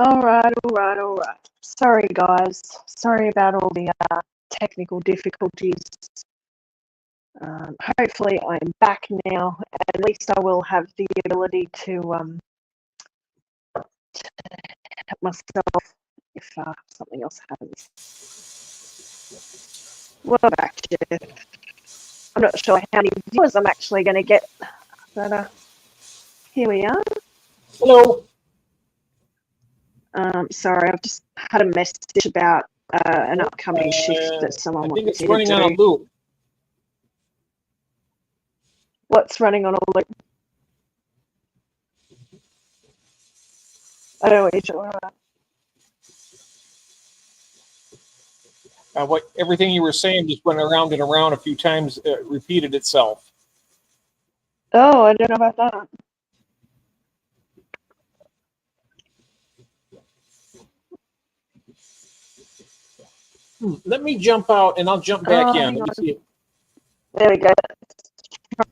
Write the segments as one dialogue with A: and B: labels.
A: All right. Sorry, guys. Sorry about all the technical difficulties. Hopefully, I'm back now. At least I will have the ability to help myself if something else happens. Welcome back, Jeff. I'm not sure how many viewers I'm actually going to get, but here we are.
B: Hello.
A: Sorry, I've just had a message about an upcoming shift that someone
B: I think
A: wants
B: it's
A: me
B: running
A: to
B: on a
A: do.
B: loop.
A: What's running on a loop? I don't know what you're talking about.
B: Everything you were saying just went around and around a few times, repeated itself.
A: Oh, I don't know about that.
B: Let me jump out and I'll jump back in. Let me see it.
A: There we go. Let's try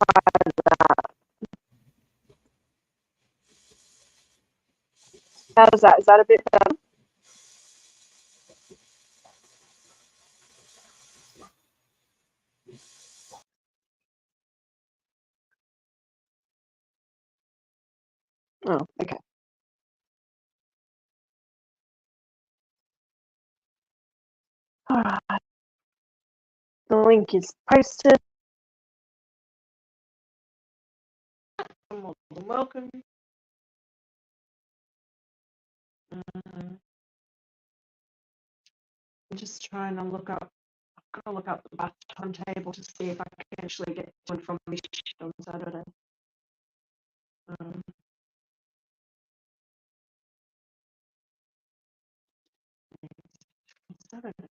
A: that. How's that? Is that a bit better? Oh, okay. All right. The link is posted. Welcome. I'm just trying to look up. I've got to look up the bus timetable to see if I can actually get to and from this shift on Saturday. Saturday.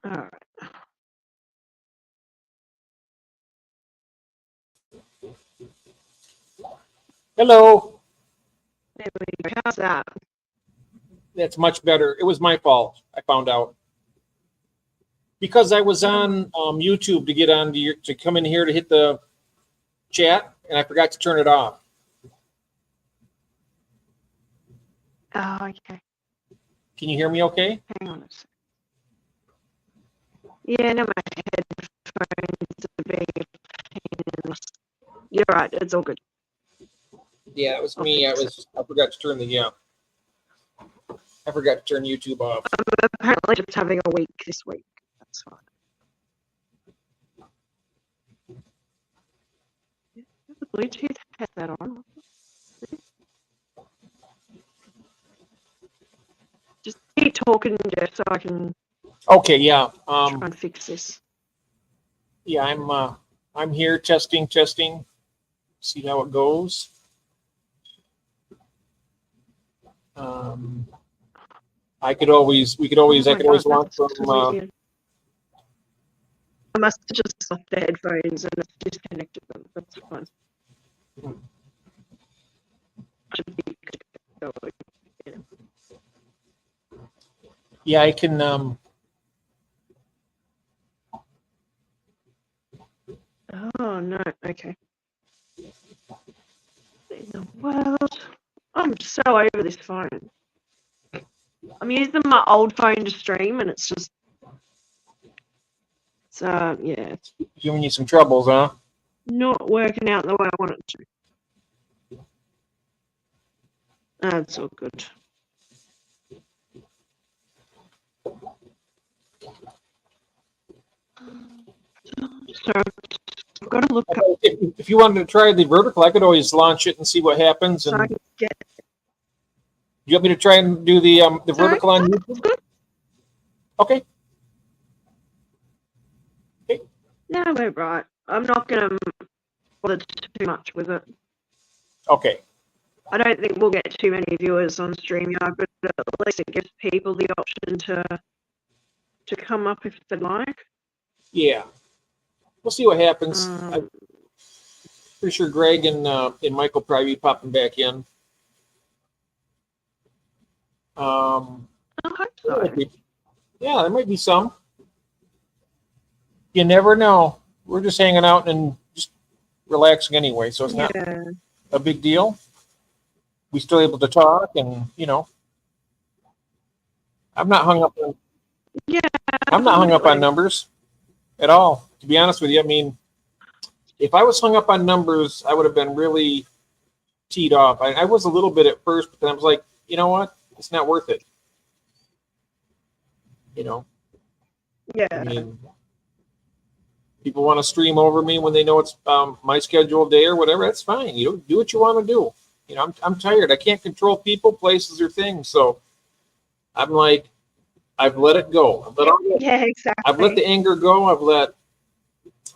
A: All right.
B: Hello.
A: There we go. How's that?
B: That's much better. It was my fault, I found out. Because I was on YouTube to get on to come in here to hit the chat, and I forgot to turn it off.
A: Oh, okay.
B: Can you hear me okay?
A: Hang on a second. Yeah, no, my headphones are being a pain in the... You're right, it's all good.
B: Yeah, it was me. I forgot to turn I forgot to turn YouTube off.
A: I'm apparently just having a week this week. That's fine. The Bluetooth headset on. Just keep talking, Jeff, so I can.
B: Okay, yeah.
A: Try and fix this.
B: Yeah, I'm here testing. See how it goes. I could always launch from.
A: I must have just stopped the headphones and disconnected them. That's fine.
B: Yeah, I can.
A: Oh no. Okay. In the world, I'm so over this phone. I'm using my old phone to stream, and it's just. So yeah.
B: It's giving you some troubles, huh?
A: Not working out the way I want it to. That's all good. So I've got to look up.
B: If you wanted to try the vertical, I could always launch it and see what happens. And
A: so I can get.
B: You want me to try and do the vertical on YouTube? Okay. Okay.
A: No, we're right. I'm not going to bother too much with it.
B: Okay.
A: I don't think we'll get too many viewers on StreamYard, but at least it gives people the option to come up if they'd like.
B: Yeah. We'll see what happens. I'm pretty sure Greg and Michael probably be popping back in.
A: I hope so.
B: Yeah, there might be some. You never know. We're just hanging out and just relaxing anyway, so it's not
A: Yeah.
B: a big deal. We still able to talk, and I'm not hung up on
A: Yeah.
B: I'm not hung up on
A: Absolutely.
B: numbers at all. To be honest with you, I mean, if I was hung up on numbers, I would have been really teed off. I was a little bit at first, but then I was like, you know what? It's not worth it. I
A: Yeah.
B: mean, people want to stream over me when they know it's my scheduled day or whatever. That's fine. Do what you want to do. I'm tired. I can't control people, places, or things. So I'm like, I've let it go.
A: Yeah,
B: I've let
A: exactly.
B: the anger go. I've let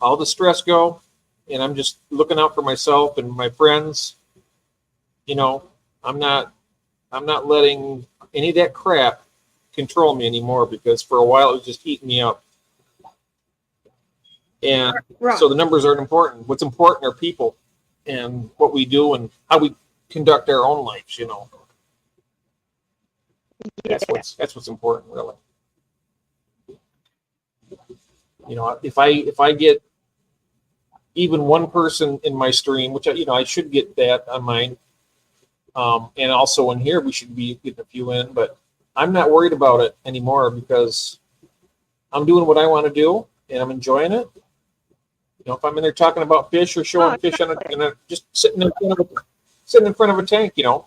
B: all the stress go, and I'm just looking out for myself and my friends. I'm not letting any of that crap control me anymore, because for a while it was just eating me up. And
A: Right.
B: so the numbers aren't important. What's important are people and what we do and how we conduct our own lives. That's
A: Yeah.
B: what's important, really. If I get even one person in my stream, which I should get that on mine, and also in here we should be getting a few in, but I'm not worried about it anymore, because I'm doing what I want to do and I'm enjoying it. If I'm in there talking about fish or showing fish
A: Exactly.
B: just sitting in front of a tank,
A: Yeah.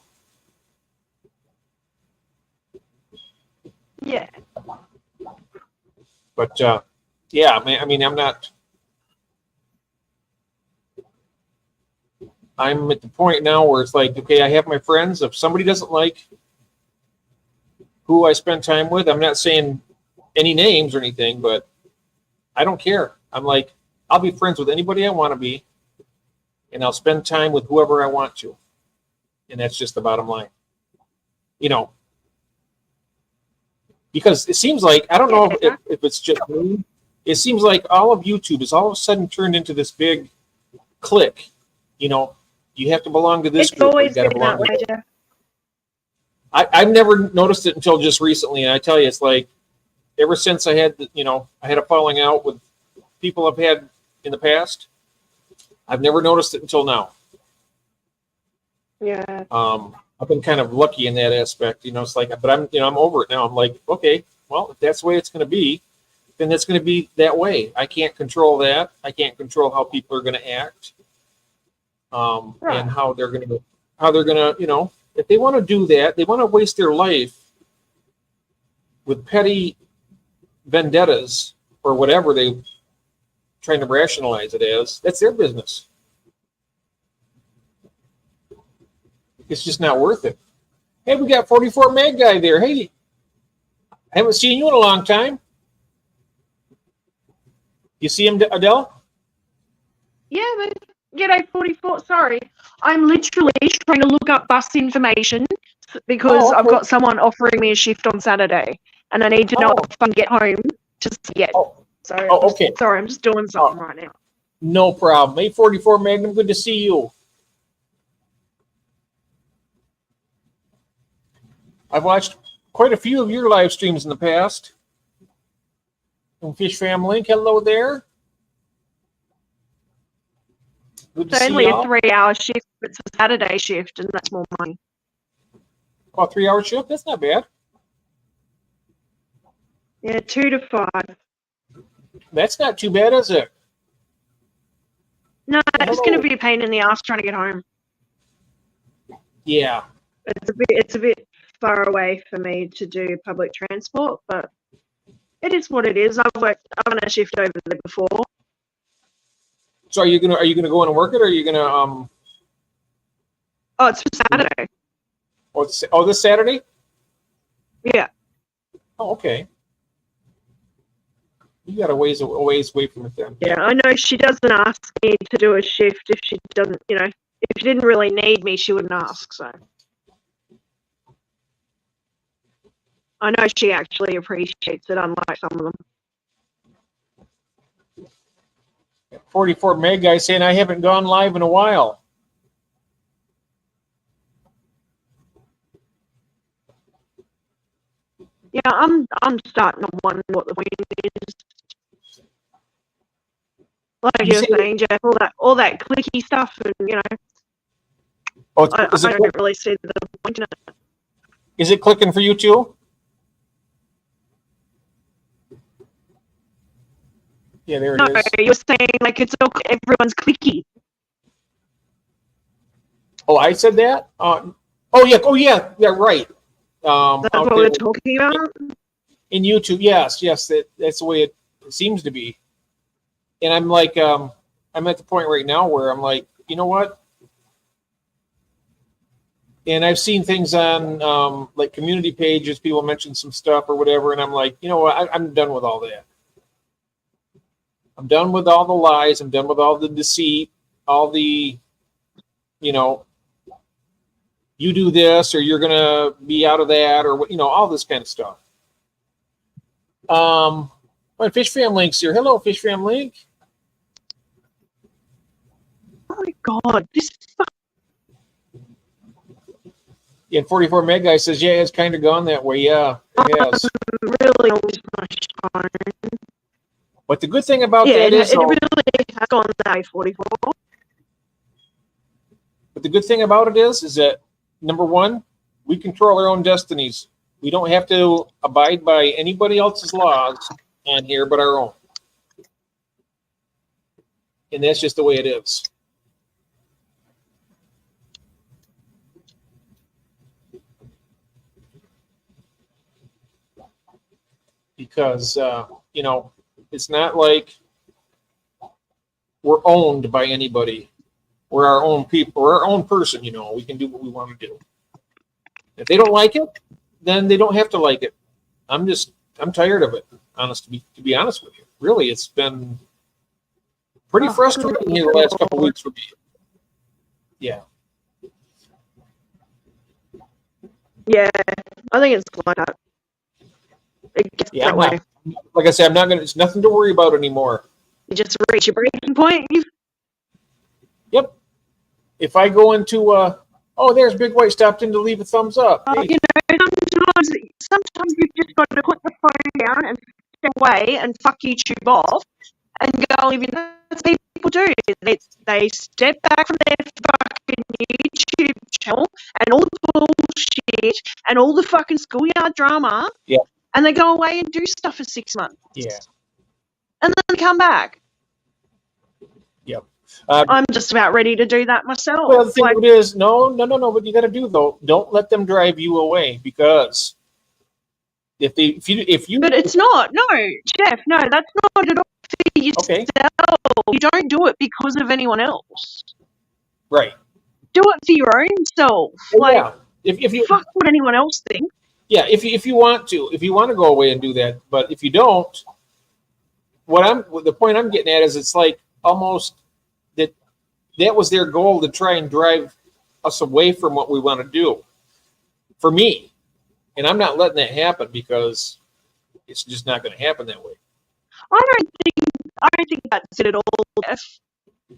B: But yeah, I mean, I'm at the point now where it's like, okay, I have my friends. If somebody doesn't like who I spend time with, I'm not saying any names or anything, but I don't care. I'm like, I'll be friends with anybody I want to be, and I'll spend time with whoever I want to. And that's just the bottom line. Because it seems like, I don't
A: Yeah,
B: know
A: exactly.
B: if it's just me, it seems like all of YouTube is all of a sudden turned into this big clique. You have to belong to this
A: It's
B: group, or you
A: always
B: got to
A: been
B: belong
A: that
B: to
A: way,
B: this.
A: Jeff.
B: I've never noticed it until just recently, and I tell you, it's like ever since I had a falling out with people I've had in the past. I've never noticed it until now.
A: Yeah.
B: I've been kind of lucky in that aspect. It's like, but I'm over it now. I'm like, okay, well, if that's the way it's going to be, then it's going to be that way. I can't control that. I can't control how people are going to act,
A: Right.
B: and how they're going to, if they want to do that, they want to waste their life with petty vendettas or whatever they trying to rationalize it as. That's their business. It's just not worth it. Hey, we got 44 Mag guy there. Hey, I haven't seen you in a long time. You see him, Adele?
A: Yeah, but G'day 44. Sorry. I'm literally trying to look up bus information because
B: Oh,
A: I've
B: okay.
A: got someone offering me a shift on Saturday and I need to know if I can get home to see it.
B: Oh,
A: So,
B: okay.
A: sorry, I'm just doing something right now.
B: No problem. Hey, 44 Magnum, good to see you. I've watched quite a few of your live streams in the past. And Fish Fam Link, hello there. Good to
A: It's
B: see
A: only a
B: y'all.
A: 3-hour shift, but it's a Saturday shift and that's more money.
B: About 3 hour shift? That's not bad.
A: Yeah, 2 to 5.
B: That's not too bad, is it?
A: No, it's going
B: Hello.
A: to be a pain in the ass trying to get home.
B: Yeah.
A: It's a bit far away for me to do public transport, but it is what it is. I've done a shift over there before.
B: So are you gonna go in and work it, or are you gonna
A: Oh, it's for Saturday.
B: this Saturday?
A: Yeah.
B: Oh, okay. You got a ways away from it then.
A: Yeah, I know she doesn't ask me to do a shift if she doesn't, if she didn't really need me, she wouldn't ask. So I know she actually appreciates it, unlike some of them.
B: 44 Meg guy saying I haven't gone live in a while.
A: I'm starting to wonder what the point is. Like you were saying, Jeff, all that clicky stuff, and you know, I don't really see the point in it.
B: Is it clicking for you too? Yeah, there it is.
A: No, you're saying like it's all everyone's clicky.
B: Oh, I said that. Yeah. Right.
A: That's what we're talking about.
B: In YouTube, yes, that's the way it seems to be. And I'm like, I'm at the point right now where I'm like, you know what? And I've seen things on like community pages, people mention some stuff or whatever, and I'm like, you know what? I'm done with all that. I'm done with all the lies. I'm done with all the deceit, all the, you know, you do this or you're gonna be out of that, or you know, all this kind of stuff. My Fish Fam Link's here. Hello, Fish Fam Link.
A: Oh my God, this.
B: Yeah, 44 Meg guy says, yeah, it's kind of gone that way. Yeah, it has.
A: Really always much time.
B: But the good thing about that is,
A: it really has gone that way, 44.
B: But the good thing about it is that number one, we control our own destinies. We don't have to abide by anybody else's laws on here but our own. And that's just the way it is. Because, you know, it's not like we're owned by anybody. We're our own people. We're our own person, you know. We can do what we want to do. If they don't like it, then they don't have to like it. I'm tired of it, to be honest with you. Really, it's been pretty frustrating here the last couple of weeks for me. Yeah.
A: Yeah, I think it's like that. It gets that way.
B: Like I said, it's nothing to worry about anymore.
A: You just reach your breaking point.
B: Yep. If I go into, there's Big White stopped in to leave a thumbs up. Hey.
A: You know, sometimes you've just got to put the phone down and step away and fuck YouTube off and go live in. That's what people do. They step back from their fucking YouTube channel and all the bullshit and all the fucking schoolyard drama.
B: Yeah.
A: And they go away and do stuff for 6 months.
B: Yeah.
A: And then come back.
B: Yep.
A: I'm just about ready to do that myself.
B: Well, the thing is, no. What you got to do though, don't let them drive you away, because if you.
A: But it's not. No, Jeff. No, that's not at all for yourself.
B: Okay.
A: You don't do it because of anyone else.
B: Right.
A: Do it for your own self.
B: Yeah. If you
A: fuck what anyone else thinks.
B: Yeah, if you want to go away and do that, but if you don't, the point I'm getting at is it's like almost that was their goal, to try and drive us away from what we want to do. For me, and I'm not letting that happen, because it's just not going to happen that way. I
A: don't think that's it at all, Jeff.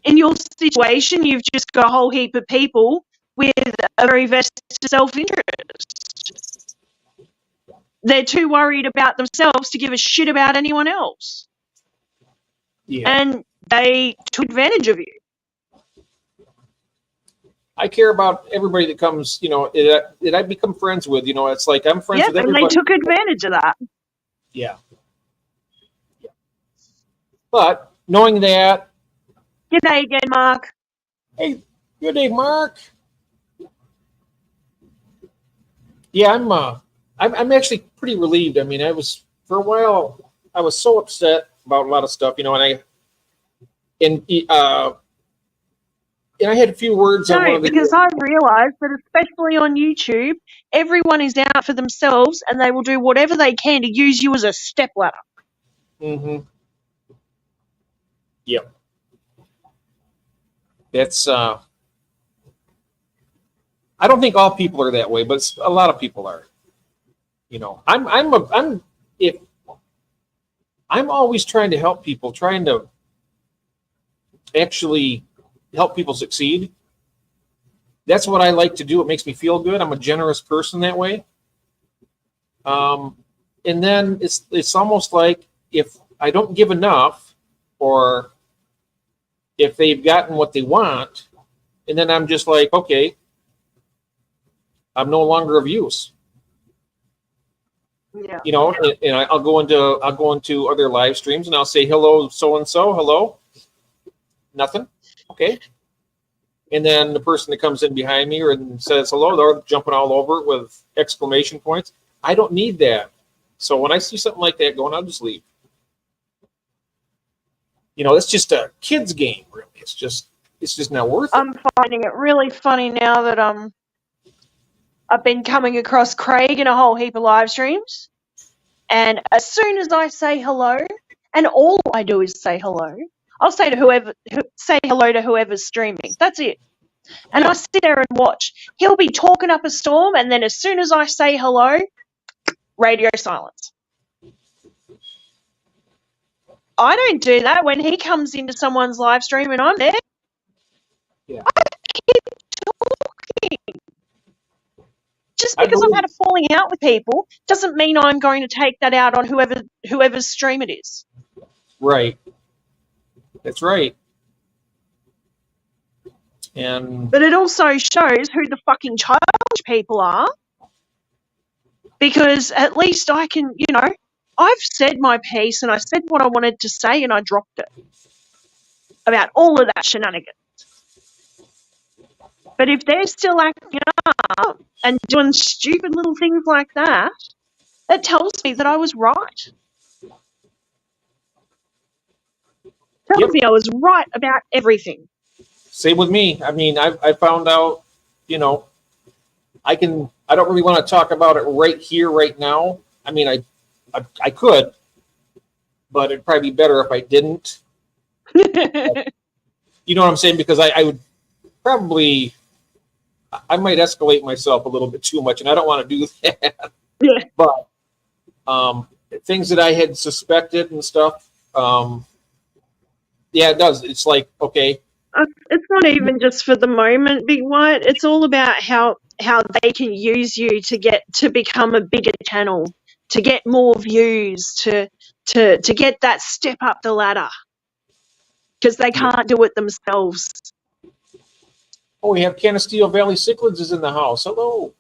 A: In your situation, you've just got a whole heap of people with a very vested self-interest. They're too worried about themselves to give a shit about anyone else.
B: Yeah.
A: And they took advantage of you.
B: I care about everybody that comes, you know, that I become friends with. You know, it's like I'm friends with everybody.
A: And they took advantage of that.
B: Yeah. But knowing that.
A: Good day again, Mark.
B: Hey, good day, Mark. Yeah, I'm actually pretty relieved. I mean, for a while, I was so upset about a lot of stuff, you know, and I had a few words.
A: No, because I've realised that especially on YouTube, everyone is out for themselves and they will do whatever they can to use you as a stepladder.
B: Mm-hmm. Yep. That's I don't think all people are that way, but a lot of people are. You know, I'm always trying to help people, trying to actually help people succeed. That's what I like to do. It makes me feel good. I'm a generous person that way. And And then it's almost like if I don't give enough, or if they've gotten what they want, and then I'm just like, okay, I'm no longer of use.
A: Yeah.
B: And I'll go into other live streams and I'll say hello, so and so, hello, nothing, okay. And then the person that comes in behind me and says hello, they're jumping all over it with exclamation points. I don't need that. So when I see something like that going, I'll just leave. It's just a kid's game, really. It's just not worth it.
A: I'm finding it really funny now that I've been coming across Craig in a whole heap of live streams, and as soon as I say hello, and all I do is say hello, I'll say hello to whoever's streaming. That's it. And I sit there and watch. He'll be talking up a storm, and then as soon as I say hello, radio silence. I don't do that when he comes into someone's live stream and I'm there.
B: Yeah.
A: I keep talking. Just because I've had a falling out with people doesn't mean I'm going to take that out on whoever's stream it is.
B: Right. That's right.
A: But it also shows who the fucking childish people are, because at least I can, I've said my piece and I said what I wanted to say and I dropped it about all of that shenanigans. But if they're still acting up and doing stupid little things like that, it tells me that I was right. Tells me I was right about everything.
B: Same with me. I mean, I found out, I don't really want to talk about it right here, right now. I mean, I could, but it'd probably be better if I didn't. You know what I'm saying? Because I would probably, I might escalate myself a little bit too much, and I don't want to do that.
A: Yeah.
B: But things that I had suspected and stuff, yeah, it does. It's like, okay.
A: It's not even just for the moment, Big White. It's all about how they can use you to become a bigger channel, to get more views, to get that step up the ladder, because they can't do it themselves.
B: Oh, we have Canasteo Valley Cichlids is in the house. Hello.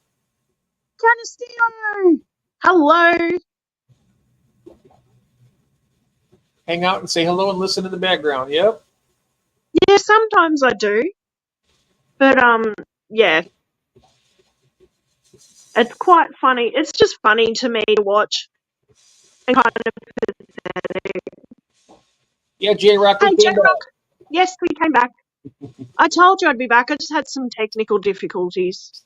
A: Canasteo! Hello.
B: Hang out and say hello and listen in the background. Yep.
A: Yeah, sometimes I do. But, yeah. It's quite funny. It's just funny to me to watch. And kind of pathetic.
B: Yeah, J-Rock.
A: Hey, J-Rock. Yes, we came back. I told you I'd be back. I just had some technical difficulties.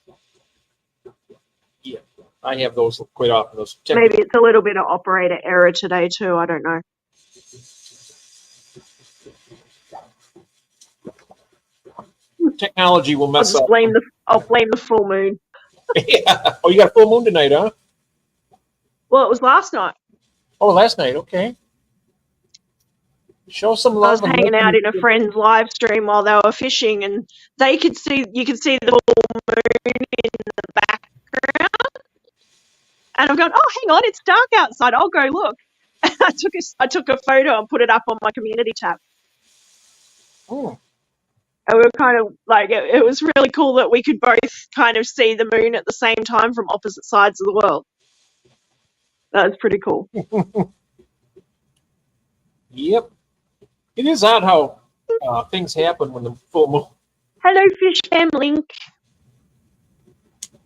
B: Yeah, I have those quite often.
A: Maybe it's a little bit of operator error today too. I don't know.
B: Technology will mess up.
A: I'll blame the full moon.
B: Yeah. Oh, you got a full moon tonight, huh?
A: Well, it was last night.
B: Oh, last night. Okay. Show some love.
A: I was hanging out in a friend's live stream while they were fishing, and you could see the full moon in the background. And I'm going, oh, hang on, it's dark outside. I'll go look. And I took a photo and put it up on my community tab.
B: Oh.
A: And we were kind of like, it was really cool that we could both kind of see the moon at the same time from opposite sides of the world. That was pretty cool.
B: Yep. It is odd how things happen when the full moon.
A: Hello, Fish Fam Link.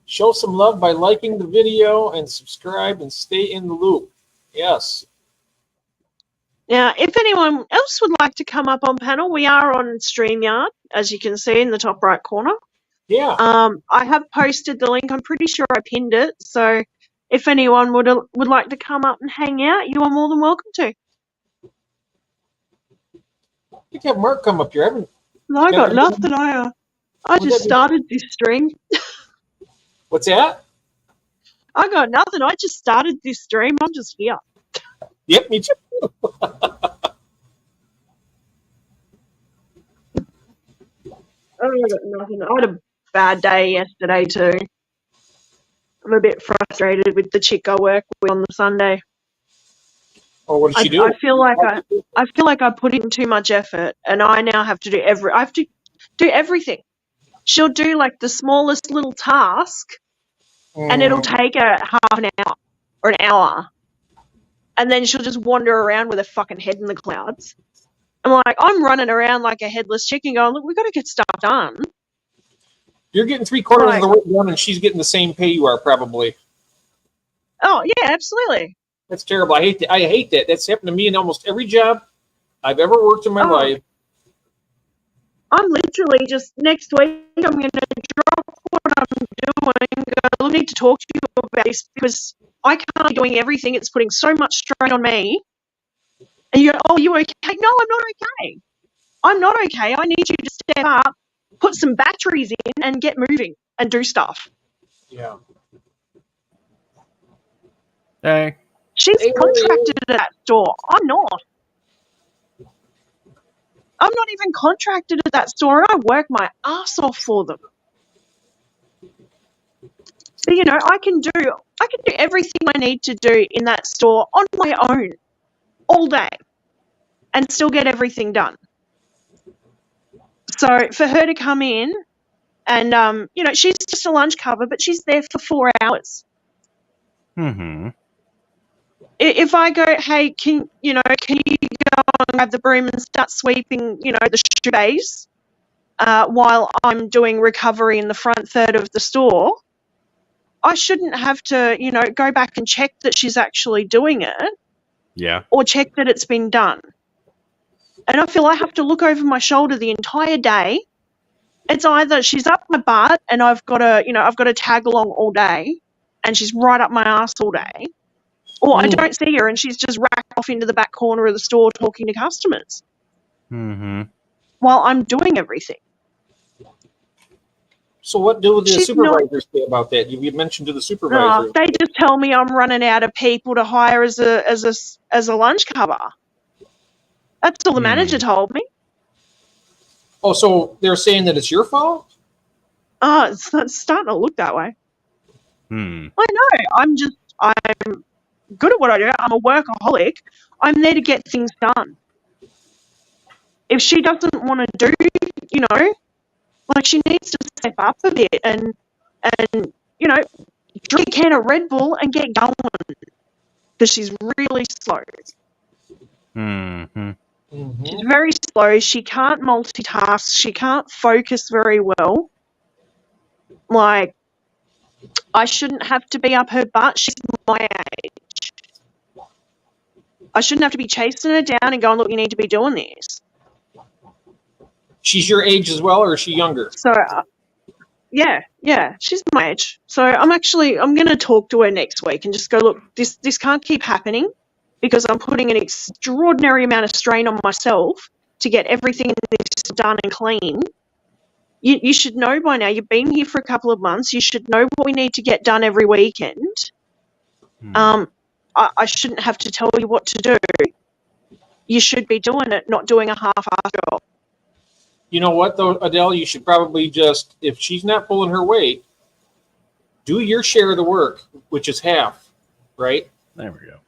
B: Show some love by liking the video and subscribe and stay in the loop. Yes.
A: Now, if anyone else would like to come up on panel, we are on StreamYard, as you can see in the top right corner.
B: Yeah.
A: I have posted the link. I'm pretty sure I pinned it. So if anyone would like to come up and hang out, you are more than welcome to.
B: You can have Mark come up here.
A: I got nothing. I just started this stream.
B: What's that?
A: I got nothing. I just started this stream. I'm just here.
B: Yep, me too.
A: I got nothing. I had a bad day yesterday too. I'm a bit frustrated with the chick I work with on the Sunday.
B: Oh, what did she do?
A: I feel like I put in too much effort, and I now have to do everything. She'll do like the smallest little task, and it'll take her half an hour or an hour, and then she'll just wander around with her fucking head in the clouds. I'm running around like a headless chicken, going, "Look, we got to get stuff done."
B: You're getting 3/4 of the work done, and she's getting the same pay you are, probably.
A: Oh yeah, absolutely.
B: That's terrible. I hate that. That's happened to me in almost every job I've ever worked in my life.
A: I'm literally just next week. I'm going to drop what I'm doing. I need to talk to you about this because I can't be doing everything. It's putting so much strain on me. And you go, "Oh, you okay?" No, I'm not okay. I'm not okay. I need you to step up, put some batteries in, and get moving and do stuff.
B: Yeah.
C: Hey.
A: She's contracted at that store. I'm not. I'm not even contracted at that store, and I work my ass off for them. So, I can do everything I need to do in that store on my own all day and still get everything done. So for her to come in and, she's just a lunch cover, but she's there for 4 hours.
C: Mm-hmm.
A: If I go, "Hey, can you go and grab the broom and start sweeping, the shoe bays while I'm doing recovery in the front third of the store," I shouldn't have to, go back and check that she's actually doing it.
C: Yeah.
A: Or check that it's been done. And I feel I have to look over my shoulder the entire day. It's either she's up my butt and I've got to tag along all day and she's right up my ass all day, or I don't see her and she's just racked off into the back corner of the store talking to customers while I'm doing everything.
B: So what do the supervisors say about that? You mentioned to the supervisors.
A: They just tell me I'm running out of people to hire as a lunch cover. That's all the manager told me.
B: Oh, so they're saying that it's your fault?
A: It's starting to look that way. I know. I'm good at what I do. I'm a workaholic. I'm there to get things done. If she doesn't want to do, she needs to step up a bit and drink a can of Red Bull and get going because she's really slow. She's very slow. She can't multitask. She can't focus very well. I shouldn't have to be up her butt. She's my age. I shouldn't have to be chasing her down and going, "Look, you need to be doing this."
B: She's your age as well, or is she younger?
A: So, yeah, she's my age. So I'm going to talk to her next week and just go, "Look, this can't keep happening because I'm putting an extraordinary amount of strain on myself to get everything done and clean. You should know by now. You've been here for a couple of months. You should know what we need to get done every weekend. I shouldn't have to tell you what to do. You should be doing it, not doing a half-assed job."
B: You know what, though, Adele? You should probably just, if she's not pulling her weight, do your share of the work, which is half, right?
C: There we go.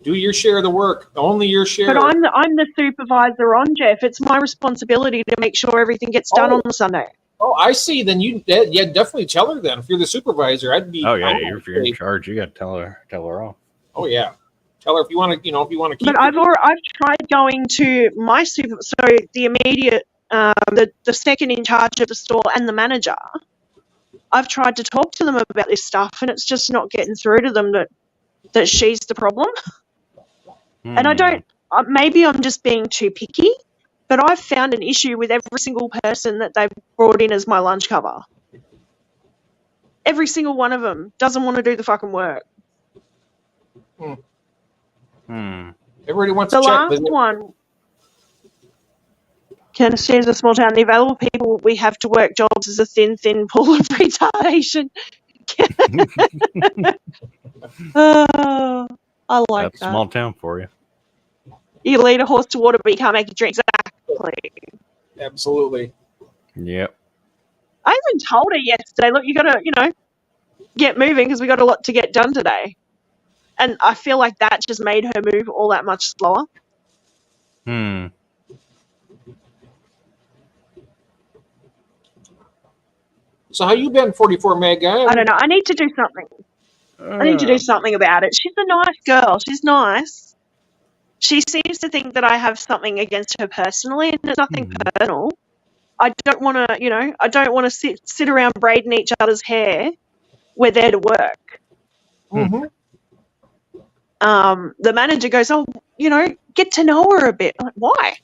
B: Do your share of the work, only your share.
A: But I'm the supervisor on Jeff. It's my responsibility to make sure everything gets done on the Sunday.
B: Oh, I see. Then definitely tell her then. If you're the supervisor, I'd be.
C: Oh yeah, if you're in charge, you got to tell her off.
B: Oh yeah, tell her if you want to. If you want to keep.
A: But I've tried going to my the immediate, the second in charge of the store and the manager. I've tried to talk to them about this stuff, and it's just not getting through to them that she's the problem. And I don't. Maybe I'm just being too picky. But I've found an issue with every single person that they've brought in as my lunch cover. Every single one of them doesn't want to do the fucking work.
B: Everybody wants
A: the
B: to check.
A: The last one, Tennessee is a small town. The available people we have to work jobs is a thin pool of retardation. I like
C: That's a small town for you.
A: You lead a horse to water, but you can't make it drink. Exactly.
B: Absolutely.
C: Yep.
A: I even told her yesterday, "Look, you got to, get moving because we got a lot to get done today. And I feel like that just made her move all that much slower.
C: Hmm.
B: So how you been, 44 Meg guy?
A: I don't know. I need to do something. I need to do something about it. She's a nice girl. She's nice. She seems to think that I have something against her personally, and it's nothing personal. I don't want to, I don't want to sit around braiding each other's hair. We're there to work.
B: Mm-hmm.
A: The manager goes, oh, get to know her a bit. I'm like, why?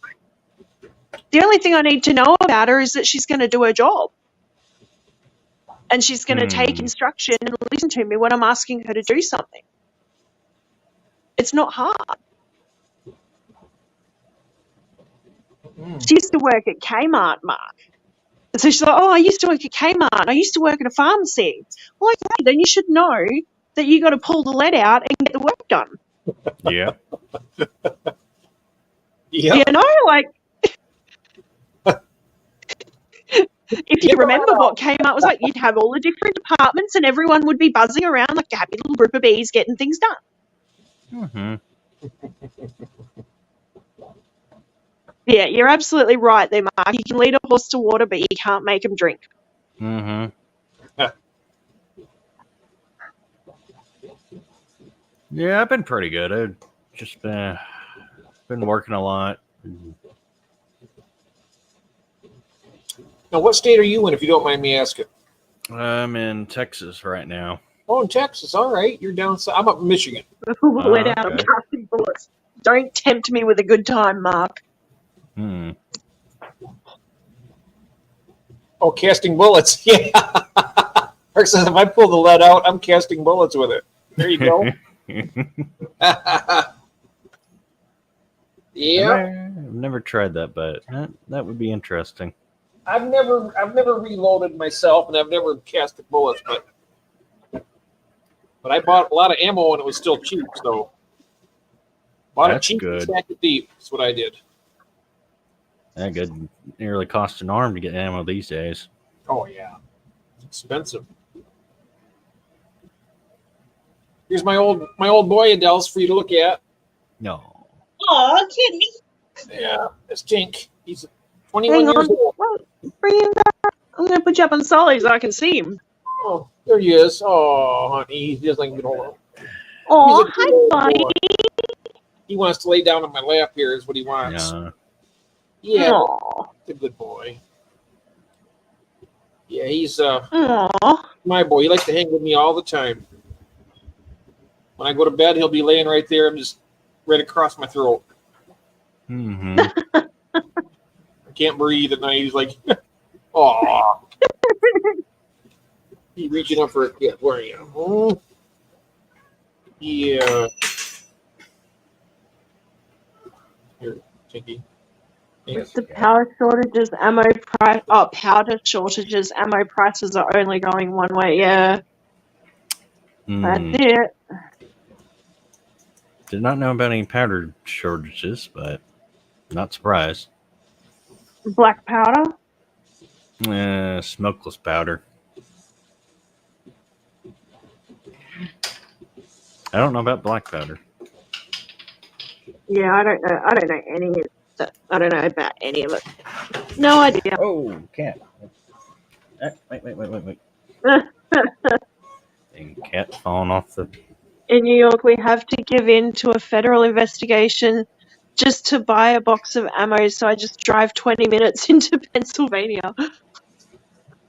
A: The only thing I need to know about her is that she's going to do her job. And she's going to take instruction and listen to me when I'm asking her to do something. It's not hard. She used to work at Kmart, Mark. So she's like, oh, I used to work at Kmart. I used to work at a pharmacy. Well, okay, then you should know that you got to pull the lead out and get the work done.
C: Yeah.
B: Yeah.
A: If you remember what Kmart was like, you'd have all the different departments and everyone would be buzzing around like a happy little group of bees getting things done.
C: Mm-hmm.
A: Yeah, you're absolutely right there, Mark. You can lead a horse to water, but you can't make him drink.
C: Mm-hmm. Yeah, I've been pretty good. I've just been working a lot.
B: Now, what state are you in, if you don't mind me asking?
C: I'm in Texas right now.
B: Oh, in Texas. All right. You're down south. I'm up in Michigan.
A: Let out of casting bullets. Don't tempt me with a good time, Mark.
B: Oh, casting bullets. Yeah. Mark says if I pull the lead out, I'm casting bullets with it. There you go. Yeah.
C: I've never tried that, but that would be interesting.
B: I've never reloaded myself, and I've never casted bullets, but I bought a lot of ammo and it was still cheap, so bought it cheap and stacked it deep. That's what I did.
C: That could nearly cost an arm to get ammo these days.
B: Oh yeah, it's expensive. Here's my old boy in Dellies for you to look at.
C: No.
A: Oh, kitty.
B: Yeah, it's Jink. He's 21 years old.
A: Bring him back. I'm going to put you up on Solly so I can see him.
B: Oh, there he is. Oh, honey, he doesn't even hold on.
A: Oh, hi, buddy.
B: He wants to lay down on my lap here is what he wants. Yeah, he's a good boy. Yeah, he's my boy. He likes to hang with me all the time. When I go to bed, he'll be laying right there. I'm just right across my throat.
C: Mm-hmm.
B: I can't breathe at night. He's like, "Aw." He's reaching up for a kid. Where are you? Oh. Yeah. Here, Tinky. Thanks.
A: The powder shortages, ammo prices are only going one way. Yeah, that's it.
C: Did not know about any powder shortages, but not surprised.
A: Black powder?
C: Smokeless powder. I don't know about black powder.
A: Yeah, I don't know. I don't know any of that. I don't know about any of it. No idea.
C: Oh, cat. Wait. Dang, cat falling off the...
A: In New York, we have to give in to a federal investigation just to buy a box of ammo, so I just drive 20 minutes into Pennsylvania.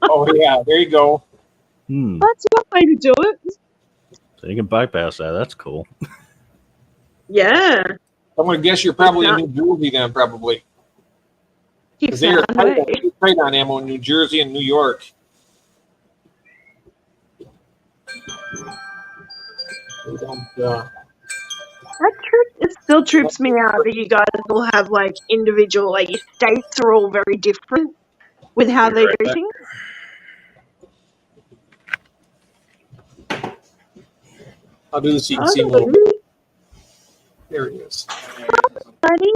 B: Oh, yeah, there you go.
A: That's one way to do it.
C: So you can bypass that. That's cool.
A: Yeah.
B: I'm going to guess you're probably in New Jersey then, probably. Because they're tight on ammo in New Jersey and New York.
A: It still trips me out that you guys will have like individual, like your states are all very different with how they do things.
B: I'll do this so you can see more. There it is.
A: Buddy?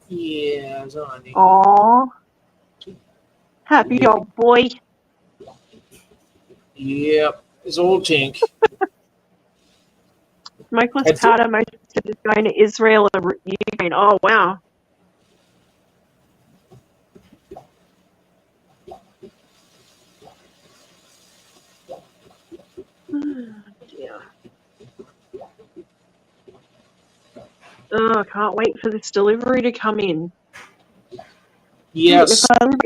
B: Yeah, honey.
A: Aw. Happy old boy.
B: Yep, his old tank.
A: Smokeless powder, most of it is going to Israel and Ukraine. Oh, wow. Yeah. Oh, I can't wait for this delivery to come in.
B: Yes.
A: If I leave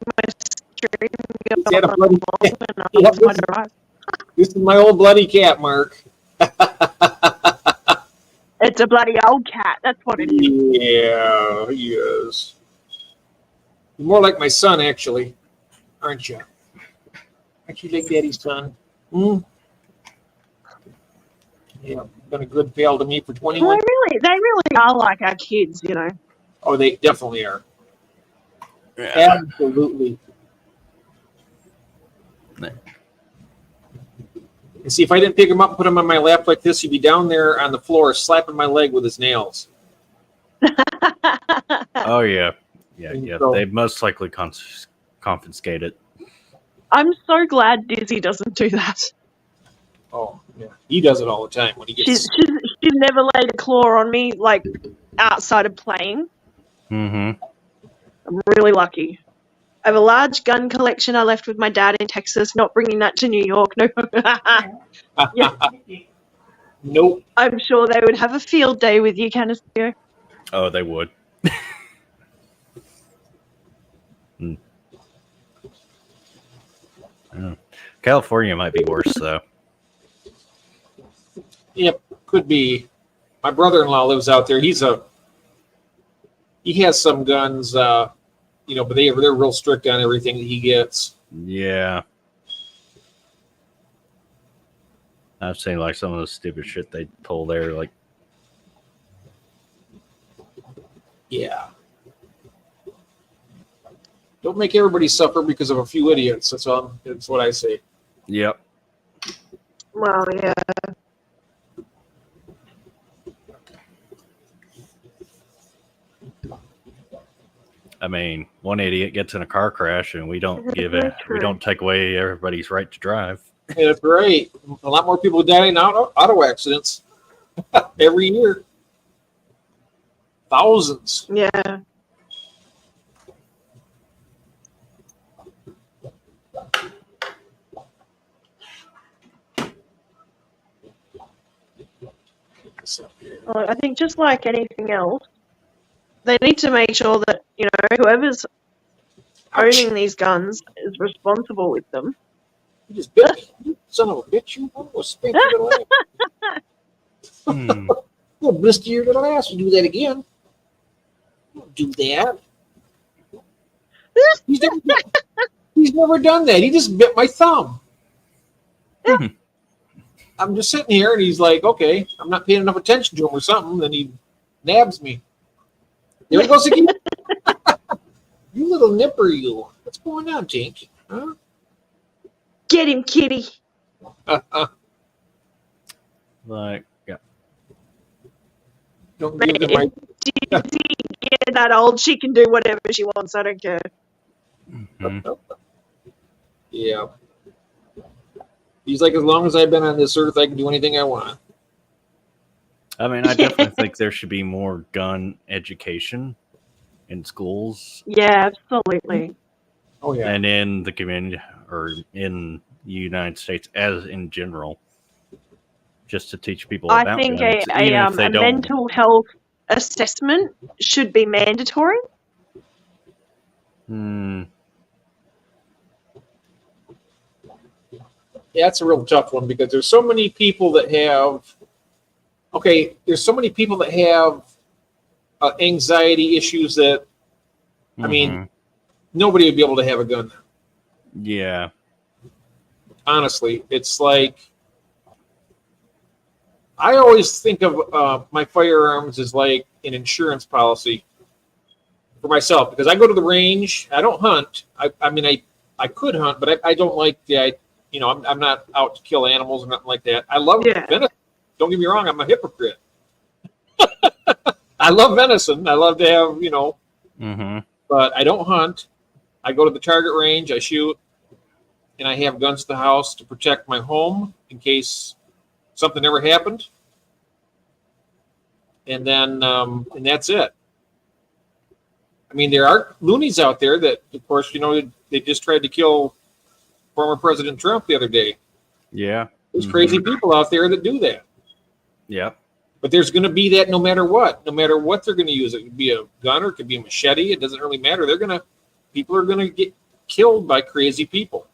A: my stream
B: Is that a bloody
A: long enough, might arrive.
B: This is my old bloody cat, Mark.
A: It's a bloody old cat. That's what it is.
B: Yeah, he is. You're more like my son, actually, aren't you? Aren't you like Daddy's son? Hmm? Yeah, been a good pal to me for 21.
A: Well, they really are like our kids, you know.
B: Oh, they definitely are.
C: Yeah.
B: Absolutely. And see, if I didn't pick him up and put him on my lap like this, he'd be down there on the floor slapping my leg with his nails.
C: Oh yeah. Yeah.
B: So-
C: They most likely confiscate it.
A: I'm so glad Dizzy doesn't do that.
B: Oh, yeah. He does it all the time when he gets.
A: She's never laid a claw on me, like, outside of playing.
C: Mm-hmm.
A: I'm really lucky. I have a large gun collection I left with my dad in Texas, not bringing that to New York. No. Yeah.
B: Nope.
A: I'm sure they would have a field day with you, Canisteo.
C: Oh, they would. Yeah. California might be worse though.
B: Yep, could be. My brother-in-law lives out there. He has some guns, but they're real strict on everything that he gets.
C: Yeah. I've seen like some of the stupid shit they pull there, like
B: Yeah. Don't make everybody suffer because of a few idiots. That's what I say.
C: yep.
A: Well, yeah.
C: I mean, one idiot gets in a car crash and we don't
A: True.
C: take away everybody's right to drive.
B: Yeah, that's right. A lot more people die in auto accidents every year. Thousands.
A: Yeah. Well, I think just like anything else, they need to make sure that, whoever's owning these guns is responsible with them.
B: You just bit me. You son of a bitch. You almost spanked your little ass. You'll blister your little ass. You do that again. Don't do that. He's never done that. He just bit my thumb. I'm just sitting here, and he's like, okay, I'm not paying enough attention to him or something. Then he nabs me. There he goes again. You little nipper, you. What's going on, Tink? Huh?
A: Get him, kitty.
C: Like, yeah.
B: Don't give him my...
A: Dizzy get that old, she can do whatever she wants. I don't care.
B: Yeah. He's like, as long as I've been on this earth, I can do anything I want.
C: I mean, I definitely think there should be more gun education in schools.
A: Yeah, absolutely.
B: Oh, yeah.
C: And in the community or in the United States as in general. Just to teach people
A: I
C: about
A: think
C: guns, even if they
A: a
C: don't.
A: mental health assessment should be mandatory.
B: Yeah, that's a real tough one because there's so many people that have anxiety issues that, I mean, nobody would be able to have a gun.
C: Yeah.
B: Honestly, it's like, I always think of my firearms as like an insurance policy for myself because I go to the range. I don't hunt. I could hunt, but I don't like I'm not out to kill animals or nothing like that. I love venison. Don't get me wrong. I'm a hypocrite. I love venison. I love to have, but I don't hunt. I go to the target range. I shoot. and I have guns at the house to protect my home in case something ever happened. And then, and that's it. I mean, there are loonies out there that, of course, they just tried to kill former President Trump the other day.
C: Yeah.
B: There's crazy people out there that do that.
C: Yeah.
B: But there's going to be that no matter what they're going to use. It could be a gun or it could be a machete. It doesn't really matter. People are going to get killed by crazy people.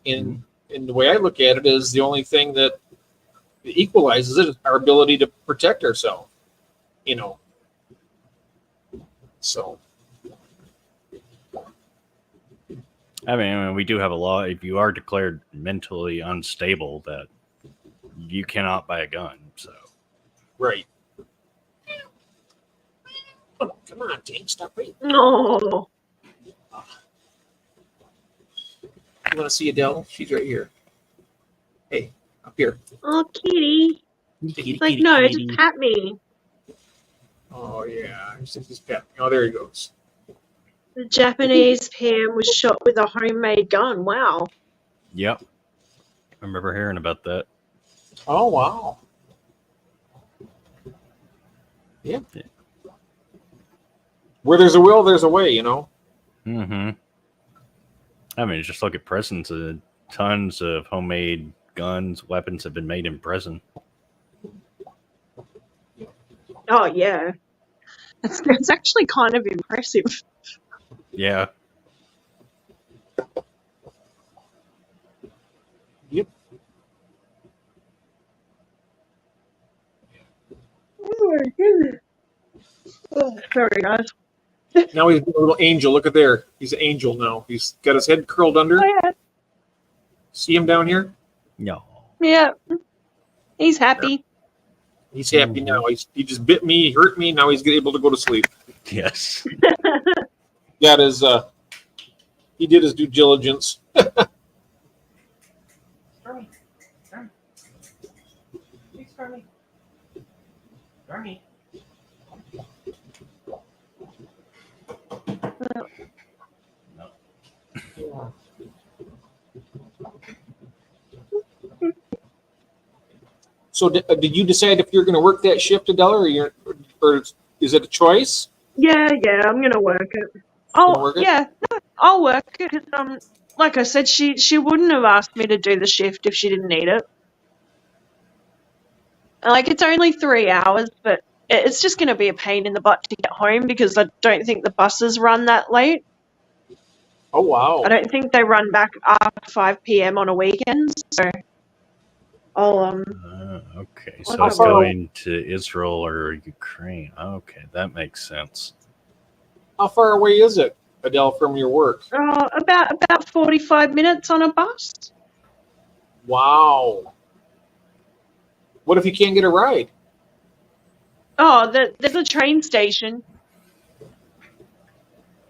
B: And the way I look at it is the only thing that equalizes it is our ability to protect ourselves. So.
C: I mean, we do have a law. If you are declared mentally unstable, that you cannot buy a gun. So.
B: Right. Oh, come on, Jane, stop waiting.
A: No.
B: You want to see Adele? She's right here. Hey, up here.
A: Oh, kitty.
B: Kitty,
A: Like,
B: kitty,
A: no,
B: kitty.
A: just pat me.
B: Oh, yeah. He's pat. Oh, there he goes.
A: The Japanese PM was shot with a homemade gun. Wow.
C: Yep. I remember hearing about that.
B: Oh, wow. Yeah. Where there's a will, there's a way,
C: Mm-hmm. I mean, just look at prisons. Tons of homemade guns, weapons have been made in prison.
A: Oh, yeah. It's actually kind of impressive.
C: Yeah.
B: Yep.
A: Oh, my goodness. Oh, sorry, guys.
B: Now he's a little angel. Look at there. He's an angel now. He's got his head curled under.
A: Oh, yeah.
B: See him down here?
C: No.
A: Yeah. He's happy.
B: He's happy now. He just bit me, hurt me. Now he's able to go to sleep.
C: Yes.
B: Got his. He did his due diligence. So did you decide if you're going to work that shift, Adela, or is it a choice?
A: Yeah, I'm gonna work it. Yeah, no, I'll work it. 'Cause, like I said, she wouldn't have asked me to do the shift if she didn't need it. Like, it's only 3 hours, but it's just gonna be a pain in the butt to get home because I don't think the buses run that late.
B: Oh, wow.
A: I don't think they run back after 5 p.m. on a weekend, so I'll
C: Okay, so it's
A: I'll-
C: going to Israel or Ukraine. Okay, that makes sense.
B: How far away is it, Adele, from your work?
A: about 45 minutes on a bus.
B: Wow. What if you can't get a ride?
A: Oh, there's a train station.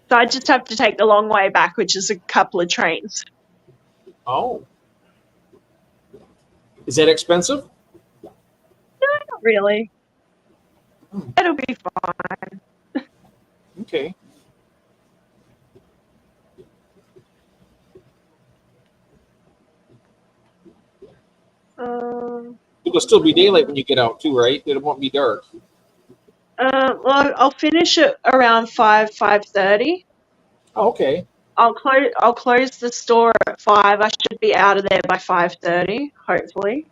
A: So I just have to take the long way back, which is a couple of trains.
B: Oh. Is that expensive?
A: No, not really. It'll be fine.
B: Okay. It'll still be daylight when you get out too, right? It won't be dark.
A: Well, I'll finish it around 5:30.
B: Oh, okay.
A: I'll close the store at 5. I should be out of there by 5:30, hopefully.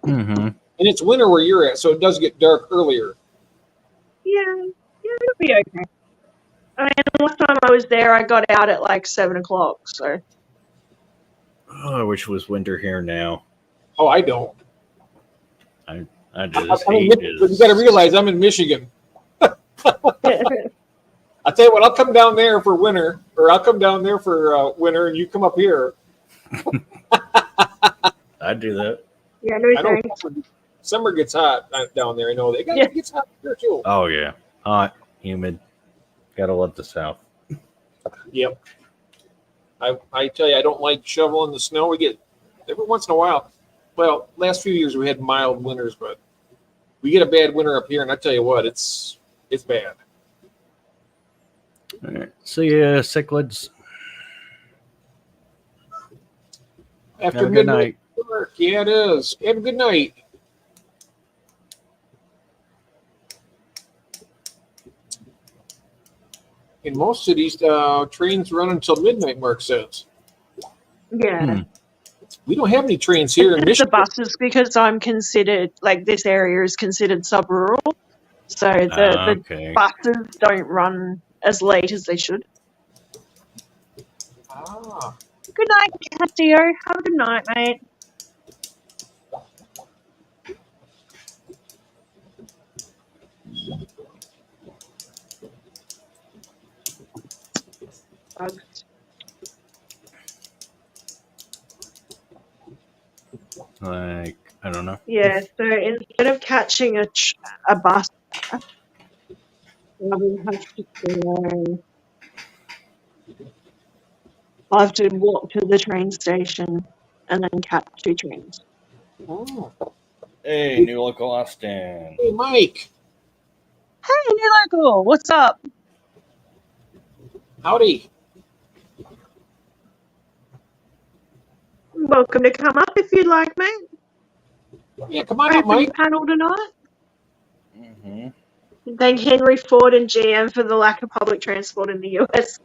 C: Mm-hmm.
B: And it's winter where you're at, so it does get dark earlier.
A: Yeah, it'll be okay. I mean, last time I was there, I got out at like 7 o'clock. So.
C: Oh, I wish it was winter here now.
B: Oh, I don't.
C: I just
B: I mean,
C: hate
B: but you got to realize I'm in Michigan. I tell you what, I'll come down there for winter, or I'll come down there for winter, and you come up here.
C: I'd do that.
A: Yeah, no
B: I know
A: thanks.
B: summer gets hot down there. I know it gets hot here too.
C: Oh yeah, hot, humid. Gotta love the South.
B: Yep. I tell you, I don't like shoveling the snow. We get every once in a while. Well, last few years we had mild winters, but we get a bad winter up here, and I tell you what, it's bad.
C: All right. See ya, cichlids.
B: After
C: Have a good
B: midnight
C: night.
B: work. Yeah, it is. Have a good night. In most cities, trains run until midnight, Mark says.
A: Yeah.
C: Hmm.
B: We don't have any trains here in
A: It's the
B: Michigan.
A: buses because I'm considered, like, this area is considered sub-rural. So the
C: Okay.
A: buses don't run as late as they should.
B: Ah.
A: Good night, Castillo. Have a good night, mate. Bugs.
C: Like, I don't know.
A: Yeah, so instead of catching a bus, I will have to go. I'll have to walk to the train station and then catch 2 trains.
B: Oh.
C: Hey, new local Austin.
B: Hey, Mike.
A: Hey, new local, what's up?
B: Howdy.
A: Welcome to come up if you'd like, mate.
B: Yeah, come on up,
A: Open
B: Mike.
A: panel tonight.
C: Mm-hmm.
A: Thank Henry Ford and GM for the lack of public transport in the US.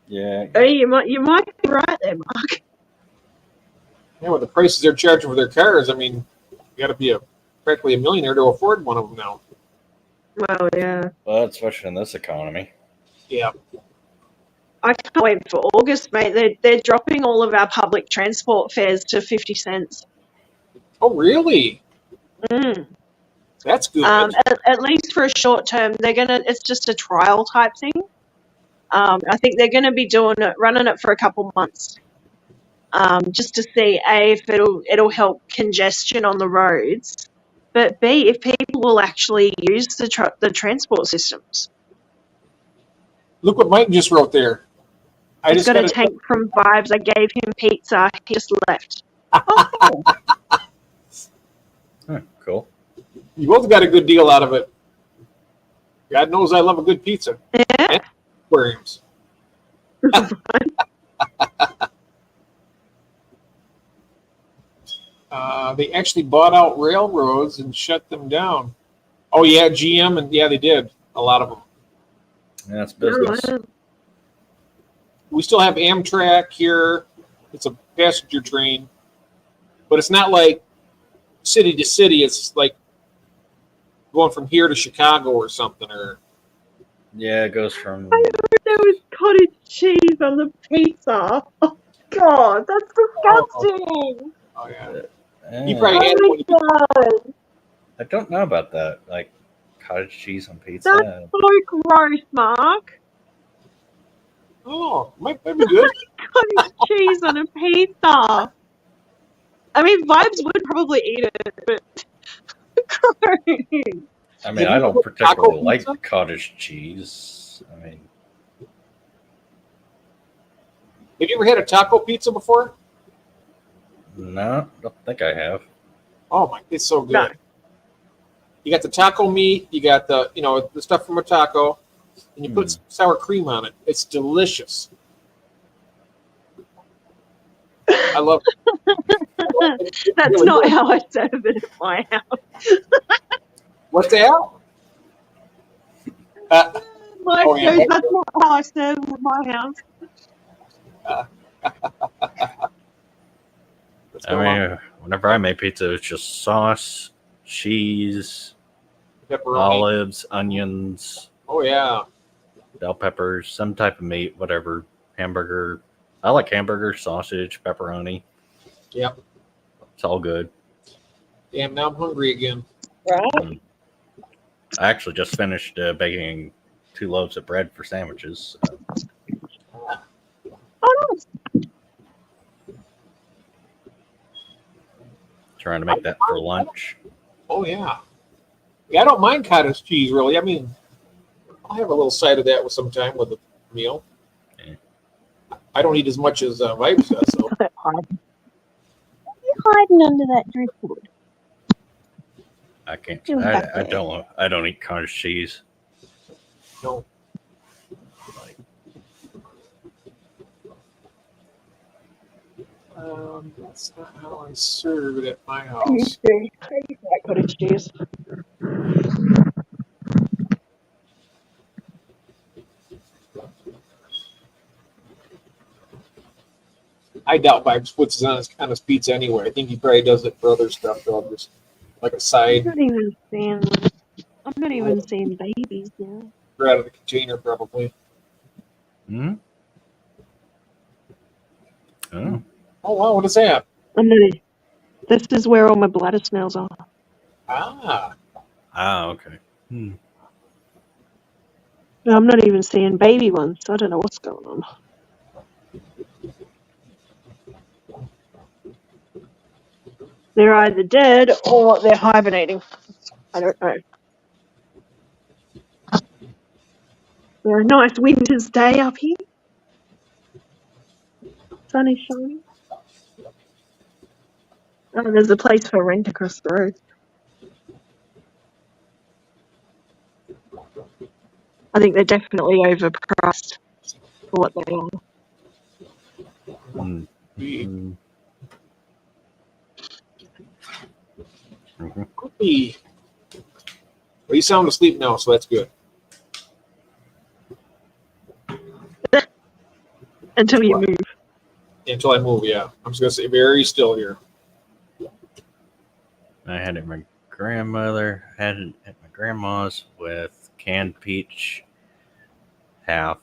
C: Yeah.
A: Oh, you might be right there, Mark.
B: Yeah, with the prices they're charging for their cars, I mean, you got to be practically a millionaire to afford one of them now.
A: Well, yeah.
C: Well, especially in this economy.
B: Yeah.
A: I can't wait for August, mate. They're dropping all of our public transport fares to 50 cents.
B: Oh, really?
A: Mm.
B: That's good.
A: At least for a short term, it's just a trial type thing. I think they're gonna be running it for a couple months, just to see if it'll help congestion on the roads, but B, if people will actually use the transport systems.
B: Look what Mike just wrote there. I
A: He's
B: just
A: got a
B: got
A: tank from Vibes. I gave him pizza. He just left. Oh,
C: Huh, cool.
B: You both got a good deal out of it. God knows I love a good pizza.
A: yeah.
B: And aquariums. They actually bought out railroads and shut them down. Oh yeah, GM and yeah, they did a lot of them.
C: Yeah, that's business.
B: We still have Amtrak here. It's a passenger train, but it's not like city to city. It's like going from here to Chicago or something. Or
C: Yeah, it goes from.
A: I heard there was cottage cheese on the pizza. Oh God, that's disgusting.
B: oh yeah,
C: Eh,
B: you probably had
A: Oh
B: one.
A: my God,
C: I don't know about that. Like cottage cheese on pizza.
A: that's so gross, Mark.
B: Oh, might be good.
A: Cottage cheese on a pizza. I mean, Vibes would probably eat it, but gross.
C: I mean,
B: Have
C: I
B: you
C: don't
B: ever had taco
C: particularly like
B: pizza?
C: cottage cheese. I mean,
B: Have you ever had a taco pizza before?
C: no, don't think I have.
B: Oh my, it's so good.
A: No.
B: You got the taco meat, you got the stuff from a taco, and you put some sour cream on it. It's delicious. I love it.
A: That's
B: Really
A: not
B: good.
A: how I serve it at my house.
B: What's that?
A: Mike
B: Oh, yeah.
A: goes, that's not how I serve it at my house.
B: What's
C: I
B: going on?
C: mean, whenever I make pizza, it's just sauce, cheese,
B: Pepperoni.
C: olives, onions,
B: Oh yeah.
C: bell peppers, some type of meat, whatever. Hamburger. I like hamburger, sausage, pepperoni.
B: Yep.
C: It's all good.
B: Damn, now I'm hungry again.
A: Right?
C: I actually just finished baking 2 loaves of bread for sandwiches. So.
A: Oh, nice.
C: Trying to make that for lunch.
B: Oh yeah. Yeah, I don't mind cottage cheese really. I mean, I'll have a little side of that with some time with a meal.
C: Yeah.
B: I don't eat as much as Vibes does, so.
A: You're hiding under that driftwood.
C: I can't.
A: You're back
C: I
A: there.
C: don't. I don't eat cottage cheese.
B: No. That's not how I serve it at my
A: I
B: house.
A: used to. I used to like cottage cheese.
B: I doubt Vibes puts it on his pizza anyway. I think he probably does it for other stuff, though, just like a
A: I'm
B: side
A: not even seeing. I'm not even seeing babies now.
B: or out of the container, probably.
C: Hmm? Oh.
B: Oh, wow, what is that?
A: I'm not. This is where all my bladder snails are.
B: Ah,
C: Okay. Hmm.
A: No, I'm not even seeing baby ones. I don't know what's going on. They're either dead or they're hibernating. I don't know. A nice winter's day up here. Sun is shining. Oh, there's a place for rent across the road. I think they're definitely overpriced for what they are.
C: Hmm.
B: we-
C: Hmm. Mhm.
B: we- well, you sound asleep now, so that's good.
A: Until you
B: What?
A: move.
B: Until I move, yeah. I'm just going to stay very still here.
C: I had it at my grandmother, had it at my grandma's with canned peach half.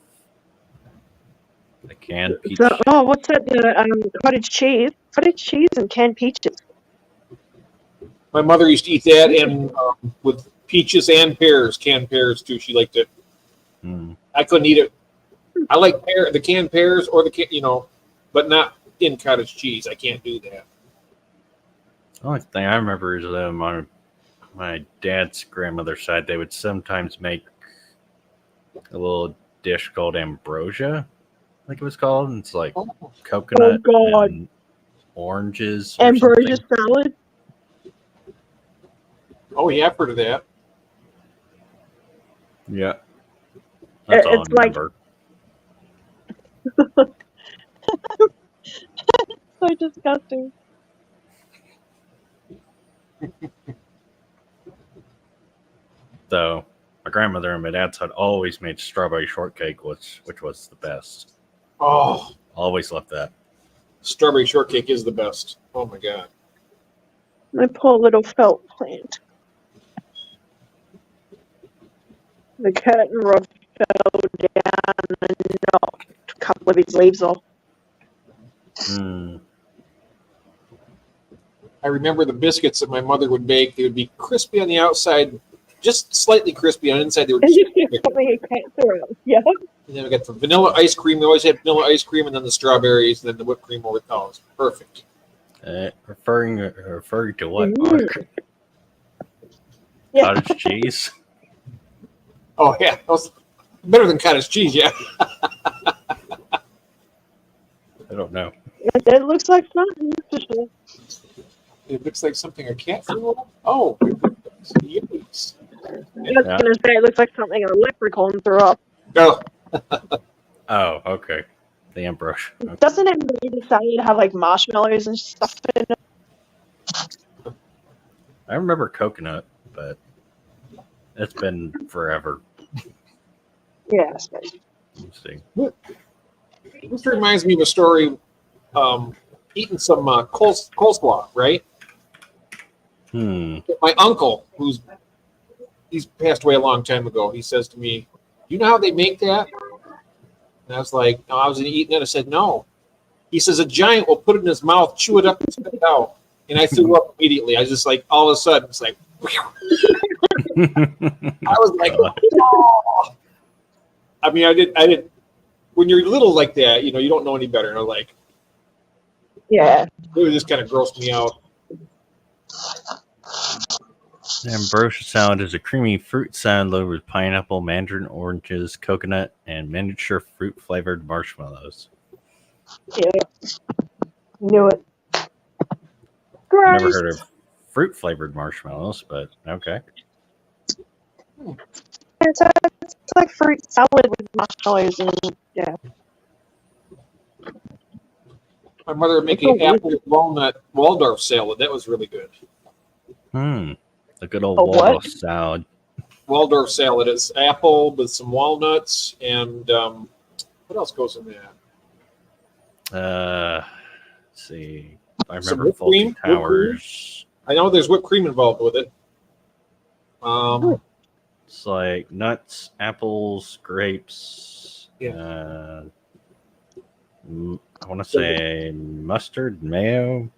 C: The canned peach.
A: So, what's that? The cottage cheese. Cottage cheese and canned peaches.
B: My mother used to eat that and with peaches and pears, canned pears, too. She liked it.
C: Hmm.
B: I couldn't eat it. I like the canned pears or but not in cottage cheese. I can't do that.
C: The only thing I remember is on my dad's grandmother's side, they would sometimes make a little dish called ambrosia, I think it was called. And it's like coconut
A: God.
C: and oranges. Or
A: Ambrosia
C: something.
A: salad.
B: Oh, yeah, I've heard of that.
C: Yeah. That's all I
A: It's like
C: remember.
A: so disgusting.
C: So my grandmother and my dad's side always made strawberry shortcake, which was the best.
B: Oh,
C: Always loved that.
B: strawberry shortcake is the best. Oh, my God.
A: My poor little felt plant. The curtain rod fell down and knocked a couple of its leaves off.
C: Hmm.
B: I remember the biscuits that my mother would bake. They would be crispy on the outside, just slightly crispy on the inside. They were
A: And
B: just
A: just get something you can't throw out. Yeah.
B: And then we got the vanilla ice cream. We always had vanilla ice cream, and then the strawberries, and then the whipped cream over top. It's perfect.
C: Referring to what?
A: Mm.
C: Mark?
A: Yeah.
C: Cottage cheese?
B: Oh yeah, that was better than cottage cheese. Yeah.
C: I don't know.
A: It looks like something. For sure.
B: It looks like something a cat threw up. Oh, yes.
A: I was going to say it looks like something a leprechaun threw up.
B: Oh,
C: Oh, okay. The ambrosia. Okay.
A: Doesn't it make the salad have like marshmallows and stuff in it?
C: I remember coconut, but it's been forever.
A: Yeah, I suppose.
C: Let's see.
B: this reminds me of a story. Eating some coleslaw, right?
C: Hmm.
B: My uncle, he's passed away a long time ago. He says to me, "You know how they make that?" And I was like, "No, I was eating it." I said, "No." He says, "A giant will put it in his mouth, chew it up, and spit it out." And I threw up immediately. I was just like, all of a sudden, it's like, I was like, oh. I mean, I did. When you're little like that, you don't know any better. And I'm like,
A: Yeah.
B: it was just kind of grossed me out.
C: Ambrosia salad is a creamy fruit salad loaded with pineapple, mandarin oranges, coconut, and miniature fruit-flavored marshmallows.
A: Yeah. Knew it. Gross.
C: Never heard of fruit-flavored marshmallows, but okay.
A: It's like fruit salad with marshmallows and yeah.
B: My mother would make an apple walnut Waldorf salad. That was really good.
C: A good old
A: A what?
C: Waldorf salad.
B: Waldorf salad is apple with some walnuts and what else goes in that?
C: Let's see. I
B: Some
C: remember
B: whipped
C: Faulty
B: cream?
C: Towers.
B: I know there's whipped cream involved with it.
C: It's like nuts, apples, grapes.
B: Yeah.
C: I want to say mustard, mayo.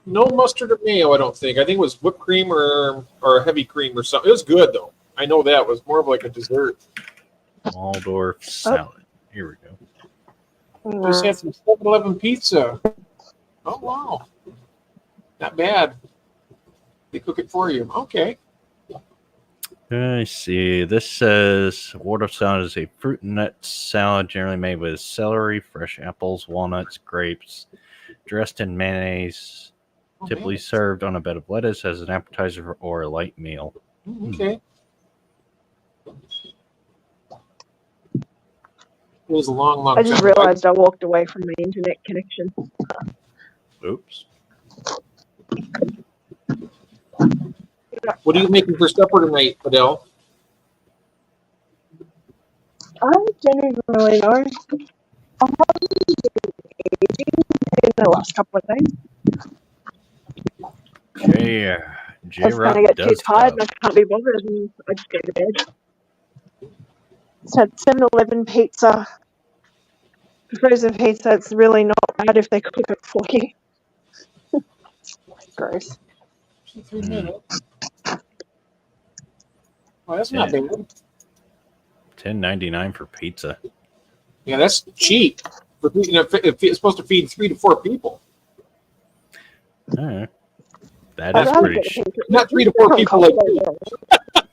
B: No mustard or mayo, I don't think. I think it was whipped cream or heavy cream or something. It was good though. I know that was more of like a dessert.
C: Waldorf salad. Here we go.
B: Just had some 7-Eleven pizza. Oh wow, not bad. They cook it for you. Okay.
C: I see. This says Waldorf salad is a fruit and nut salad generally made with celery, fresh apples, walnuts, grapes, dressed in mayonnaise, typically served on a bed of lettuce as an appetizer or a light meal.
B: Okay. It was a long
A: I just
B: time.
A: realized I walked away from my internet connection.
C: Oops.
B: What are you making for supper tonight, Adele?
A: I don't even really know. I haven't been eating in the last couple of days.
C: J
A: I was going to get too tired and I can't be bothered, and I just go to bed. Just had 7-Eleven pizza, frozen pizza. It's really not bad if they cook it for you. Gross.
B: 3 minutes. Oh, that's not bad.
C: $10.99 for pizza.
B: Yeah, that's cheap. For, it's supposed to feed 3 to 4 people.
C: All right. That is pretty cheap.
B: Not 3 to 4 people like me.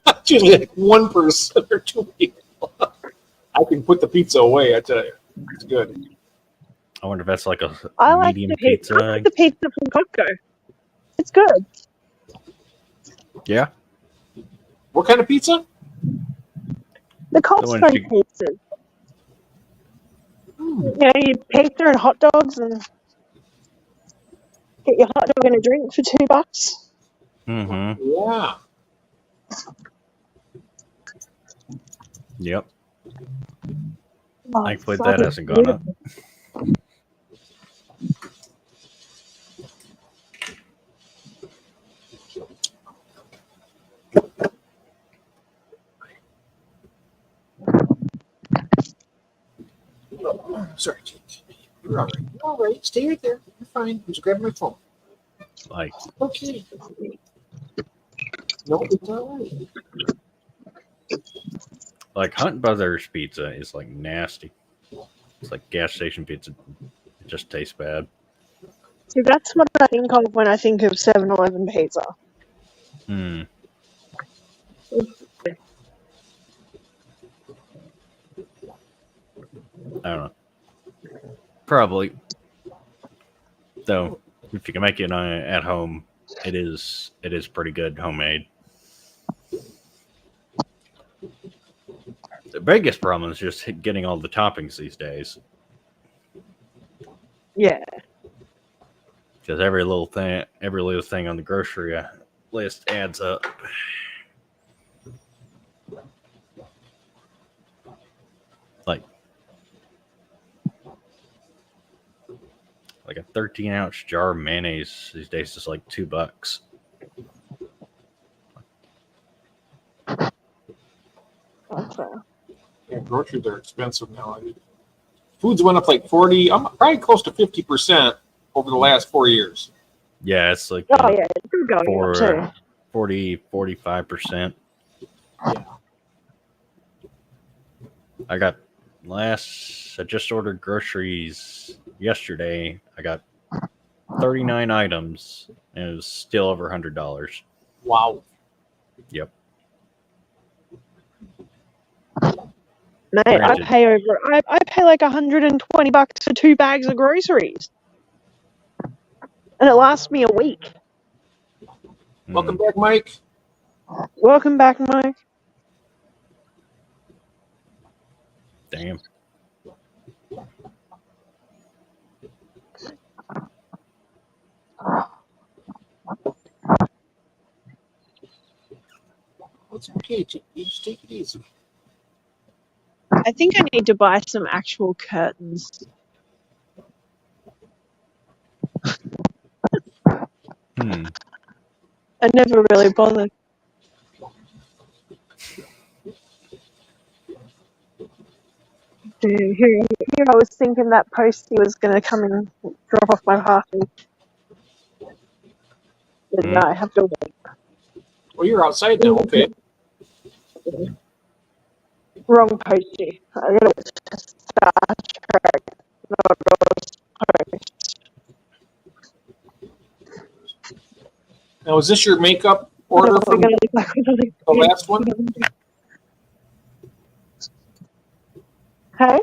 B: It's usually like 1 person or 2 people. I can put the pizza away, I tell you. It's good.
C: I wonder if that's like a medium
A: pizza.
C: pizza.
A: I like the pizza from Costco. It's good.
C: Yeah.
B: What kind of pizza?
A: The Costco pizzas. You know, you pizza and hot dogs and get your hot dog and a drink for $2.
C: Mm-hmm.
B: Yeah.
C: Yep.
A: Oh,
C: Thankfully, that hasn't gone up.
B: Sorry, Jake. You're all right. You're all right. Stay right there. You're fine. I'm just grabbing my phone.
C: Like,
B: okay. No, it's all right.
C: Like Hunt Brothers pizza is like nasty. It's like gas station pizza. It just tastes bad.
A: See, that's what I think of when I think of 7-Eleven pizza.
C: Hmm. I don't know. Probably. Though, if you can make it at home, it is pretty good homemade. The biggest problem is just getting all the toppings these days.
A: Yeah.
C: Because every little thing on the grocery list adds up. Like a 13-ounce jar of mayonnaise these days is like $2.
A: Okay.
B: Yeah, groceries are expensive now. Foods went up like 40, probably close to 50% over the last 4 years.
C: Yeah, it's like
A: yeah, it's going up too.
C: 45%.
B: Yeah.
C: I just ordered groceries yesterday. I got 39 items, and it was still over $100.
B: Wow.
C: Yep.
A: Mate, I pay like $120 for 2 bags of groceries. And it lasts me a week.
B: Welcome back, Mike.
A: Welcome back, Mike.
C: Damn.
B: It's okay. You just take it easy.
A: I think I need to buy some actual curtains. I never really bothered. Here I was thinking that Posty was going to come and drop off my parcel. But no, I have to wait.
B: Well, you're outside now. Okay.
A: Wrong Posty. I gotta wait to Star Trek, not Post.
B: Now, is this your makeup order from the last one?
A: Hey?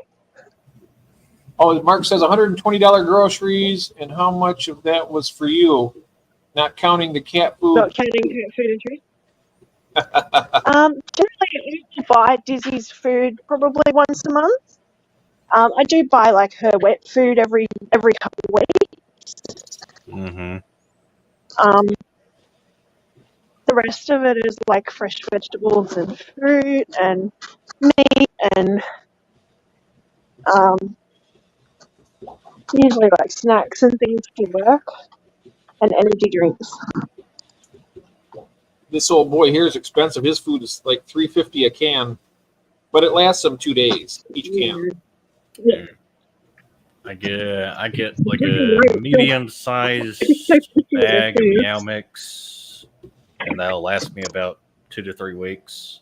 B: Oh, Mark says $120 groceries, and how much of that was for you? Not counting the cat food.
A: Not counting cat food and treats. Generally, I buy Dizzy's food probably once a month. I do buy like her wet food every couple of weeks. The rest of it is like fresh vegetables and fruit and meat and usually like snacks and things for work and energy drinks.
B: This old boy here is expensive. His food is like $3.50 a can, but it lasts him 2 days each can.
A: Yeah.
C: I get like a medium-sized bag of Meow Mix, and that'll last me about 2 to 3 weeks.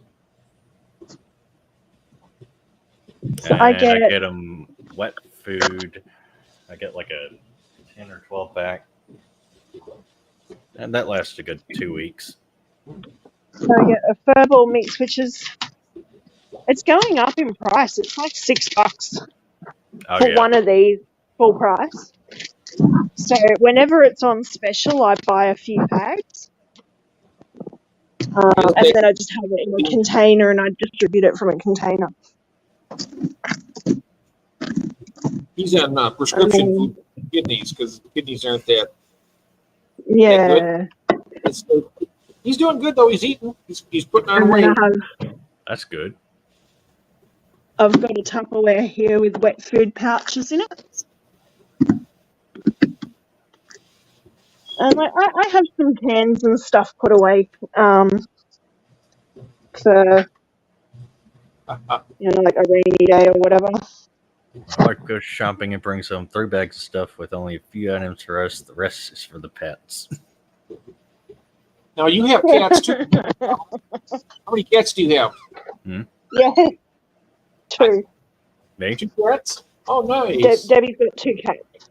A: So
C: and
A: I get
C: them wet food. I get like a 10 or 12 pack, and that lasts a good 2 weeks.
A: So I get a furball mix, which is it's going up in price. It's like $6 for one of these full price. So whenever it's on special, I buy a few packs, and then I just have it in a container and I distribute it from a container.
B: He's on prescription food kidneys because kidneys aren't that.
A: Yeah.
B: He's doing good though. He's eating. He's putting on weight.
C: That's good.
A: I've got a Tupperware here with wet food pouches in it. And like I have some cans and stuff put away for like a rainy day or whatever.
C: I like to go shopping and bring some 3 bags of stuff with only a few items for us. The rest is for the pets.
B: Now you have cats too. How many cats do you have?
A: Yeah, 2.
C: Me?
B: 2 cats? Oh, nice.
A: Debbie's got 2 cats.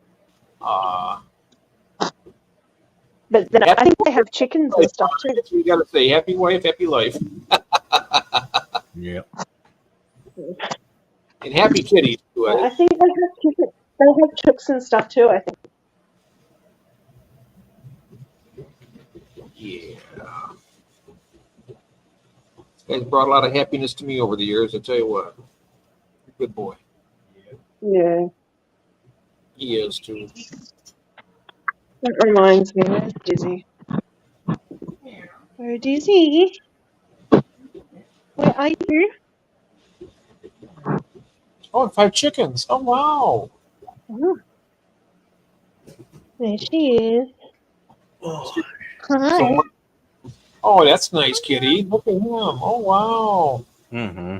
A: But then I think they have chickens and stuff too.
B: That's what you gotta say. Happy wife, happy life.
C: Yeah.
B: And happy kitties too.
A: I think they have chickens. They have chicks and stuff too, I think.
B: Yeah. This guy's brought a lot of happiness to me over the years, I tell you what. Good boy.
A: Yeah.
B: He is too.
A: That reminds me, where's Dizzy? Where Dizzy? Where are you?
B: Oh, and 5 chickens. Oh, wow.
A: Oh. There she is. Hi.
B: Oh, that's nice, kitty. Look at him. Oh, wow.
C: Mm-hmm.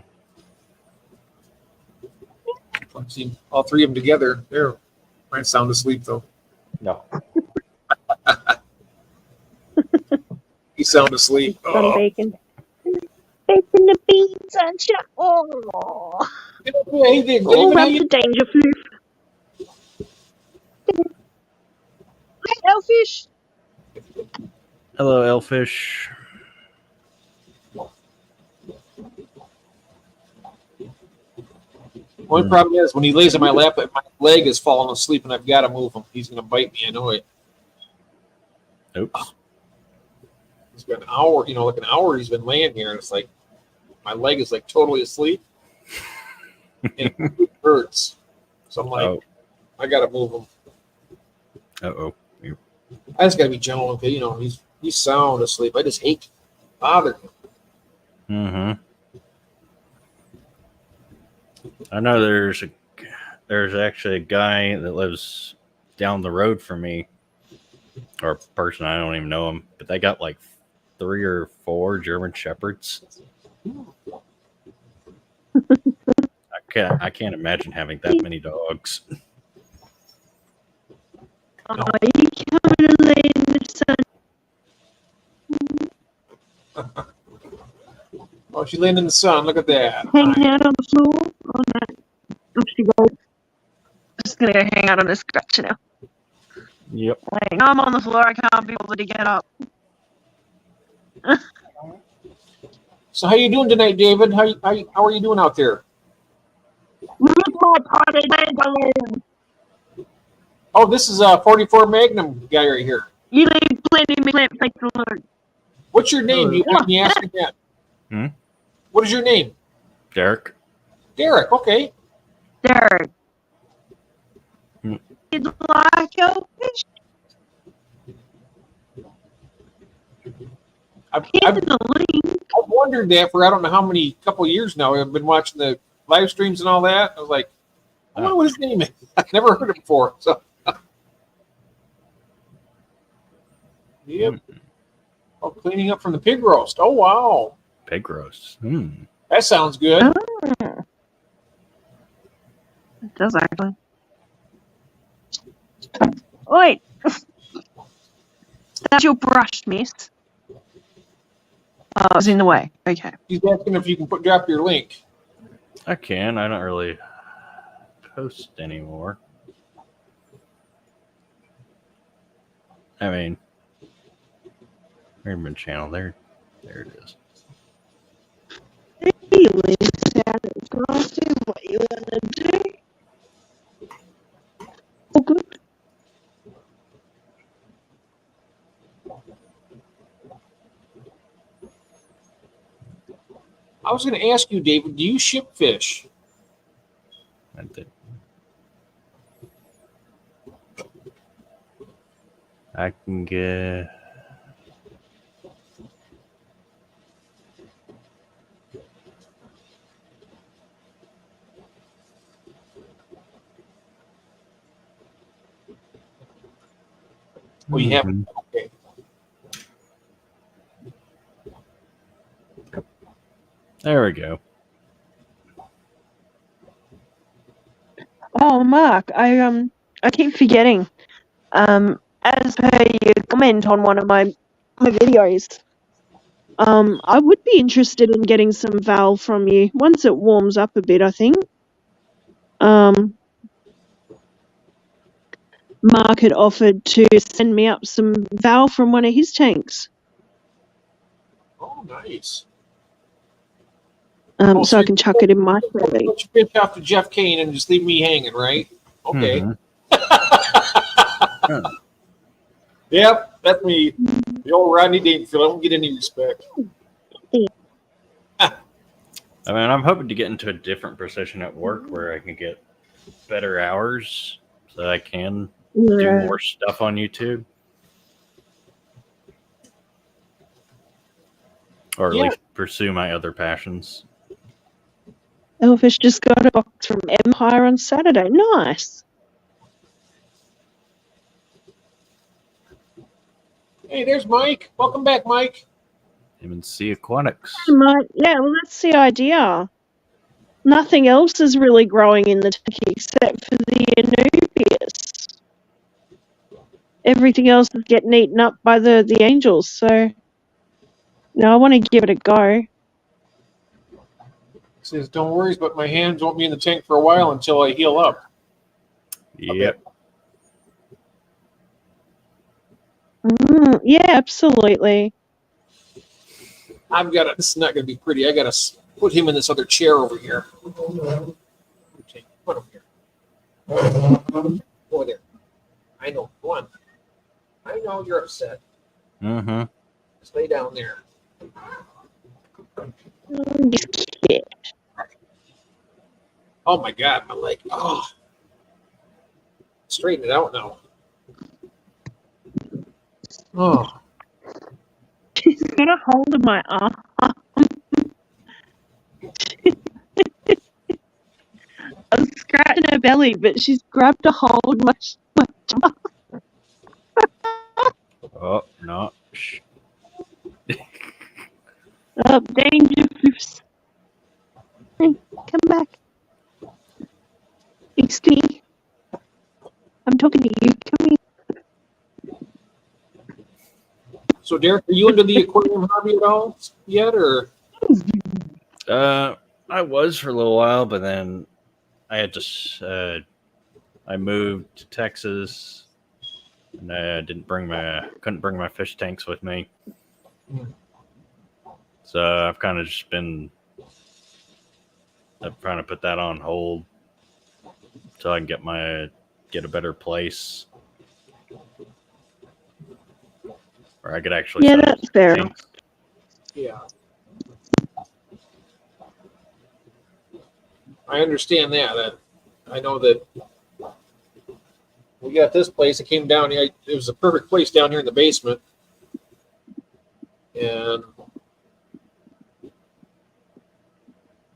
B: I've seen all 3 of them together. They're might sound asleep though.
C: No.
B: He's sound asleep.
A: Some bacon. Bacon the beans, sunshine. Oh.
B: Hey, David,
A: That's the danger food. Hi, Elfish.
C: Hello, Elfish.
B: Only problem is when he lays on my lap, my leg is falling asleep, and I've got to move him. He's going to bite me. I know it.
C: Oops.
B: It's been an hour. Like an hour. He's been laying here, and it's like my leg is like totally asleep, and it hurts. So I'm like, I got to move him.
C: Uh-oh.
B: I just gotta be gentle with him. He's sound asleep. I just hate bothering him.
C: Mm-hmm. I know there's actually a guy that lives down the road from me, or a person, I don't even know him, but they got like 3 or 4 German Shepherds. I can't imagine having that many dogs.
A: Oh, you coming to lay in the sun,
B: Oh, she laying in the sun. Look at that.
A: hanging out on the floor? Oh, no. Off she goes. Just gonna go hang out on this scratch now.
C: Yep.
A: Like, I'm on the floor, I can't be bothered to get up.
B: So how you doing tonight, David? How are you doing out there?
A: Look at my potted balloon.
B: Oh, this is a 44 Magnum guy right here.
A: You leave plenty of plant face alone.
B: What's your name? You let me ask you that.
C: Hmm?
B: What is your name?
C: Derek.
B: Derek. Okay.
A: Derek.
C: Hmm.
A: You'd like a fish?
B: I've
A: link.
B: wondered that for I don't know how many couple of years now. I've been watching the live streams and all that. I was like, I wonder what his name is. I've never heard it before. So, yep. Oh, cleaning up from the pig roast. Oh, wow.
C: Pig roast.
B: That sounds good.
A: Oh. It does actually. Wait. That's your brush, miss. Oh, it's in the way. Okay.
B: He's asking if you can drop your link.
C: I can. I don't really post anymore. I mean, Rainbow channel. There it is.
A: Really sounded nice. What you want to do? Oh, good.
B: I was going to ask you, David, do you ship fish?
C: I think I can get.
B: Well, you haven't. Okay.
C: There we go.
A: Oh, Mark, I keep forgetting. As per your comment on one of my videos, I would be interested in getting some Val from you once it warms up a bit, I think. Mark had offered to send me up some Val from one of his tanks.
B: Oh, nice.
A: So I can chuck it in my survey.
B: Put your fish off to Jeff Kane and just leave me hanging, right? Okay.
C: Mm-hmm.
B: Yep, that's me. The old Rodney Dangerfield. I don't get any respect.
C: I mean, I'm hoping to get into a different position at work where I can get better hours so that I can do more stuff on YouTube. Or at least pursue my other passions.
A: Elfish just got a box from Empire on Saturday. Nice.
B: Hey, there's Mike. Welcome back, Mike.
C: M&C Aquatics.
A: Yeah, well, that's the idea. Nothing else is really growing in the tank except for the Anubias. Everything else is getting eaten up by the angels, so I want to give it a go.
B: Says, don't worry, but my hands won't be in the tank for a while until I heal up.
C: Yep.
A: Yeah, absolutely.
B: This is not going to be pretty. I got to put him in this other chair over here. Okay, put him here. Go there. I know. Go on. I know you're upset.
C: Mm-hmm.
B: Just lay down there.
A: This kid.
B: Oh my God, my leg. Oh. Straighten it out now. Oh,
A: She's got a hold of my arm. I was scratching her belly, but she's grabbed a hold of my jaw.
C: Oh, no. Shh.
A: Oh, danger, Flips. Hey, come back. Excuse me. I'm talking to you. Come here.
B: so Derek, are you into the aquarium hobby at all yet, or?
C: I was for a little while, but then I had to. I moved to Texas, and I couldn't bring my fish tanks with me. So I've kind of just been trying to put that on hold so I can get a better place where I could actually.
A: Yeah,
C: sell
A: that's fair.
C: tanks.
B: Yeah. I understand that. I know that we got this place. It came down here. It was a perfect place down here in the basement. And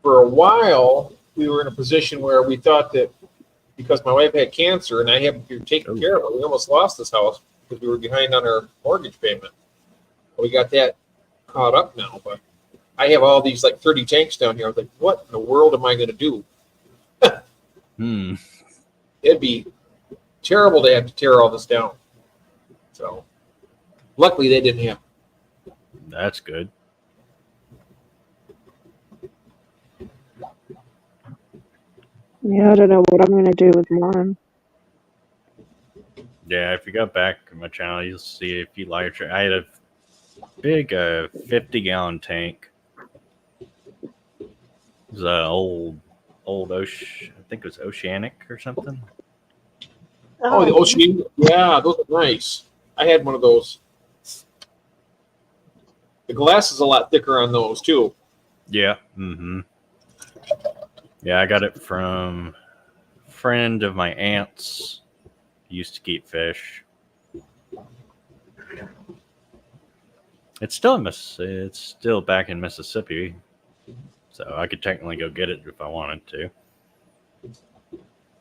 B: for a while, we were in a position where we thought that because my wife had cancer and I haven't been taking care of her, we almost lost this house because we were behind on our mortgage payment. We got that caught up now, but I have all these like 30 tanks down here. I was like, what in the world am I going to do? It'd be terrible to have to tear all this down. So luckily they didn't have.
C: That's good.
A: Yeah, I don't know what I'm going to do with mine.
C: Yeah, if you go back to my channel, you'll see a few larger. I had a big 50-gallon tank. It was an old ocean. I think it was Oceanic or something.
B: Oh, the ocean. Yeah, those are nice. I had one of those. The glass is a lot thicker on those too.
C: Yeah. Mm-hmm. Yeah, I got it from a friend of my aunt's. He used to keep fish. It's still back in Mississippi, so I could technically go get it if I wanted to.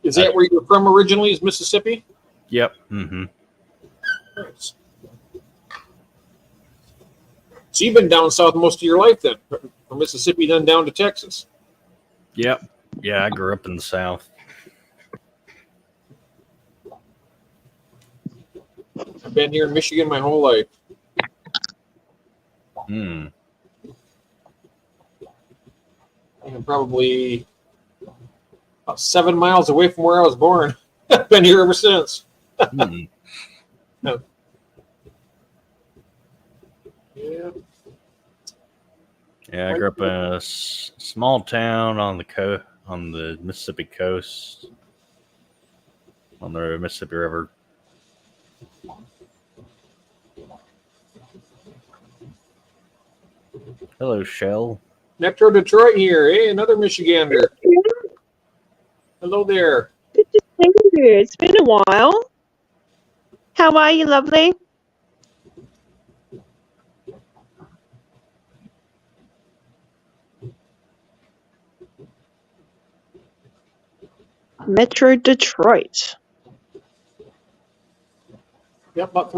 B: Is that where you're from originally? Is Mississippi?
C: Yep. Mm-hmm.
B: Nice. So you've been down south most of your life then, from Mississippi then down to Texas.
C: Yep. Yeah, I grew up in the South.
B: I've been here in Michigan my whole life.
C: Hmm.
B: I'm probably about 7 miles away from where I was born. I've been here ever since.
C: Hmm.
B: Yeah.
C: Yeah, I grew up in a small town on the Mississippi coast, on the Mississippi River. Hello, Shell.
B: Metro Detroit here. Hey, another Michigander. Hello there.
A: Good to see you. It's been a while. How are you, lovely? Metro Detroit.
B: Yep, about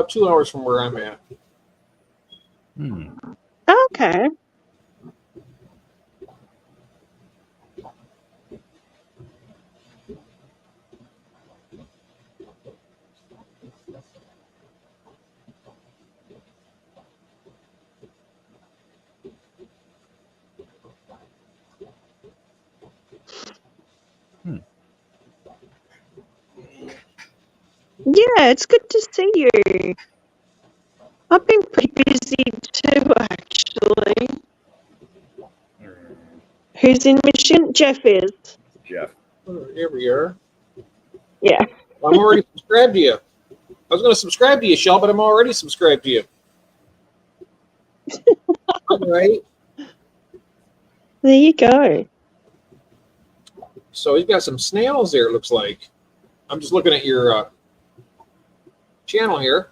B: 2 hours from where I'm at.
C: Hmm.
A: Okay. Yeah, it's good to see you. I've been pretty busy too, actually. Who's in Michigan? Jeff is.
C: Jeff.
B: Oh, here we are.
A: Yeah.
B: I'm already subscribed to you. I was going to subscribe to you, Shell, but I'm already subscribed to you. All right.
A: There you go.
B: So he's got some snails there, it looks like. I'm just looking at your channel here.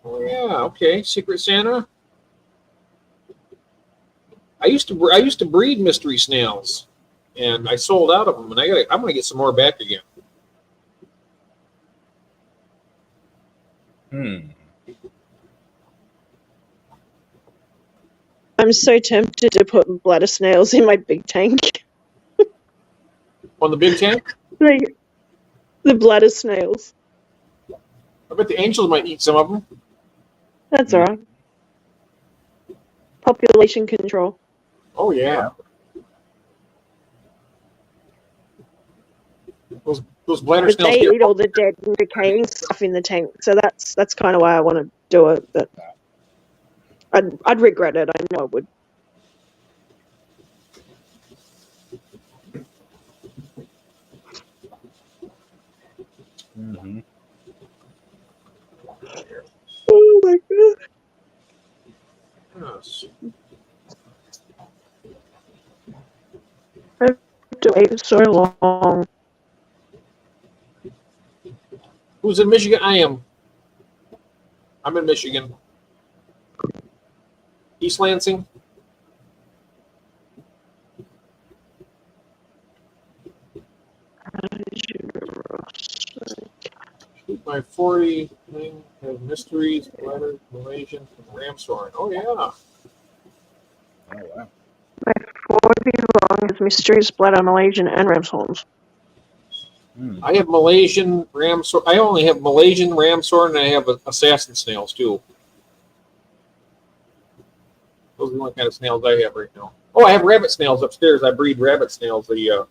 B: Oh yeah, okay. Secret Santa. I used to breed mystery snails, and I sold out of them, and I'm gonna get some more back again.
A: I'm so tempted to put bladder snails in my big tank.
B: On the big tank,
A: Like, the bladder snails.
B: I bet the angels might eat some of them.
A: That's alright. Population control.
B: Oh yeah. Those bladder
A: But
B: snails
A: they
B: get.
A: eat all the dead and decaying stuff in the tank, so that's kind of why I want to do it. But I'd regret it. I know I would.
C: Mm-hmm.
A: Oh my god!
B: Yes.
A: I have to wait so long.
B: Who's in Michigan? I am. I'm in Michigan. East Lansing. Shoot my 40 thing has mysteries, bladder, Malaysian, Ramshorn. Oh yeah.
C: Oh wow.
A: My 40 long is mysterious bladder, Malaysian, and ram's horns.
B: I have Malaysian Ramshorn. I only have Malaysian Ramshorn, and I have assassin snails too. Those are the only kind of snails I have right now. Oh, I have rabbit snails upstairs. I breed rabbit snails. The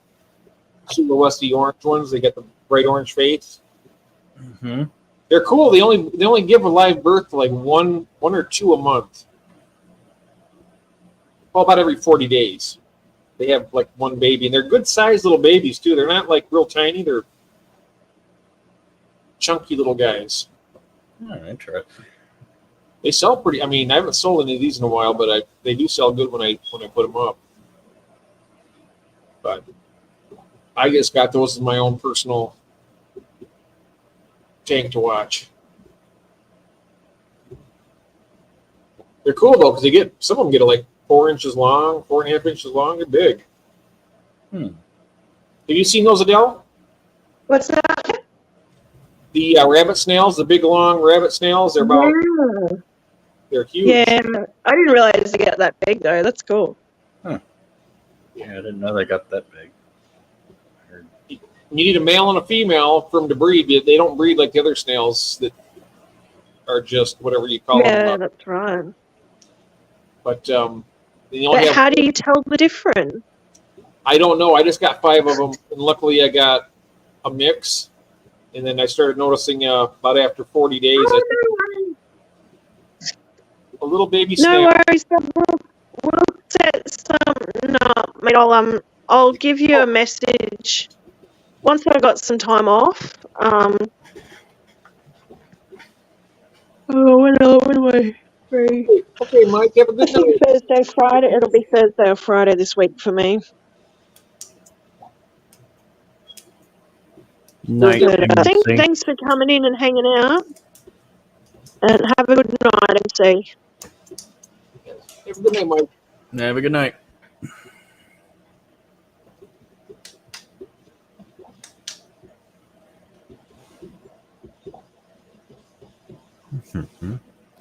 B: super lusty orange ones. They get the bright orange face.
C: Mm-hmm.
B: They're cool. They only give a live birth to like one or two a month. Well, about every 40 days. They have like one baby, and they're good sized little babies too. They're not like real tiny. They're chunky little guys.
C: Oh, interesting.
B: They sell pretty. I mean, I haven't sold any of these in a while, but they do sell good when I put them up. But I just got those as my own personal tank to watch. They're cool though, because some of them get like 4 inches long, 4.5 inches long. They're big. Have you seen those, Adele?
A: What's that?
B: The rabbit snails, the big long rabbit snails. They're about.
A: Yeah.
B: They're huge.
A: Yeah, I didn't realize they get that big though. That's cool.
C: Yeah, I didn't know they got that big.
B: You need a male and a female for them to breed. They don't breed like the other snails that are just whatever you call
A: Yeah,
B: them.
A: that's right.
B: But they only have.
A: How do you tell the difference?
B: I don't know. I just got 5 of them, and luckily I got a mix. And then I started noticing about after 40 days, a little baby snail.
A: No worries. We'll set something up, mate. I'll give you a message once I got some time off. When am I free?
B: Okay, Mike, have a
A: I
B: good
A: think
B: night.
A: Thursday, Friday. It'll be Thursday or Friday this week for me.
C: Night.
A: Thanks for coming in and hanging out. And have a good night, MC.
B: Have a good night, Mike.
C: Have a good night.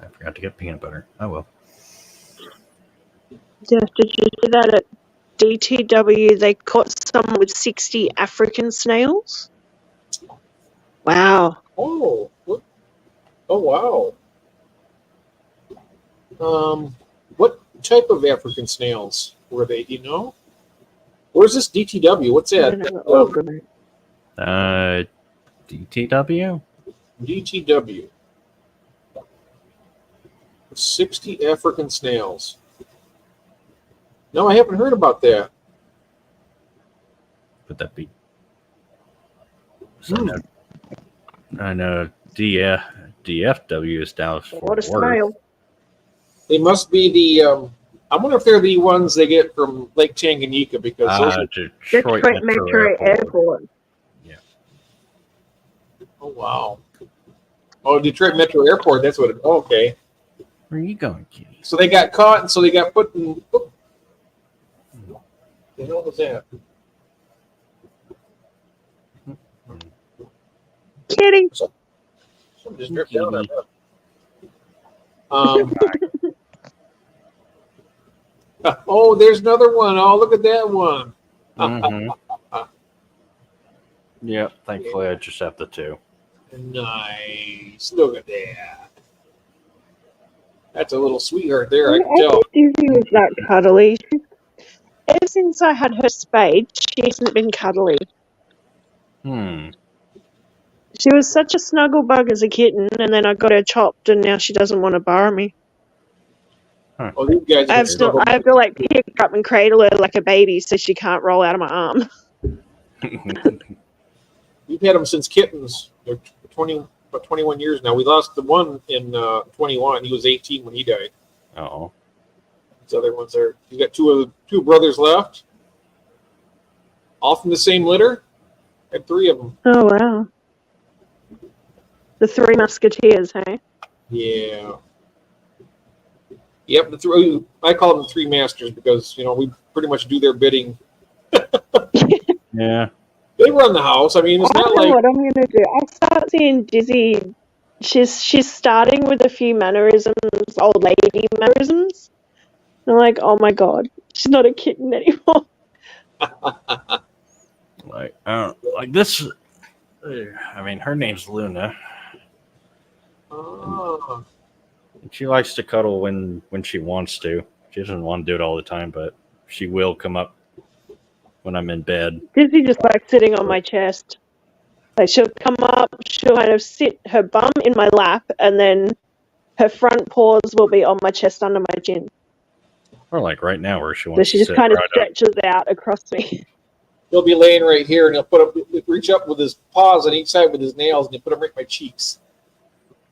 C: I forgot to get peanut butter. Oh well.
A: Yeah, did you see that at DTW? They caught someone with 60 African snails. Wow.
B: Oh, what? Oh, wow. What type of African snails were they? Do you know? Where's this DTW? What's that?
C: DTW?
B: DTW. 60 African snails. No, I haven't heard about that.
C: Would that be? So I know DFW is Dallas Fort
A: What a
C: Worth.
A: snail.
B: They must be the. I wonder if they're the ones they get from Lake Tanganyika because those are,
C: Detroit
A: Metro Airport.
C: Yeah.
B: oh wow. Oh, Detroit Metro Airport. That's what it. Oh, okay.
C: Where are you going, kitty?
B: So they got caught, and so they got put in. Oh, the hell was that?
A: Kitty.
B: Something just dripped down.
C: Kitty.
B: Oh, there's another one. Oh, look at that one.
C: Mm-hmm. Yep. Thankfully, I just have the two.
B: Nice. Look at that. That's a little sweetheart there. I can
A: I
B: tell.
A: think Dizzy was that cuddly. Ever since I had her spayed, she hasn't been cuddly. She was such a snuggle bug as a kitten, and then I got her chopped, and now she doesn't want to borrow me.
B: Oh, these guys.
A: I have to like pick her up and cradle her like a baby so she can't roll out of my arm.
B: We've had them since kittens. They're 21 years now. We lost the one in 21. He was 18 when he died.
C: Oh.
B: These other ones are. You got two brothers left. All from the same litter. Had 3 of them.
A: Oh wow! The 3 Musketeers, hey?
B: Yeah. Yep. The 3. I call them the 3 masters because we pretty much do their bidding.
C: Yeah.
B: They run the house. I mean, it's
A: I
B: not
A: know
B: like.
A: what I'm gonna do. I start seeing Dizzy. She's starting with a few mannerisms, old lady mannerisms. And I'm like, oh my god, she's not a kitten anymore.
C: Like this. I mean, her name's Luna.
B: Oh.
C: And she likes to cuddle when she wants to. She doesn't want to do it all the time, but she will come up when I'm in bed.
A: Dizzy just likes sitting on my chest. Like she'll come up, she'll kind of sit her bum in my lap, and then her front paws will be on my chest under my chin.
C: Or like right now, where she
A: So
C: wants
A: she
C: to
A: just
C: sit
A: kind of
C: right up.
A: stretches out across me.
B: He'll be laying right here, and he'll reach up with his paws on each side with his nails, and he'll put them right in my cheeks.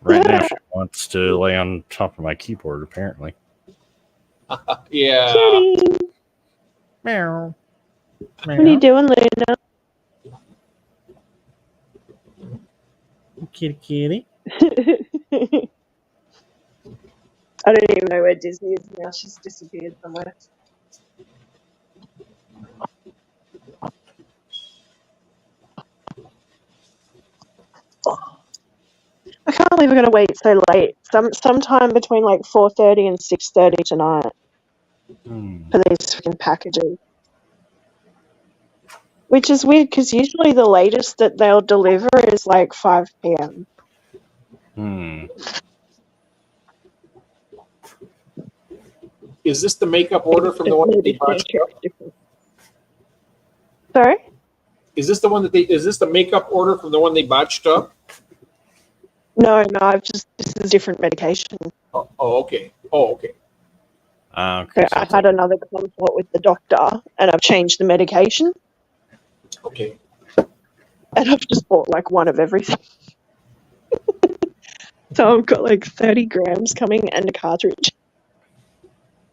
C: Right now, she wants to lay on top of my keyboard, apparently.
B: Yeah.
A: Kitty!
C: Meow.
A: What are you doing, Luna?
C: Kitty, kitty.
A: I don't even know where Disney is now. She's disappeared somewhere. I can't believe we're going to wait so late. Sometime between like 4:30 and 6:30 tonight for these freaking packages. Which is weird because usually the latest that they'll deliver is like 5 p.m.
B: Is this the makeup order from the one that they botched up?
A: Sorry?
B: Is this the makeup order from the one they botched up?
A: No, this is different medication.
B: Oh, okay. Oh, okay.
C: Okay.
A: So I had another consult with the doctor and I've changed the medication.
B: Okay.
A: And I've just bought like one of everything. So I've got like 30 grams coming and a cartridge.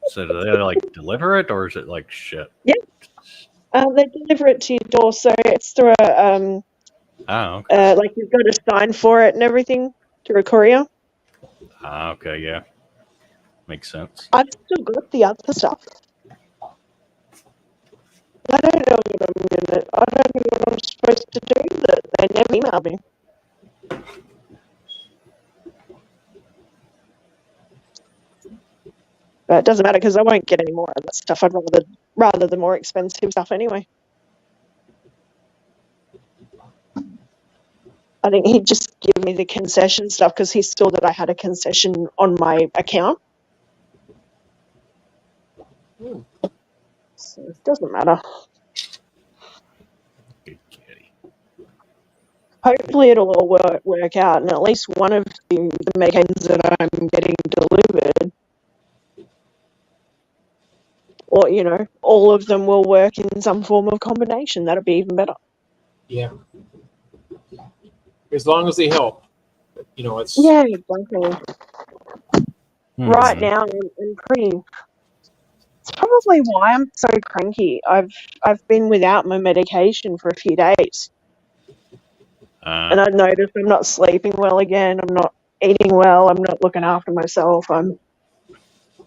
C: So do they like deliver it, or is it like shit?
A: Yeah. They deliver it to your door, so it's through a
C: okay.
A: like you've got to sign for it and everything through a courier.
C: Okay, yeah. Makes sense.
A: I've still got the other stuff. I don't know what I'm supposed to do. That they never emailed me. But it doesn't matter because I won't get any more of that stuff. I'd rather the more expensive stuff anyway. I think he'd just give me the concession stuff because he saw that I had a concession on my account. So it doesn't matter.
C: Good kitty.
A: Hopefully it'll all work out, and at least one of the medications that I'm getting delivered, or all of them will work in some form of combination. That'll be even better.
B: Yeah. As long as they help, it's.
A: Yeah, exactly. Right now, I'm pretty. It's probably why I'm so cranky. I've been without my medication for a few days. And I noticed I'm not sleeping well again. I'm not eating well. I'm not looking after myself. I'm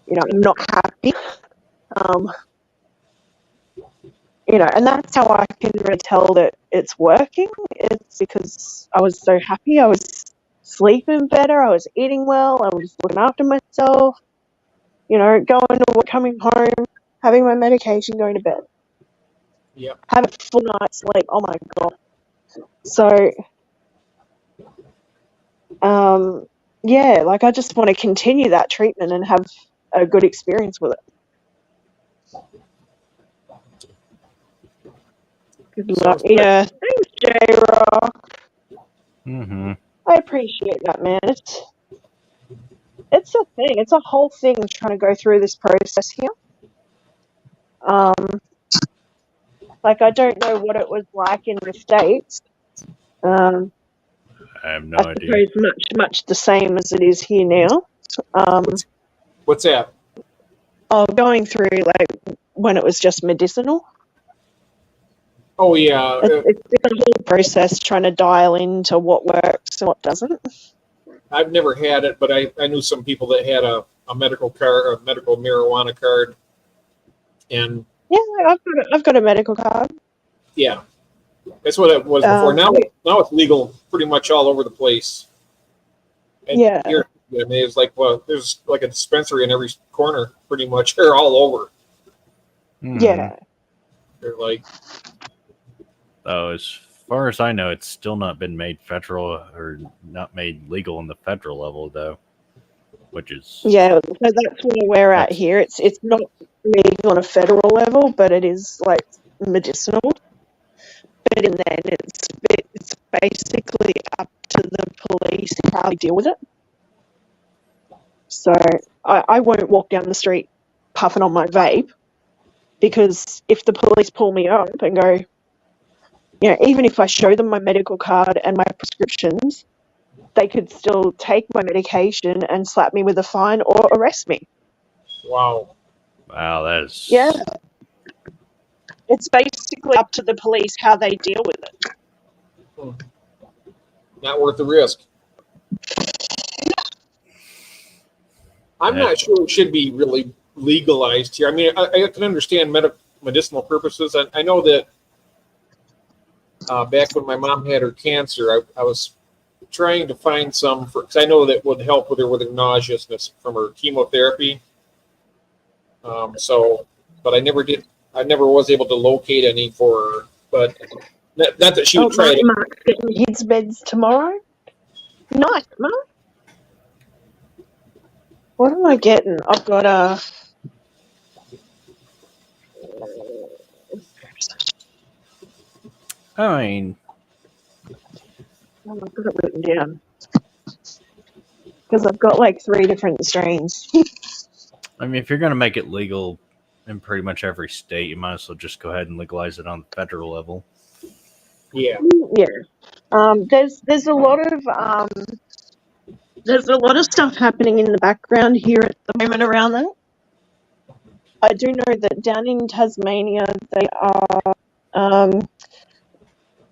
A: not happy. Um, and that's how I can really tell that it's working. It's because I was so happy. I was sleeping better. I was eating well. I was looking after myself. Going to work, coming home, having my medication, going to bed,
B: Yep.
A: having a full night's sleep. Oh my God. So, yeah, I just want to continue that treatment and have a good experience with it. Good luck.
B: Sounds good.
A: Yeah, thanks, J-Rock.
C: Mm-hmm.
A: I appreciate that, man. It's a thing. It's a whole thing trying to go through this process here. I don't know what it was like in the States.
C: I have no
A: I
C: idea.
A: suppose much the same as it is here now.
B: What's that?
A: Going through when it was just medicinal.
B: Oh yeah.
A: It's a whole process trying to dial into what works and what doesn't.
B: I've never had it, but I knew some people that had a medical card, a medical marijuana card, and
A: Yeah, I've got a medical card.
B: yeah, that's what it was before. Now it's legal pretty much all over the place. And
A: yeah.
B: here, I mean, it's there's like a dispensary in every corner, pretty much. They're all over.
C: Mm-hmm.
A: Yeah.
B: They're like,
C: oh, as far as I know, it's still not been made federal or not made legal on the federal level, though. Which is
A: so that's where we're at here. It's not legal on a federal level, but it is medicinal. But in then it's basically up to the police how they deal with it. So I won't walk down the street puffing on my vape, because if the police pull me up and go, even if I show them my medical card and my prescriptions, they could still take my medication and slap me with a fine or arrest me.
B: wow.
C: Wow, that is...
A: Yeah. It's basically up to the police how they deal with it.
B: Not worth the risk. I'm not sure it should be really legalized here. I mean, I can understand medicinal purposes. I know that back when my mom had her cancer, I was trying to find some because I know that would help with her nauseousness from her chemotherapy. But I never did. I never was able to locate any for her. But not that she would try it.
A: Mark's getting his meds tomorrow. Nice, Mark. What am I getting? I've got a.
C: I mean,
A: I've got it written down because I've got 3 different strains.
C: I mean, if you're going to make it legal in pretty much every state, you might as well just go ahead and legalize it on the federal level.
B: Yeah.
A: Yeah. There's a lot of stuff happening in the background here at the moment around that. I do know that down in Tasmania they are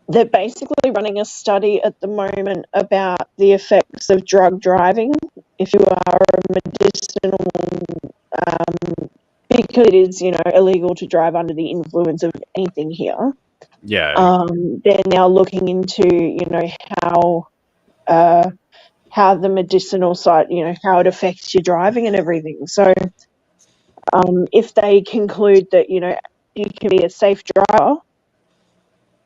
A: they're basically running a study at the moment about the effects of drug driving if you are a medicinal, because it is, illegal to drive under the influence of anything here.
C: Yeah.
A: They're now looking into, how the medicinal side, how it affects your driving and everything. So if they conclude that, you can be a safe driver,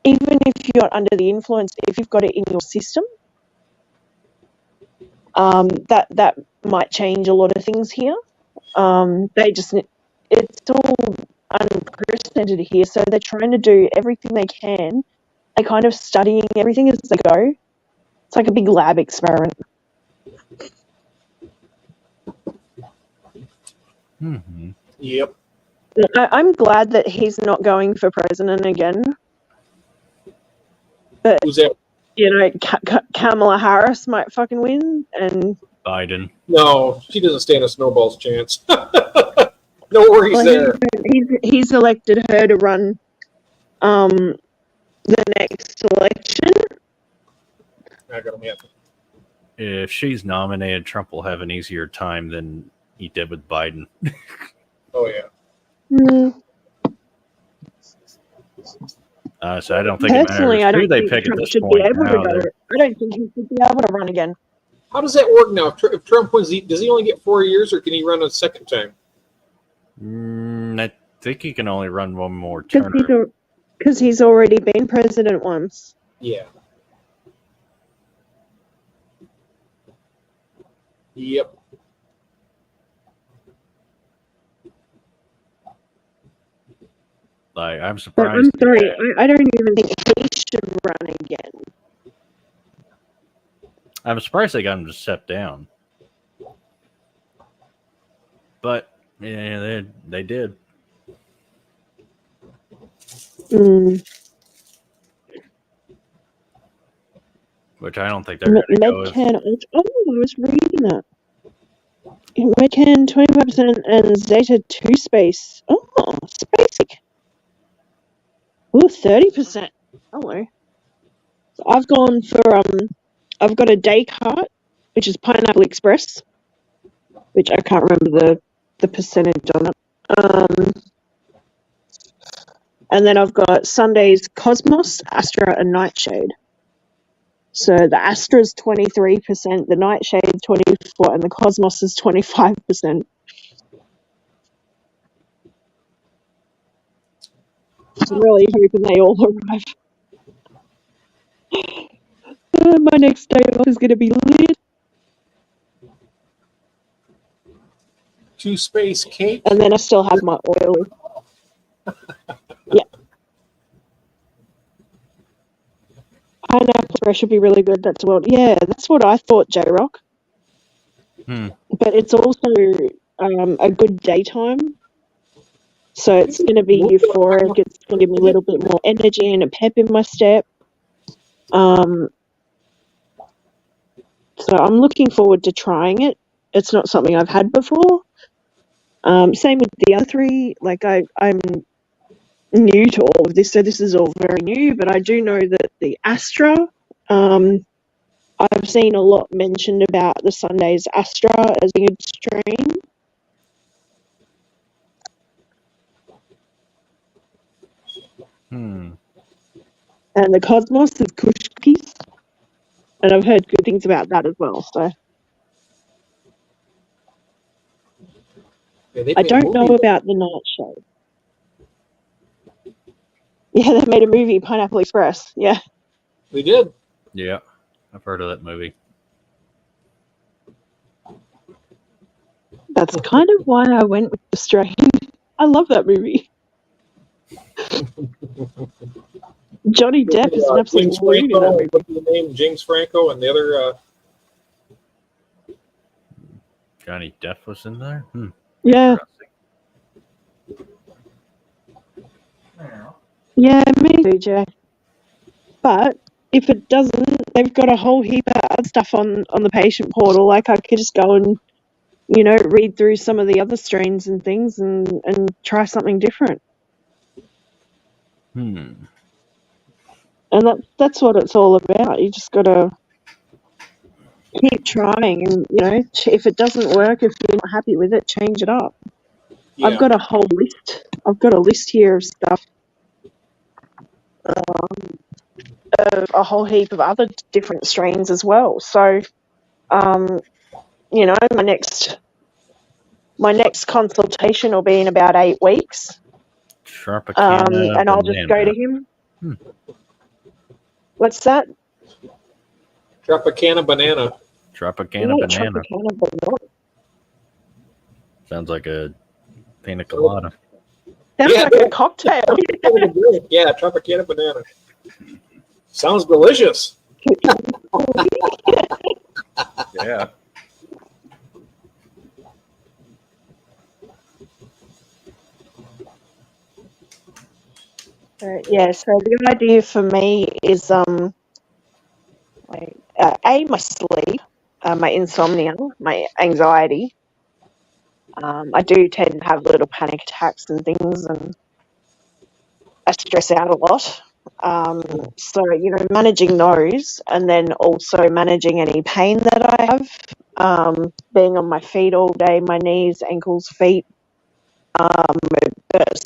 A: even if you're under the influence, if you've got it in your system, that might change a lot of things here. It's all unprecedented here, so they're trying to do everything they can. They're kind of studying everything as they go. It's like a big lab experiment.
C: Mm-hmm.
B: Yep.
A: I'm glad that he's not going for president again. But,
B: Who's that?
A: Kamala Harris might fucking win, and
C: Biden.
B: No, she doesn't stand a snowball's chance. No worries there.
A: He's elected her to run the next election.
B: I got him yet.
C: If she's nominated, Trump will have an easier time than he did with Biden.
B: Oh yeah.
C: So I don't think
A: Personally,
C: it
A: I
C: matters who
A: don't
C: they
A: think
C: pick
A: Trump
C: at this
A: should be
C: point.
A: able to
C: Now,
A: go. I don't think he should be able to run again.
B: How does that work now? If Trump wins, does he only get 4 years, or can he run a second time?
C: I think he can only run one more term.
A: Because he's already been president once.
B: Yeah. Yep.
C: Like, I'm
A: But
C: surprised.
A: I'm sorry, I don't even think he should run again.
C: I'm surprised they got him to step down. But yeah, they did. Which I don't think they're going to go with.
A: I was reading that. Medcan 25% and Zeta 2 space. Oh, spacey. Ooh, 30%. Hello. So I've gone for I've got a Descartes, which is Pineapple Express, which I can't remember the percentage on it. And then I've got Sunday's Cosmos, Astra, and Nightshade. So the Astra's 23%, the Nightshade's 24%, and the Cosmos is 25%. I'm really hoping they all arrive. My next day off is going to be lit.
B: 2 space cake.
A: And then I still have my oil. Yeah. Pineapple Express should be really good. That's what I thought, J-Rock. But it's also a good daytime. So it's going to be euphoric. It's going to give me a little bit more energy and a pep in my step. So I'm looking forward to trying it. It's not something I've had before. Same with the other 3. Like I'm new to all of this, so this is all very new. But I do know that the Astra, I've seen a lot mentioned about the Sunday's Astra as a good strain. And the Cosmos is Kush Cookies. And I've heard good things about that as well. So I don't know about the Nightshade. Yeah, they made a movie, Pineapple Express. Yeah.
B: They did.
C: Yeah, I've heard of that movie.
A: That's kind of why I went with the strain. I love that movie. Johnny Depp is an absolute hoot in that movie.
B: What's the name? James Franco and the other.
C: Johnny Depp was in there?
A: Yeah. Yeah, me too, Jay. But if it doesn't, they've got a whole heap of other stuff on the patient portal. Like I could just go and, read through some of the other strains and things and try something different. And that's what it's all about. You just got to keep trying and, if it doesn't work, if you're not happy with it, change it up. Yeah. I've got a whole list. I've got a list here of stuff. Of a whole heap of other different strains as well. So, my next consultation will be in about 8 weeks.
C: Tropicana
A: and I'll just go to him. What's that?
B: Tropicana banana.
C: Tropicana banana. Sounds like a pina colada.
A: Sounds like a cocktail.
B: Yeah, Tropicana banana. Sounds delicious.
C: Yeah.
A: So the idea for me is my sleep, my insomnia, my anxiety. I do tend to have little panic attacks and things, and I stress out a lot. So, managing those and then also managing any pain that I have, being on my feet all day, my knees, ankles, feet.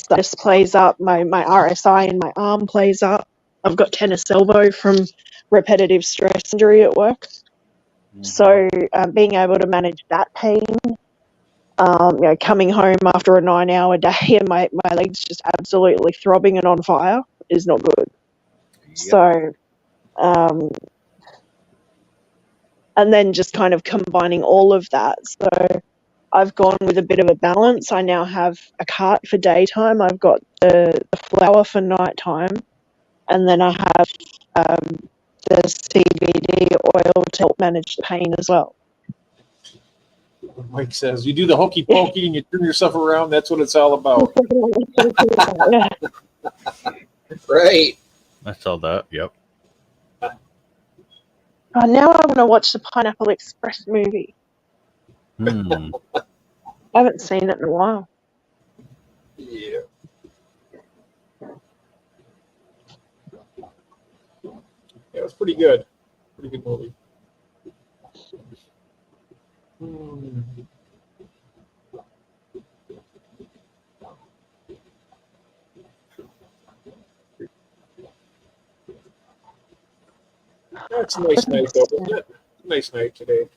A: This plays up, my RSI in my arm plays up. I've got tennis elbow from repetitive stress injury at work. So being able to manage that pain, coming home after a 9-hour day and my legs just absolutely throbbing and on fire is not good.
C: Yep.
A: So, and then just kind of combining all of that. So I've gone with a bit of a balance. I now have a cart for daytime. I've got the flower for nighttime. And then I have the CBD oil to help manage the pain as well.
B: Mike says, you do the hokey pokey and you turn yourself around. That's what it's all about.
A: Yeah.
B: Right.
C: I saw that. Yep.
A: Oh, now I want to watch the Pineapple Express movie.
C: Hmm.
A: I haven't seen it in a while.
B: Yeah. Yeah, it was pretty good. Pretty good movie. That's a nice night, though, isn't it? Nice night tonight.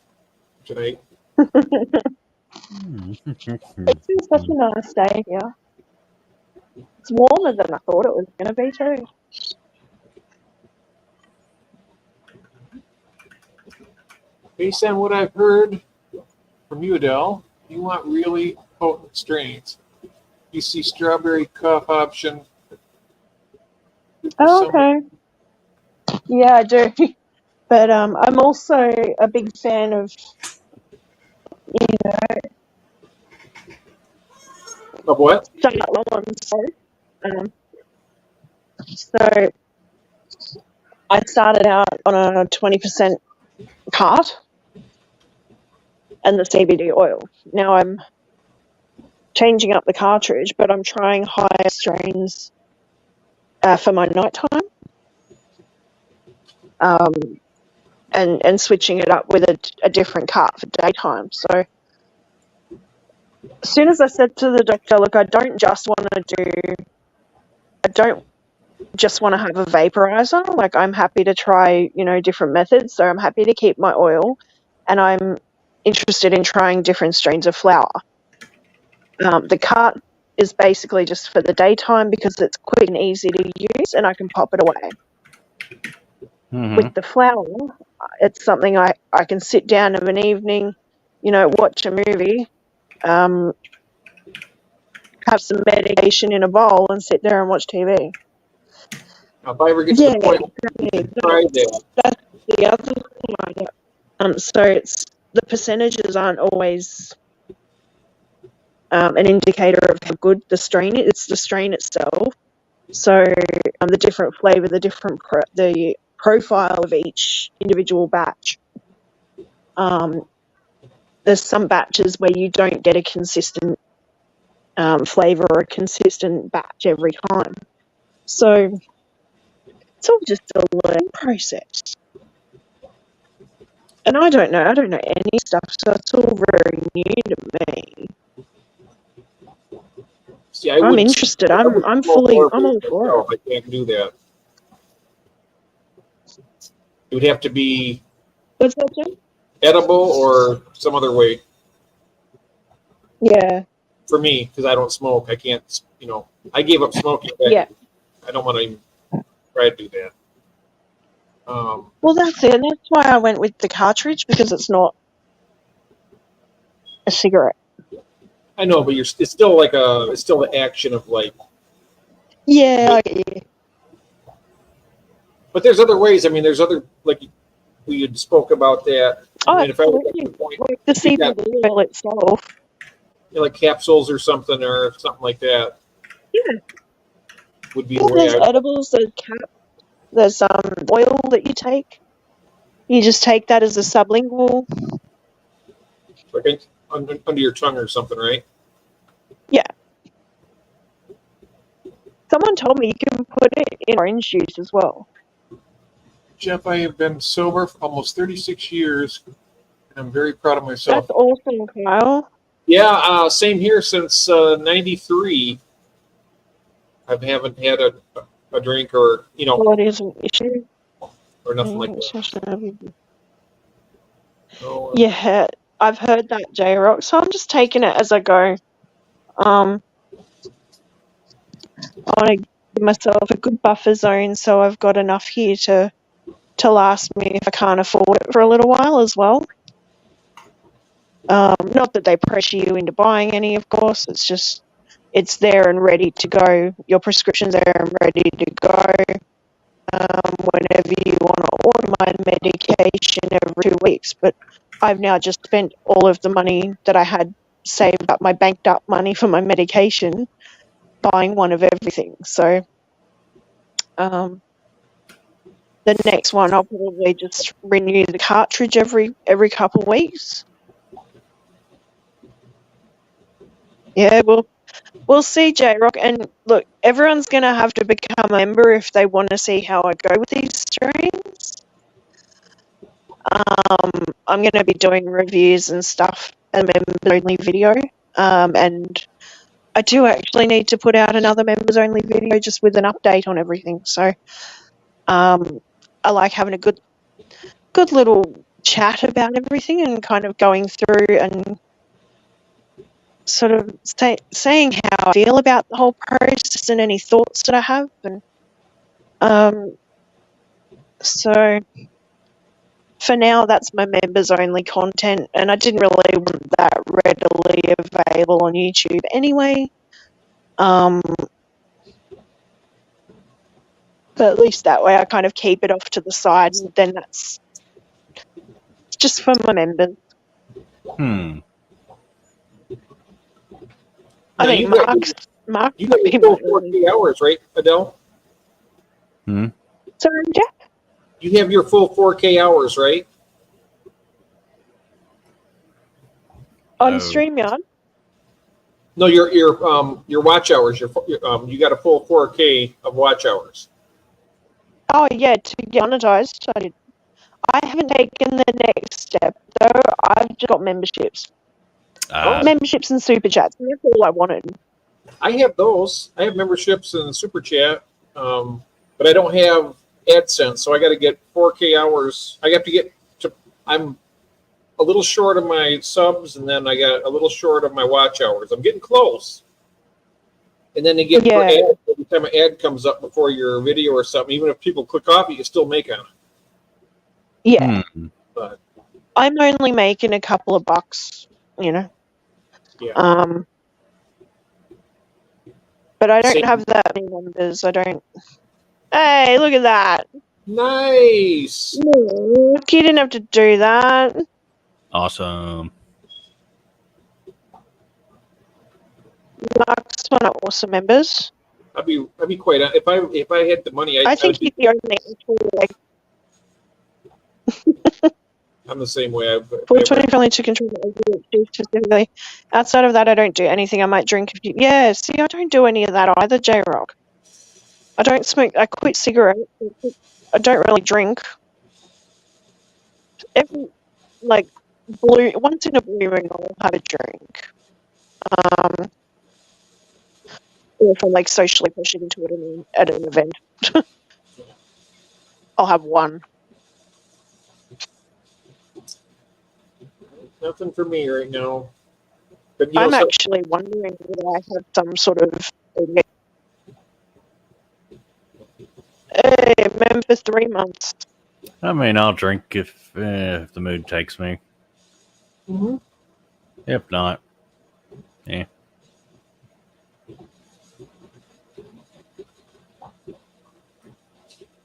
A: It's been such a nice day here. It's warmer than I thought it was going to be too.
B: Based on what I've heard from you, Adele, you want really potent strains. You see strawberry cough option.
A: Oh, okay. Yeah, I do. But I'm also a big fan of,
B: Of what?
A: So I started out on a 20% cart and the CBD oil. Now I'm changing up the cartridge, but I'm trying higher strains for my nighttime, and switching it up with a different cart for daytime. So as soon as I said to the doctor, look, I don't just want to have a vaporizer. Like, I'm happy to try, different methods. So I'm happy to keep my oil, and I'm interested in trying different strains of flower. The cart is basically just for the daytime because it's quick and easy to use, and I can pop it away. With the flower, it's something I can sit down of an evening, watch a movie, have some medication in a bowl, and sit there and watch TV.
B: Now, if I ever get to the point, try that.
A: That's the other thing. So the percentages aren't always an indicator of how good the strain is. It's the strain itself. So the different flavour, the different the profile of each individual batch. There's some batches where you don't get a consistent flavour or a consistent batch every time. So it's all just a learning process. And I don't know any stuff, so it's all very new to me.
B: See,
A: I'm interested. I'm all for it.
B: I can't do that. It would have to be
A: What's that, Jim?
B: edible or some other way.
A: Yeah.
B: For me, because I don't smoke, I can't. I gave up smoking.
A: Yeah.
B: I don't want to even try to do that.
A: Well, that's it. And that's why I went with the cartridge, because it's not a cigarette.
B: I know, but it's still it's still the action of like.
A: Yeah, I get you.
B: But there's other ways. I mean, there's other, like we had spoke about that.
A: Oh,
B: I mean, if I was
A: absolutely.
B: at the point,
A: Like the CBD oil itself.
B: like capsules or something like that.
A: Yeah.
B: Would be
A: Well,
B: the way
A: there's edibles, there's there's oil that you take. You just take that as a sublingual.
B: like under your tongue or something, right?
A: Yeah. Some someone told me you can put it in orange juice as well.
B: Jeff, I have been sober for almost 36 years, and I'm very proud of myself.
A: That's awesome, Kyle.
B: Yeah, same here since 93. I haven't had a drink or,
A: Well, it is an issue.
B: or nothing like that. So,
A: Yeah, I've heard that, J-Rock, so I'm just taking it as I go. I want to give myself a good buffer zone so I've got enough here to last me if I can't afford it for a little while as well. Not that they pressure you into buying any, of course. It's just, it's there and ready to go. Your prescription's there and ready to go. Whenever you want to order my medication every 2 weeks. But I've now just spent all of the money that I had saved up, my banked up money for my medication, buying one of everything. So the next one, I'll probably just renew the cartridge every couple of weeks. Yeah, we'll see, J-Rock. And look, everyone's going to have to become a member if they want to see how I go with these strains. I'm going to be doing reviews and stuff, a members-only video. And I do actually need to put out another members-only video just with an update on everything. So I like having a good little chat about everything and kind of going through and sort of saying how I feel about the whole process and any thoughts that I have. And so for now, that's my members-only content, and I didn't really want that readily available on YouTube anyway. But at least that way I kind of keep it off to the side, and then that's just for my members. I think Mark.
B: You got your full 4K hours, right, Adele?
A: Sorry, Jeff?
B: You have your full 4K hours, right?
A: On StreamYard?
B: No, your watch hours. You got a full 4K of watch hours.
A: Oh yeah, to get monetized. I haven't taken the next step though. I've just got memberships. Memberships and super chats. That's all I wanted.
B: I have those. I have memberships and super chat, but I don't have AdSense, so I got to get 4K hours. I have to get to. I'm a little short of my subs, and then I got a little short of my watch hours. I'm getting close. And then they get for ads, every time an ad comes up before your video or something, even if people click off, you can still make on it.
A: Yeah.
B: But
A: I'm only making a couple of bucks,
B: Yeah.
A: But I don't have that many members. I don't. Hey, look at that.
B: Nice.
A: Look, you didn't have to do that.
C: Awesome.
A: Mark's one of awesome members.
B: I'd be quite if I had the money.
A: I think he's the only actual
B: I'm the same way.
A: 420 only to control specifically. Outside of that, I don't do anything. I might drink. Yeah, see, I don't do any of that either, J-Rock. I don't smoke. I quit cigarettes. I don't really drink. Once in a blue moon, I'll have a drink. Or if I'm socially pressured into it at an event, I'll have one.
B: Nothing for me right now. But,
A: I'm actually wondering whether I have some sort of. Hey, remember 3 months.
C: I mean, I'll drink if the mood takes me. If not, yeah.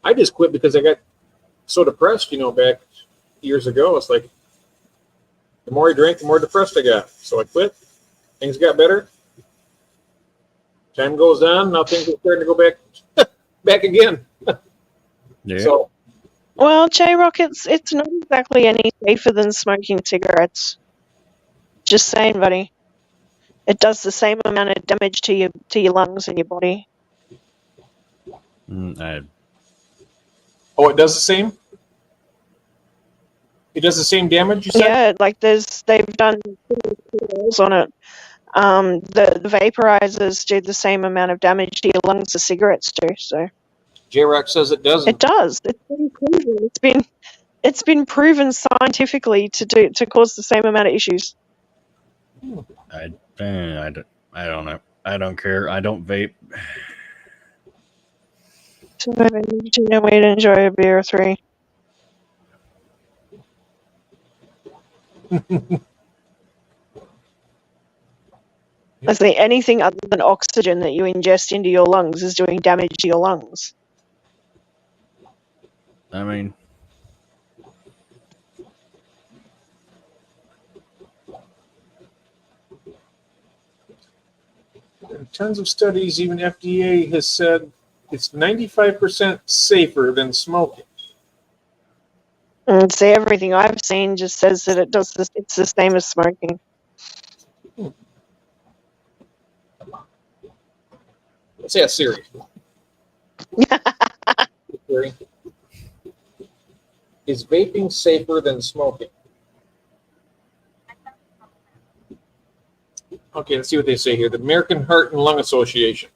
B: I just quit because I got so depressed, back years ago. It's like the more I drank, the more depressed I got. So I quit. Things got better. Time goes on. Now things are starting to go back again.
C: Yeah.
B: So,
A: well, J-Rock, it's not exactly any safer than smoking cigarettes. Just saying, buddy. It does the same amount of damage to your lungs and your body.
B: Oh, it does the same? It does the same damage, you said?
A: Yeah, like they've done calls on it. The vaporizers do the same amount of damage to your lungs as cigarettes do. So
B: J-Rock says it
A: it
B: doesn't.
A: does. It's been proven. It's been proven scientifically to cause the same amount of issues.
C: I don't know. I don't care. I don't vape.
A: So no way to enjoy a beer or three. I say anything other than oxygen that you ingest into your lungs is doing damage to your lungs.
C: I mean,
B: In tons of studies, even FDA has said it's 95% safer than smoking.
A: And see, everything I've seen just says that it's the same as smoking.
B: Let's ask Siri. Siri, is vaping safer than smoking? Okay, let's see what they say here. The American Heart and Lung Association.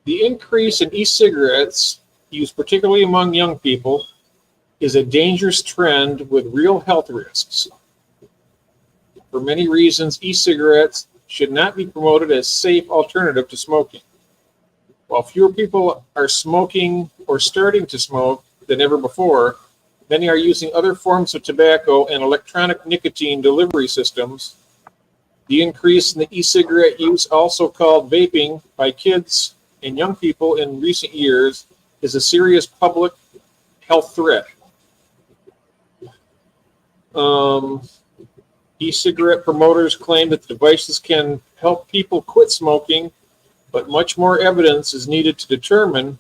B: The increase in e-cigarettes used particularly among young people is a dangerous trend with real health risks. For many reasons, e-cigarettes should not be promoted as a safe alternative to smoking. While fewer people are smoking or starting to smoke than ever before, many are using other forms of tobacco and electronic nicotine delivery systems. The increase in the e-cigarette use, also called vaping, by kids and young people in recent years is a serious public health threat. E-cigarette promoters claim that the devices can help people quit smoking, but much more evidence is needed to determine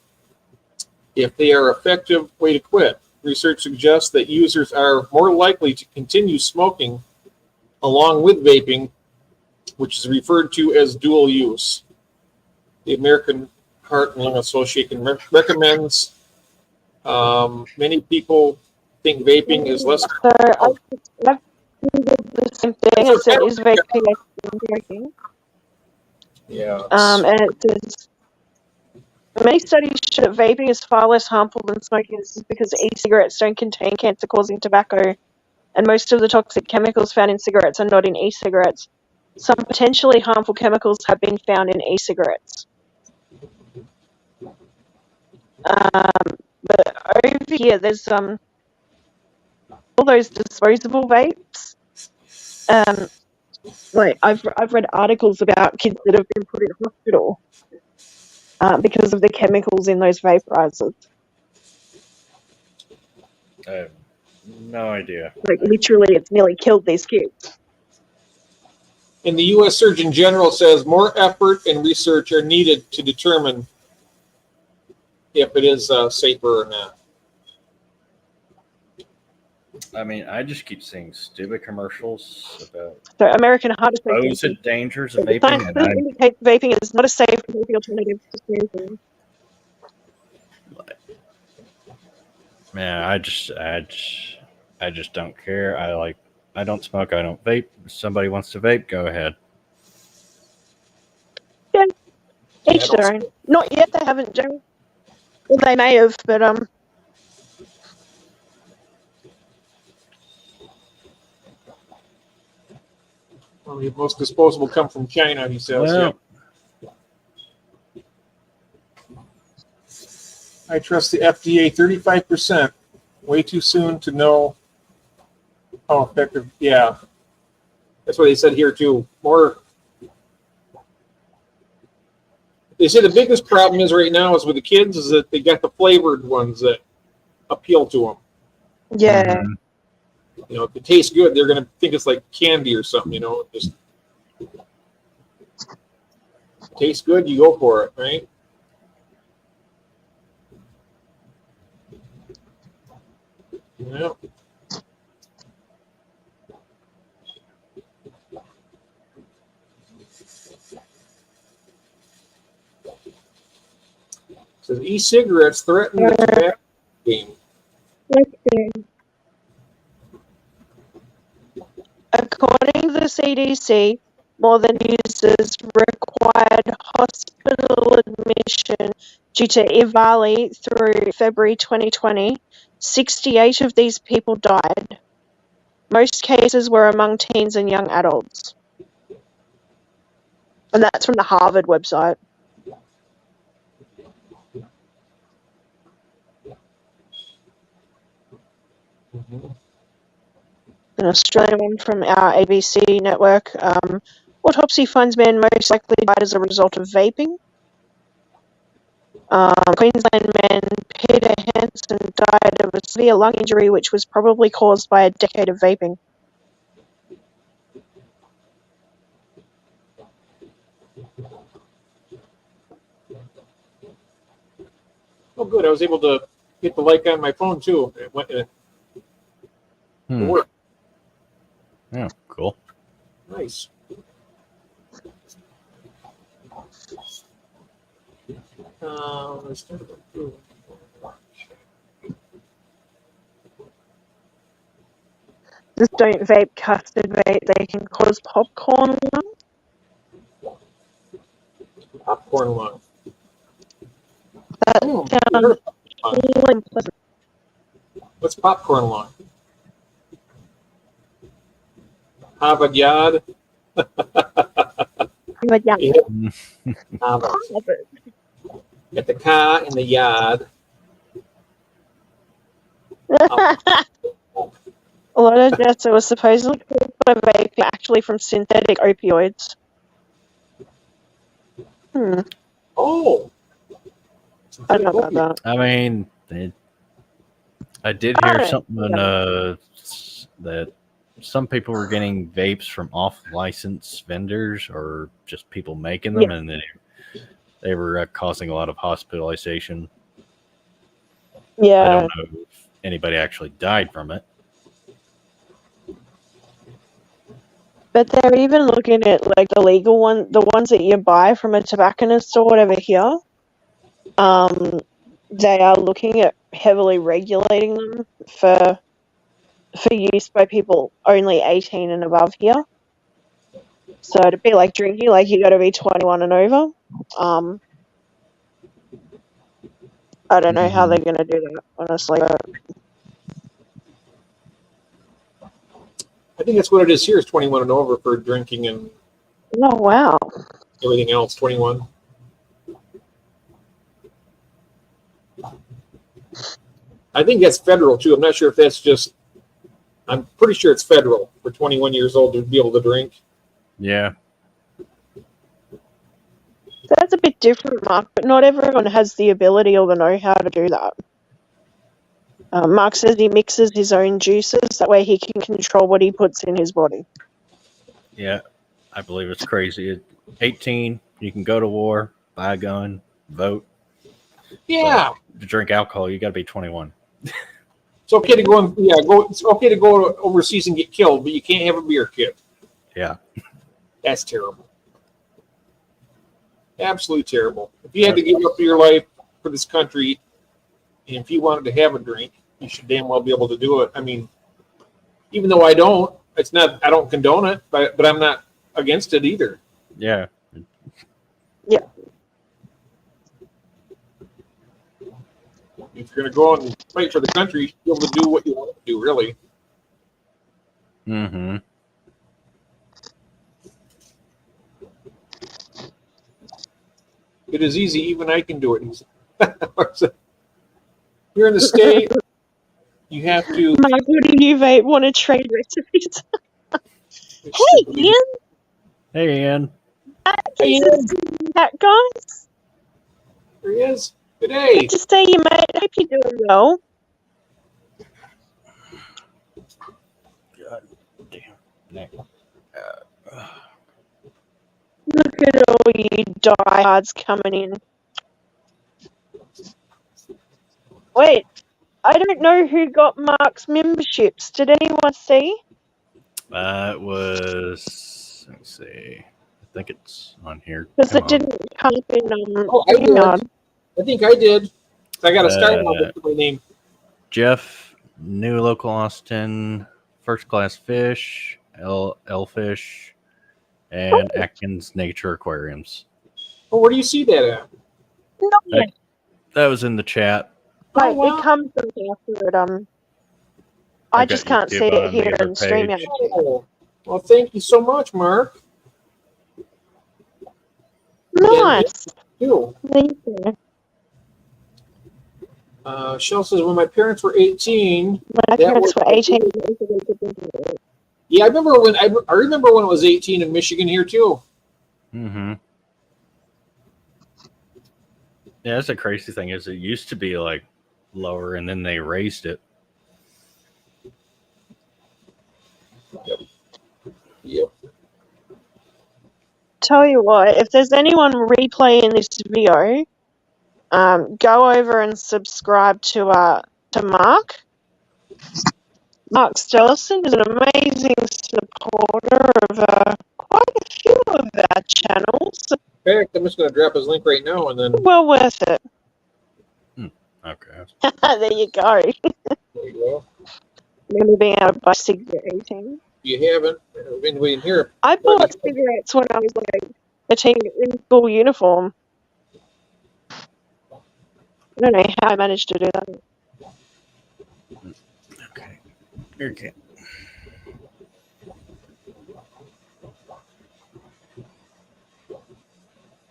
B: if they are an effective way to quit. Research suggests that users are more likely to continue smoking along with vaping, which is referred to as dual use. The American Heart and Lung Association recommends. Many people think vaping is less.
A: So I've Googled the same thing. It said, is vaping?
B: Yeah.
A: And it says many studies show that vaping is far less harmful than smoking. This is because e-cigarettes don't contain cancer-causing tobacco, and most of the toxic chemicals found in cigarettes are not in e-cigarettes. Some potentially harmful chemicals have been found in e-cigarettes. But over here, there's all those disposable vapes. Like I've read articles about kids that have been put in hospital because of the chemicals in those vaporizers.
C: I have no idea.
A: Like literally, it's nearly killed these kids.
B: And the U.S. Surgeon General says more effort and research are needed to determine if it is safer or not.
C: I mean, I just keep seeing stupid commercials about
A: So American Heart Association.
C: supposed dangers of
A: The
C: vaping,
A: science
C: and
A: indicates vaping is not a safe and healthy alternative to smoking.
C: man, I just don't care. I don't smoke. I don't vape. If somebody wants to vape, go ahead.
A: Yeah, each their own. Not yet, they haven't, Joe. Well, they may have, but
B: Well, the most disposable come from China, he says.
C: Well,
B: I trust the FDA 35%. Way too soon to know how effective. Yeah, that's what they said here too. More. They say the biggest problem is right now is with the kids is that they got the flavored ones that appeal to them.
A: yeah.
B: You know, if it tastes good, they're going to think it's like candy or something. You know, just tastes good, you go for it, right? Yeah. says e-cigarettes threaten the tobacco game.
A: Let's see. According to the CDC, more than users required hospital admission due to EVALI through February 2020. 68 of these people died. Most cases were among teens and young adults. And that's from the Harvard website. An Australian one from our ABC network. Autopsy finds man most likely died as a result of vaping. Queensland man Peter Hansen died of a severe lung injury which was probably caused by a decade of vaping.
B: Oh, good. I was able to hit the like on my phone, too. It went, it worked.
C: Yeah, cool.
B: Nice.
A: Just don't vape custard vape, they can cause popcorn lung.
B: Popcorn lung.
A: That
B: I've
A: sounds
B: heard of popcorn lung.
A: cool and pleasant.
B: What's popcorn lung? Harvard Yard.
A: But yeah,
B: Harvard.
A: love it.
B: Get the car in the yard.
A: A lot of deaths that were supposedly caused by vaping are actually from synthetic opioids.
B: Oh.
A: I don't know about that.
C: I mean, I did hear something on that some people were getting vapes from off-license vendors or just people making them, and they were causing a lot of hospitalization.
A: Yeah.
C: I don't know if anybody actually died from it.
A: But they're even looking at like the legal one, the ones that you buy from a tobacconist or whatever here. They are looking at heavily regulating them for use by people only 18 and above here. So to be like drinking, like you got to be 21 and over. I don't know how they're going to do that, honestly. But
B: I think that's what it is here, is 21 and over for drinking and
A: oh wow.
B: everything else, 21. I think that's federal, too. I'm not sure if that's just... I'm pretty sure it's federal for 21 years old to be able to drink.
C: Yeah.
A: That's a bit different, Mark, but not everyone has the ability or the know-how to do that. Mark says he mixes his own juices, that way he can control what he puts in his body.
C: Yeah, I believe it's crazy. At 18, you can go to war, buy a gun, vote.
B: Yeah.
C: But to drink alcohol, you got to be 21.
B: It's okay to go and it's okay to go overseas and get killed, but you can't have a beer, kid.
C: Yeah.
B: That's terrible. Absolutely terrible. If you had to give up your life for this country, and if you wanted to have a drink, you should damn well be able to do it. I mean, even though I don't condone it, but I'm not against it either.
C: Yeah.
A: Yeah.
B: If you're going to go and fight for the country, you should be able to do what you want to do, really.
C: Mm-hmm.
B: It is easy. Even I can do it. You're in the state. You have to.
A: Mark, what do you vape? Want to trade recipes? Hey, Ian.
C: Hey, Ian.
A: That guys.
B: There he is. Good day.
A: Good to see you, mate. Hope you're doing well.
C: God damn.
A: Look at all you diehards coming in. Wait, I don't know who got Mark's memberships. Did anyone see?
C: It was. Let me see. I think it's on here.
A: Because
C: Come
A: it
C: on.
A: didn't come up in
B: Oh, I did.
A: email.
B: I think I did. I got a skyline with my name.
C: Jeff, New Local Austin, First Class Fish, Fish, and Atkins Nature Aquariums.
B: Oh, where do you see that at?
A: No,
C: That was in the chat.
A: like,
B: wow.
A: it comes after it. I just can't see it here in StreamYard.
B: Oh, well, thank you so much, Mark.
A: Nice.
B: You.
A: Thank you.
B: Shell says, when my parents were 18.
A: When my parents were 18.
B: Yeah, I remember when I remember when it was 18 in Michigan here too.
C: Mm-hmm. Yeah, that's the crazy thing is it used to be like lower and then they raised it.
B: Yep.
A: Tell you what, if there's anyone replaying this video, go over and subscribe to Mark. Mark Stellison is an amazing supporter of quite a few of our channels.
B: In fact, I'm just going to drop his link right now and then.
A: Well worth it.
C: Okay.
A: There you go.
B: There you go.
A: Remember being able to buy cigarette 18?
B: You haven't. I've been waiting here.
A: I bought cigarettes when I was like 13 in full uniform. I don't know how I managed to do that.
C: Okay. Okay.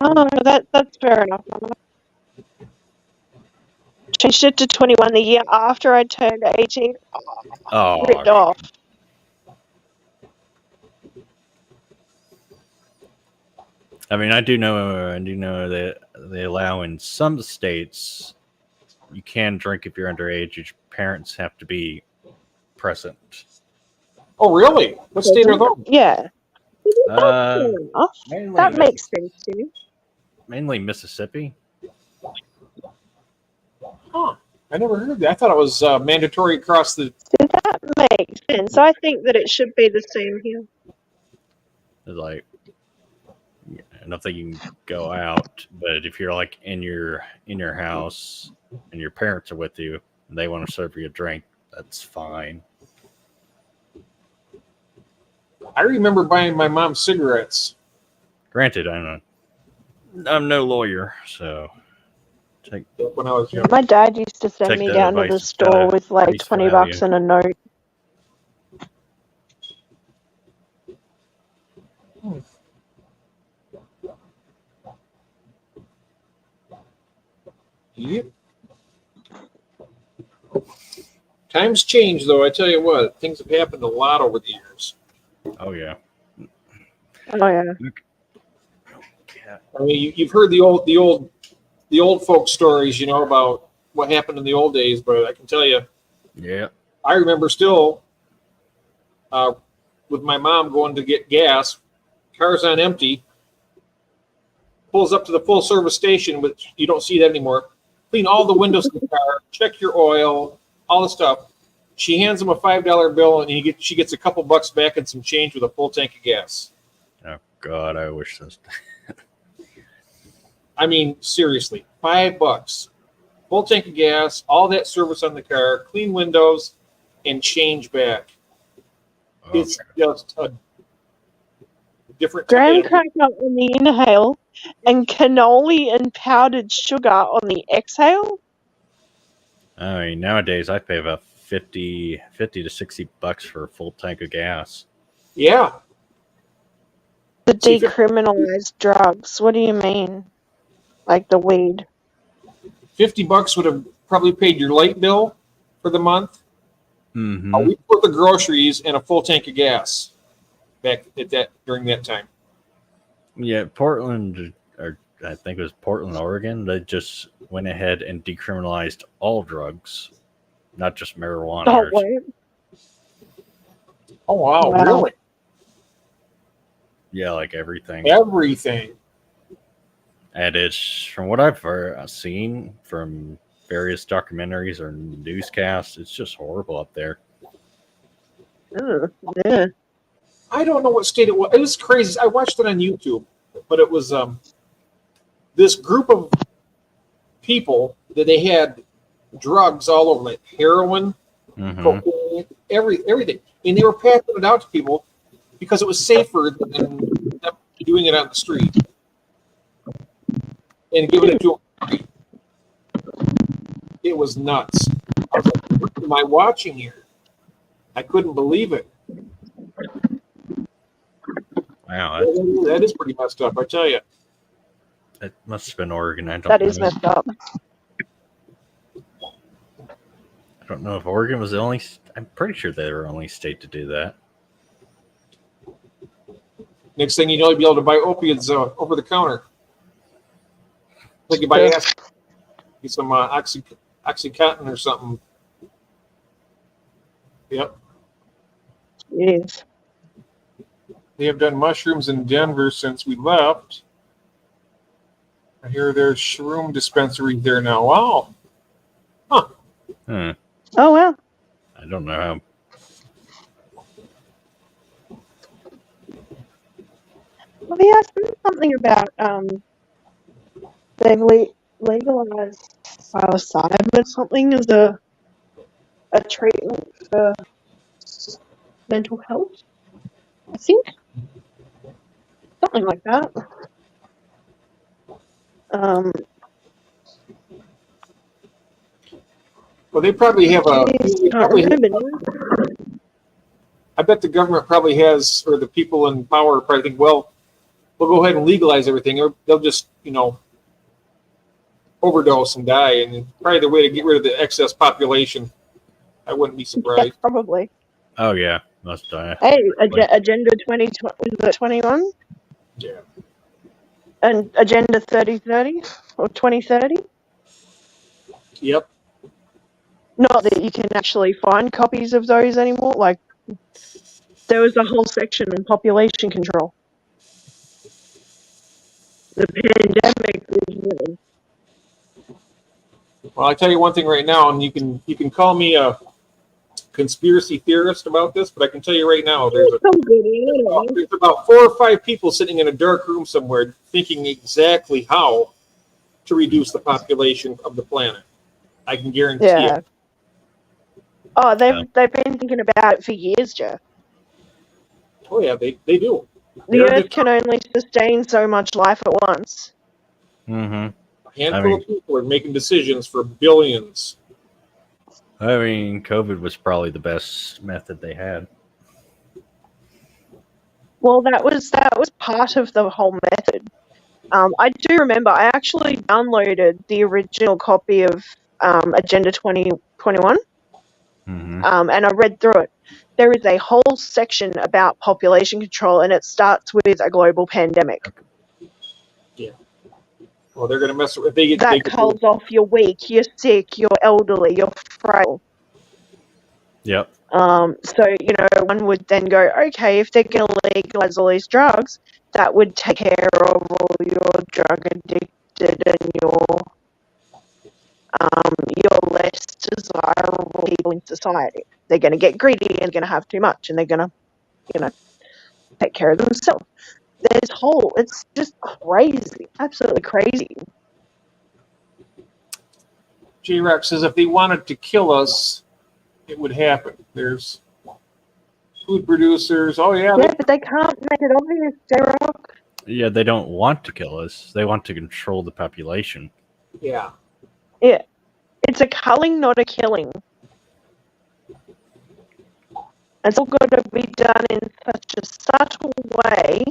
A: Oh, that's fair enough. Changed it to 21 the year after I turned 18. Ripped off.
C: I mean, I do know that they allow in some states you can drink if you're underage. Your parents have to be present.
B: Oh, really? What state are those?
A: Yeah. That makes sense to me.
C: Mainly Mississippi.
B: Huh. I never heard that. I thought it was mandatory across the.
A: That makes sense. I think that it should be the same here.
C: It's like, I don't think you can go out, but if you're like in your house and your parents are with you and they want to serve you a drink, that's fine.
B: I remember buying my mom cigarettes.
C: Granted, I'm no lawyer, so
B: when I was young.
A: My dad used to send me down to the store with like $20 and a note.
B: Yep. Times change, though. I tell you what, things have happened a lot over the years.
C: Oh yeah.
A: Oh yeah.
B: I mean, you've heard the old folk stories, you know, about what happened in the old days. But I can tell you,
C: yeah,
B: I remember still with my mom going to get gas, car's on empty, pulls up to the full service station, which you don't see that anymore. Clean all the windows in the car, check your oil, all the stuff. She hands him a $5 bill, and she gets a couple bucks back and some change with a full tank of gas.
C: Oh God, I wish this.
B: I mean, seriously, $5, full tank of gas, all that service on the car, clean windows, and change back.
C: Oh,
B: it's just a different.
A: Graham cracker on the inhale, and cannoli and powdered sugar on the exhale.
C: I mean, nowadays I pay about 50 to $60 for a full tank of gas.
B: Yeah.
A: The decriminalized drugs. What do you mean? Like the weed?
B: $50 would have probably paid your light bill for the month.
C: Mm-hmm.
B: A week worth of groceries and a full tank of gas back at during that time.
C: Yeah, Portland, or I think it was Portland, Oregon. They just went ahead and decriminalized all drugs, not just marijuana.
A: Oh, wait.
B: Oh wow, really?
C: Yeah, like everything.
B: Everything.
C: And it's, from what I've seen from various documentaries or newscasts, it's just horrible up there.
A: Yeah.
B: I don't know what state it was. It was crazy. I watched it on YouTube, but it was this group of people that they had drugs all over, like heroin, cocaine, everything. And they were passing it out to people because it was safer than them doing it on the street and giving it to them. It was nuts. I was like, what am I watching here? I couldn't believe it.
C: Wow,
B: That is pretty messed up, I tell you.
C: that must have been Oregon.
A: That is messed up.
C: I don't know if Oregon was the only. I'm pretty sure they were the only state to do that.
B: Next thing you know, you'll be able to buy opiates over the counter. Like you buy some Oxycontin or something. Yep.
A: Yes.
B: They have done mushrooms in Denver since we left. I hear there's shroom dispensaries there now. Wow. Huh.
A: Oh, well.
C: I don't know how.
A: Well, they asked me something about they've legalized psilocybin or something as a treatment for mental health. I think something like that.
B: Well, they probably have a.
A: Can't remember.
B: I bet the government probably has, or the people in power probably think, well, we'll go ahead and legalize everything, or they'll just, overdose and die, and probably the way to get rid of the excess population. I wouldn't be surprised.
A: Yeah, probably.
C: Oh yeah, must die.
A: Hey, Agenda 2021
B: Yeah.
A: and Agenda 3030 or 2030.
B: Yep.
A: Not that you can actually find copies of those anymore. Like, there was a whole section on population control. The pandemic is really.
B: Well, I tell you one thing right now, and you can call me a conspiracy theorist about this, but I can tell you right now, there's about 4 or 5 people sitting in a dark room somewhere thinking exactly how to reduce the population of the planet. I can guarantee it.
A: Oh, they've been thinking about it for years, Jeff.
B: Oh yeah, they do.
A: The Earth can only sustain so much life at once.
C: Mm-hmm.
B: A handful of people are making decisions for billions.
C: I mean, COVID was probably the best method they had.
A: Well, that was part of the whole method. I do remember I actually downloaded the original copy of Agenda 2021,
C: Mm-hmm.
A: and I read through it. There is a whole section about population control, and it starts with a global pandemic.
B: Yeah. Well, they're going to mess with it.
A: That calls off you're weak, you're sick, you're elderly, you're frail.
C: Yep.
A: So, one would then go, okay, if they're going to legalize all these drugs, that would take care of all your drug addicted and your less desirable people in society. They're going to get greedy and going to have too much, and they're going to, take care of themselves. It's just crazy, absolutely crazy.
B: J-Rock says if they wanted to kill us, it would happen. There's food producers. Oh, yeah.
A: Yeah, but they can't make it obvious, J-Rock.
C: Yeah, they don't want to kill us. They want to control the population.
B: Yeah.
A: Yeah. It's a culling, not a killing. It's all got to be done in such a subtle way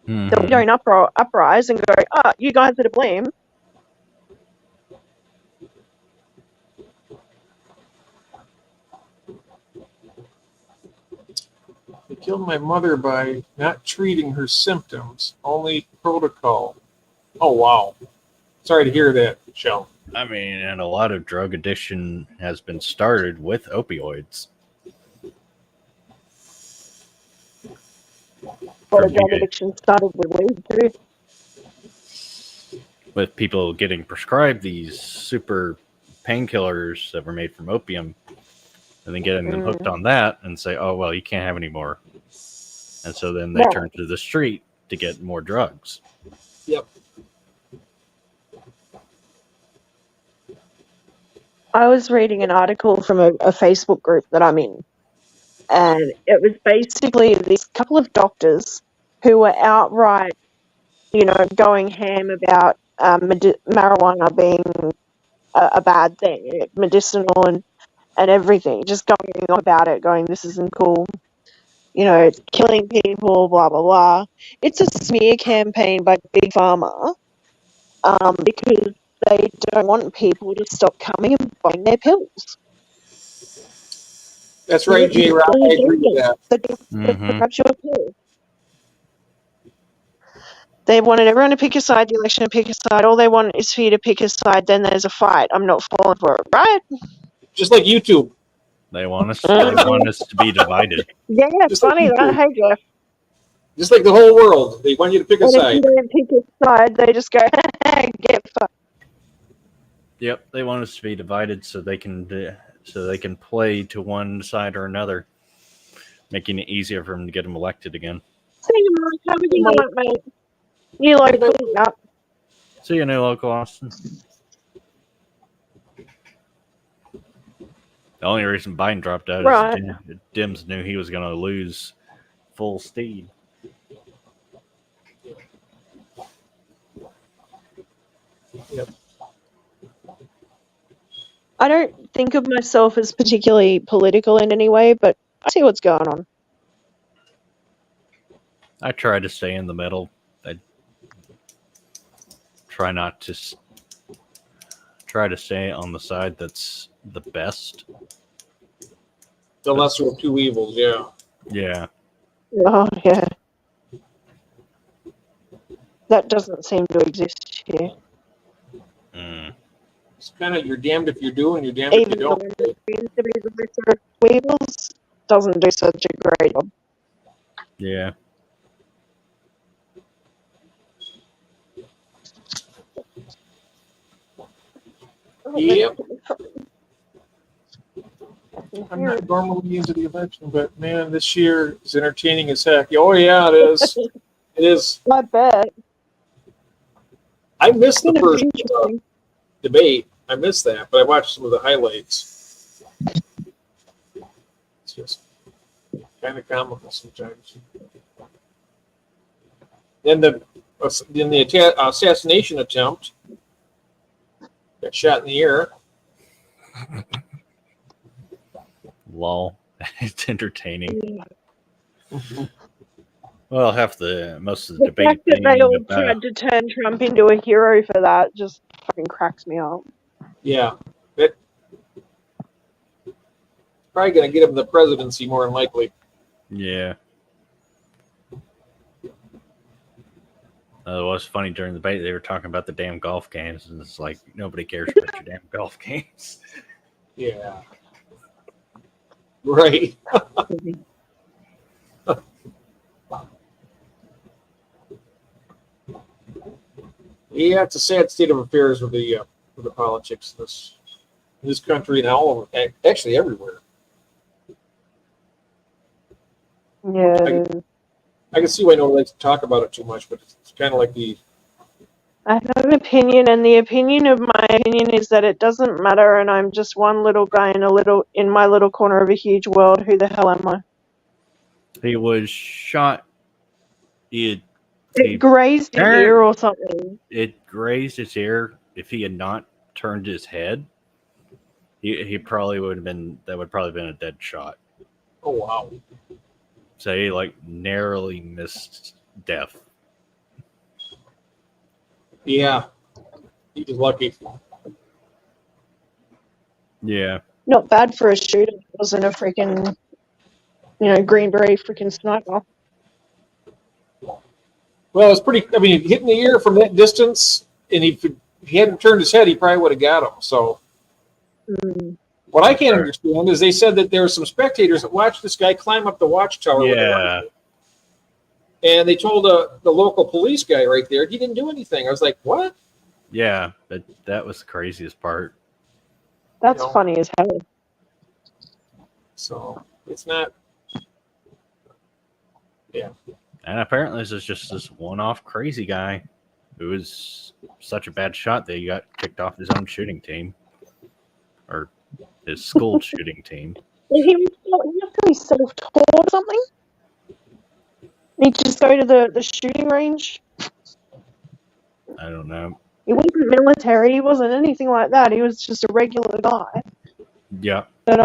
A: that we don't uprise and go, you guys are to blame.
B: They killed my mother by not treating her symptoms, only protocol. Oh, wow. Sorry to hear that, Michelle.
C: I mean, and a lot of drug addiction has been started with opioids.
A: But drug addiction started with weed too.
C: With people getting prescribed these super painkillers that were made from opium, and then getting them hooked on that and say, oh, well, you can't have any more. And so then they turn to the street to get more drugs.
B: Yep.
A: I was reading an article from a Facebook group that I'm in, and it was basically this couple of doctors who were outright, going ham about marijuana being a bad thing, medicinal and everything, just going on about it, going, this isn't cool, it's killing people, blah, blah, blah. It's a smear campaign by Big Pharma, because they don't want people to stop coming and buying their pills.
B: That's right, J. Rock. I agree with that.
C: Mm-hmm.
A: Grab your pill. They wanted everyone to pick a side, the election to pick a side. All they want is for you to pick a side, then there's a fight. I'm not falling for it, right?
B: Just like YouTube.
C: They want us to be divided.
A: Yeah, it's
B: Just like
A: funny that.
B: YouTube.
A: Hey, Jeff.
B: Just like the whole world. They want you to pick a
A: And if
B: side.
A: you don't pick a side, they just go, get fucked.
C: Yep, they want us to be divided so they can play to one side or another, making it easier for them to get them elected again.
A: See, Mike, how would you like, mate? You like putting up.
C: See you, new local Austin. The only reason Biden dropped out is Dems knew he was going to lose full steam.
B: Yep.
A: I don't think of myself as particularly political in any way, but I see what's going on.
C: I try to stay in the middle. I try to stay on the side that's the best.
B: The lesser of two evils, yeah.
C: Yeah.
A: Oh, yeah. That doesn't seem to exist here.
B: It's kind of, you're damned if you do and you're damned if you
A: Even the
B: don't.
A: one that seems to be the lesser of two evils doesn't do such a great job.
C: Yeah.
B: Yep. I'm not normally into the election, but man, this year is entertaining as heck. Oh yeah, it is. It is.
A: I bet.
B: I missed the
A: It's
B: first
A: interesting.
B: debate. I missed that, but I watched some of the highlights. It's just kind of comical sometimes. Then the assassination attempt got shot in the air.
C: Lol. It's entertaining. Well, most of the
A: The
C: debate
A: fact that they all
C: about
A: tried to turn Trump into a hero for that just fucking cracks me up.
B: Yeah, it probably going to get him the presidency more than likely.
C: yeah. It was funny during the debate. They were talking about the damn golf games, and it's like nobody cares about your damn golf games.
B: Yeah. Right. Yeah, it's a sad state of affairs with the politics in this country and all over, actually everywhere.
A: Yeah.
B: I can see why nobody likes to talk about it too much, but it's kind of like
A: I have an opinion, and the opinion of my opinion is that it doesn't matter, and I'm just one little guy in my little corner of a huge world. Who the hell am I?
C: He was shot. He
A: Grazed his ear or something.
C: It grazed his ear. If he had not turned his head, he probably would have been. That would probably have been a dead shot.
B: Oh wow!
C: So he narrowly missed death.
B: Yeah, he was lucky.
C: Yeah.
A: Not bad for a shooter. It wasn't a freaking, Green Beret freaking sniper.
B: Well, it's pretty. I mean, hitting the ear from that distance, and if he hadn't turned his head, he probably would have got him. So, what I can't understand is they said that there were some spectators that watched this guy climb up the watchtower.
C: Yeah.
B: And they told the local police guy right there, he didn't do anything. I was like, what?
C: Yeah, but that was the craziest part.
A: That's funny as hell.
B: So it's not. Yeah.
C: And apparently this is just this one-off crazy guy who was such a bad shot that he got kicked off his own shooting team. or his school shooting team.
A: He must be self-taught or something. He'd just go to the shooting range.
C: I don't know.
A: He wasn't military. He wasn't anything like that. He was just a regular guy.
C: Yeah.
A: But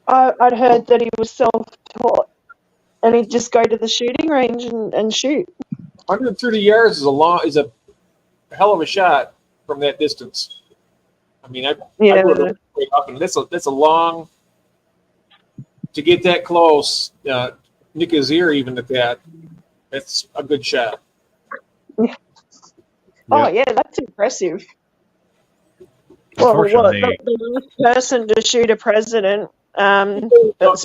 A: I'd heard that he was self-taught, and he'd just go to the shooting range and shoot.
B: 130 yards is a hell of a shot from that distance. I mean, I grew up way up, and that's a long to get that close. Nick his ear even at that. That's a good shot.
A: Yeah. Oh yeah, that's impressive.
C: Unfortunately,
A: well, the last person to shoot a president. That's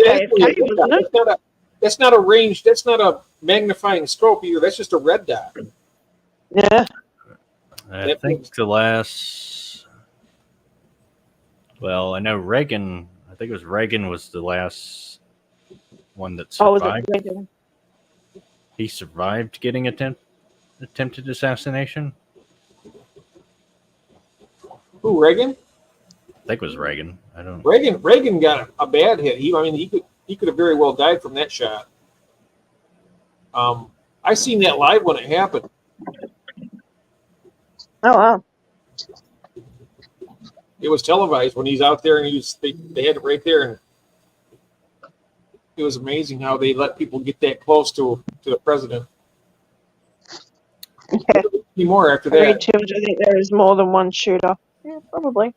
B: not a range. That's not a magnifying scope either. That's just a red dot.
A: Yeah.
C: I think the last. Well, I know Reagan. I think it was Reagan was the last one that survived.
A: Was it Reagan?
C: He survived getting attempted assassination.
B: Who, Reagan?
C: I think it was Reagan. I don't.
B: Reagan got a bad hit. He could have very well died from that shot. I seen that live when it happened.
A: Oh wow!
B: It was televised when he's out there, and they had it right there, and it was amazing how they let people get that close to the president.
A: Yeah.
B: Any more after that?
A: I think there is more than one shooter. Yeah, probably.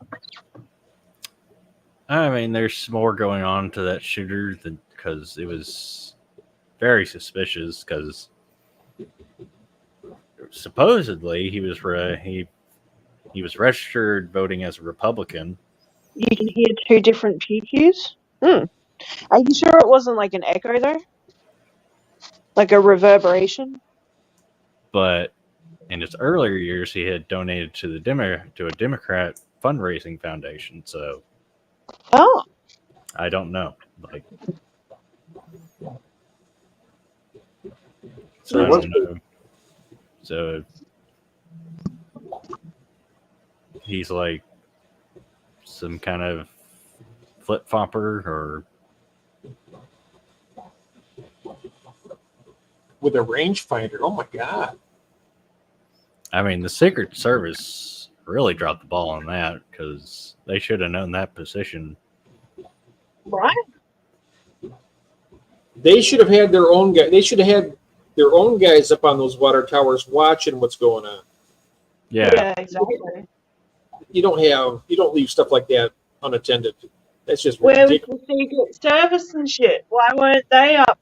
C: I mean, there's more going on to that shooter because it was very suspicious. Because supposedly he was registered voting as a Republican.
A: You can hear two different PQs. Are you sure it wasn't like an echo though? Like a reverberation?
C: But in his earlier years, he had donated to a Democrat fundraising foundation. So, I don't know. Like, so I don't know. So he's like some kind of flip-flopper or
B: with a rangefinder. Oh my God.
C: I mean, the Secret Service really dropped the ball on that because they should have known that position.
A: Right.
B: They should have had their own guy. They should have had their own guys up on those water towers watching what's going on.
C: Yeah,
A: exactly.
B: You don't leave stuff like that unattended. That's just
A: where
B: ridiculous.
A: was the Secret Service and shit? Why weren't they up?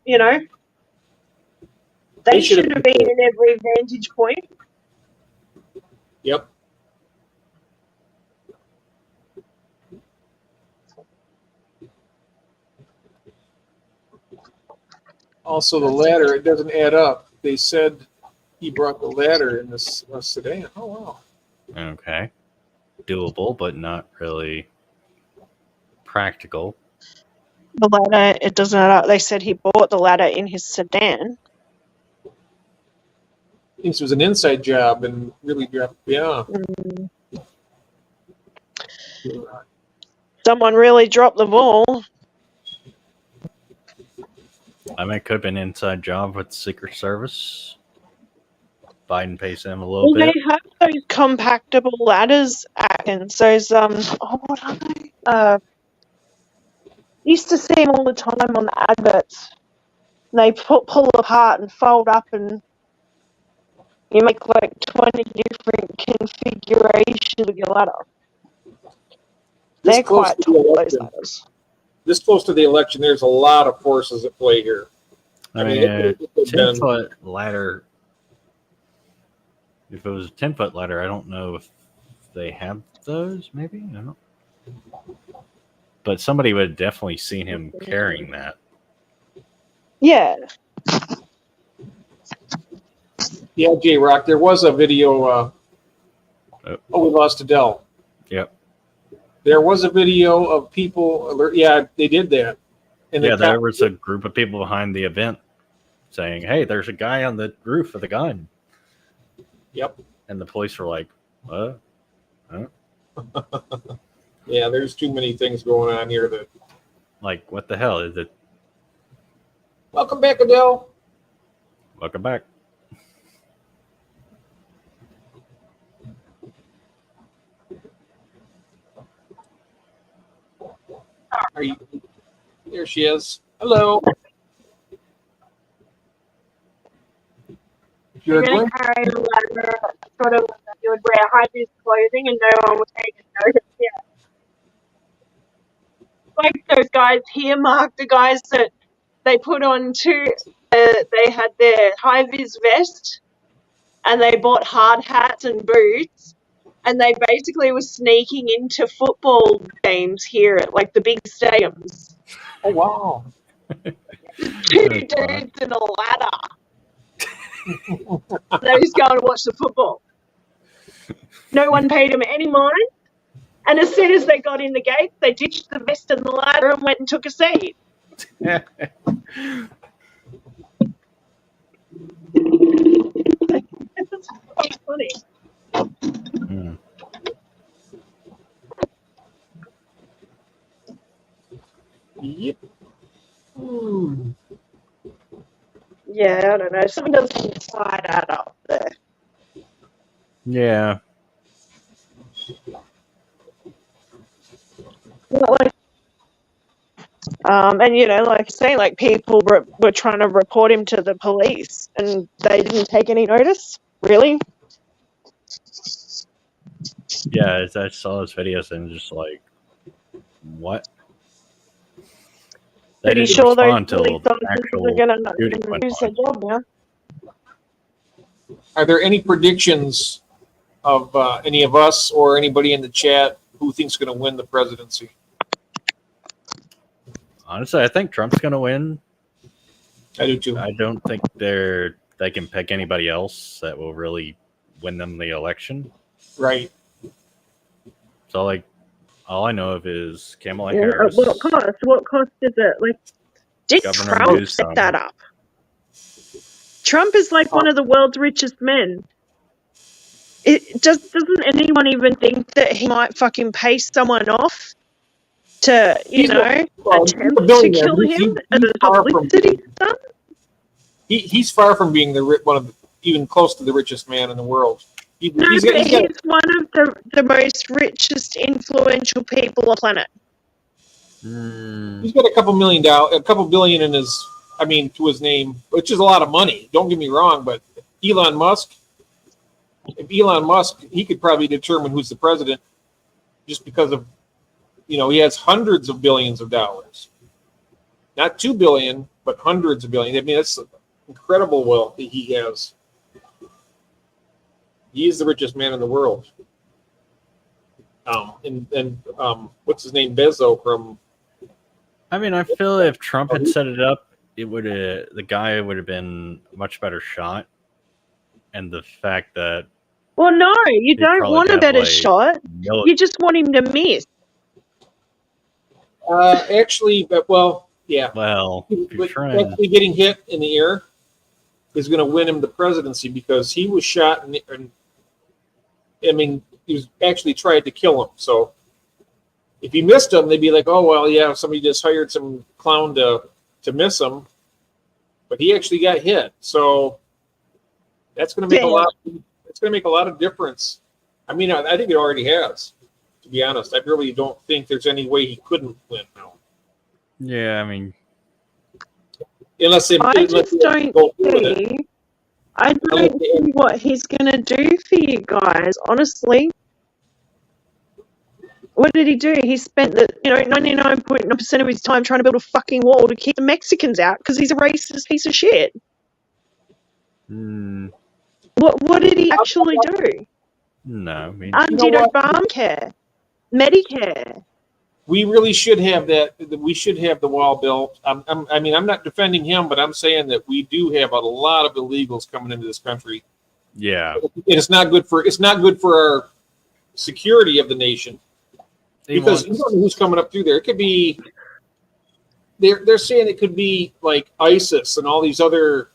A: They should have been in every vantage point.
B: Yep. Also, the ladder, it doesn't add up. They said he brought the ladder in this sedan. Oh, wow.
C: Okay. Doable, but not really practical.
A: The ladder, it doesn't add up. They said he bought the ladder in his sedan.
B: This was an inside job and really dropped. Yeah.
A: Someone really dropped the ball.
C: I mean, it could have been an inside job with the Secret Service. Biden pays them a little bit.
A: They have those compactable ladders, Atkins. Those, what are they? Used to see them all the time on the adverts. They pull apart and fold up, and you make like 20 different configurations of your ladder. They're quite tall, those ladders.
B: This close to the election, there's a lot of forces at play here.
C: I mean, a 10-foot ladder. If it was a 10-foot ladder, I don't know if they have those. Maybe I don't. But somebody would have definitely seen him carrying that.
A: Yeah.
B: Yeah, J-Rock, there was a video. We lost Adele.
C: Yep.
B: There was a video of people. Yeah, they did that. And
C: there was a group of people behind the event saying, "Hey, there's a guy on the roof with a gun."
B: Yep.
C: And the police were like, "What? Huh?"
B: Yeah, there's too many things going on here. That
C: Like, what the hell is it?
B: welcome back, Adele.
C: Welcome back.
B: Are you? There she is. Hello.
A: You're
B: You're
A: going to carry a ladder, sort of, you would wear high-vis clothing and no one would take notice. Yeah. Like those guys here, Mark, the guys that they put on they had their high-vis vest and they bought hard hats and boots and they basically were sneaking into football games here at like the big stadiums.
B: Oh wow.
A: Two dudes in a ladder. They just go and watch the football. No one paid them any mind. And as soon as they got in the gate, they ditched the vest and the ladder and went and took a seat. It's quite funny.
C: Hmm.
B: Yep.
A: Yeah, I don't know. Something doesn't quite add up there.
C: Yeah.
A: Like, and you know, like I say, like people were trying to report him to the police, and they didn't take any notice. Really?
C: Yeah, I saw those videos and just like, what? They
A: Pretty
C: didn't
A: sure those
C: respond till
A: police officers
C: actual
A: are going to
C: shooting went
A: lose their
C: on.
A: job now.
B: Are there any predictions of any of us or anybody in the chat who thinks going to win the presidency?
C: Honestly, I think Trump's going to win.
B: I do too.
C: I don't think they can pick anybody else that will really win them the election.
B: Right.
C: So, like, all I know of is Kamala
A: Yeah,
C: Harris.
A: what cost? What cost is it? Like, did
C: Governor
A: Trump
C: Newsom.
A: set that up? Trump is like one of the world's richest men. Doesn't anyone even think that he might fucking pay someone off to,
B: He's a
A: attempt to
B: billionaire.
A: kill him as
B: He's
A: a
B: far from
A: publicity stunt?
B: he's far from being one of the, even close to the richest man in the world. He's
A: No,
B: got
A: he's one of the most richest, influential people on the planet.
B: He's got a couple billion in his, to his name, which is a lot of money. Don't get me wrong, but Elon Musk, he could probably determine who's the president just because of, he has hundreds of billions of dollars. Not 2 billion, but hundreds of billions. That's incredible wealth that he has. He is the richest man in the world. What's his name? Bezos from.
C: I feel if Trump had set it up, the guy would have been a much better shot. And the fact that.
A: Well, no, you don't want a better shot. You just want him to miss.
B: Actually, yeah.
C: Well,
B: actually getting hit in the ear is going to win him the presidency because he was shot and he was actually tried to kill him. So if he missed him, they'd be like, oh, well, yeah, somebody just hired some clown to miss him. But he actually got hit. So that's going to make it's going to make a lot of difference. I think it already has, to be honest. I really don't think there's any way he couldn't win now.
C: Yeah,
A: I don't see what he's going to do for you guys, honestly. What did he do? He spent 99.9% of his time trying to build a fucking wall to keep the Mexicans out because he's a racist piece of shit. What did he actually do?
C: No,
A: undid Obamacare, Medicare.
B: We really should have that. We should have the wall built. I'm not defending him, but I'm saying that we do have a lot of illegals coming into this country.
C: Yeah,
B: it's not good for our security of the nation because you don't know who's coming up through there. It could be. They're saying it could be like ISIS and all these other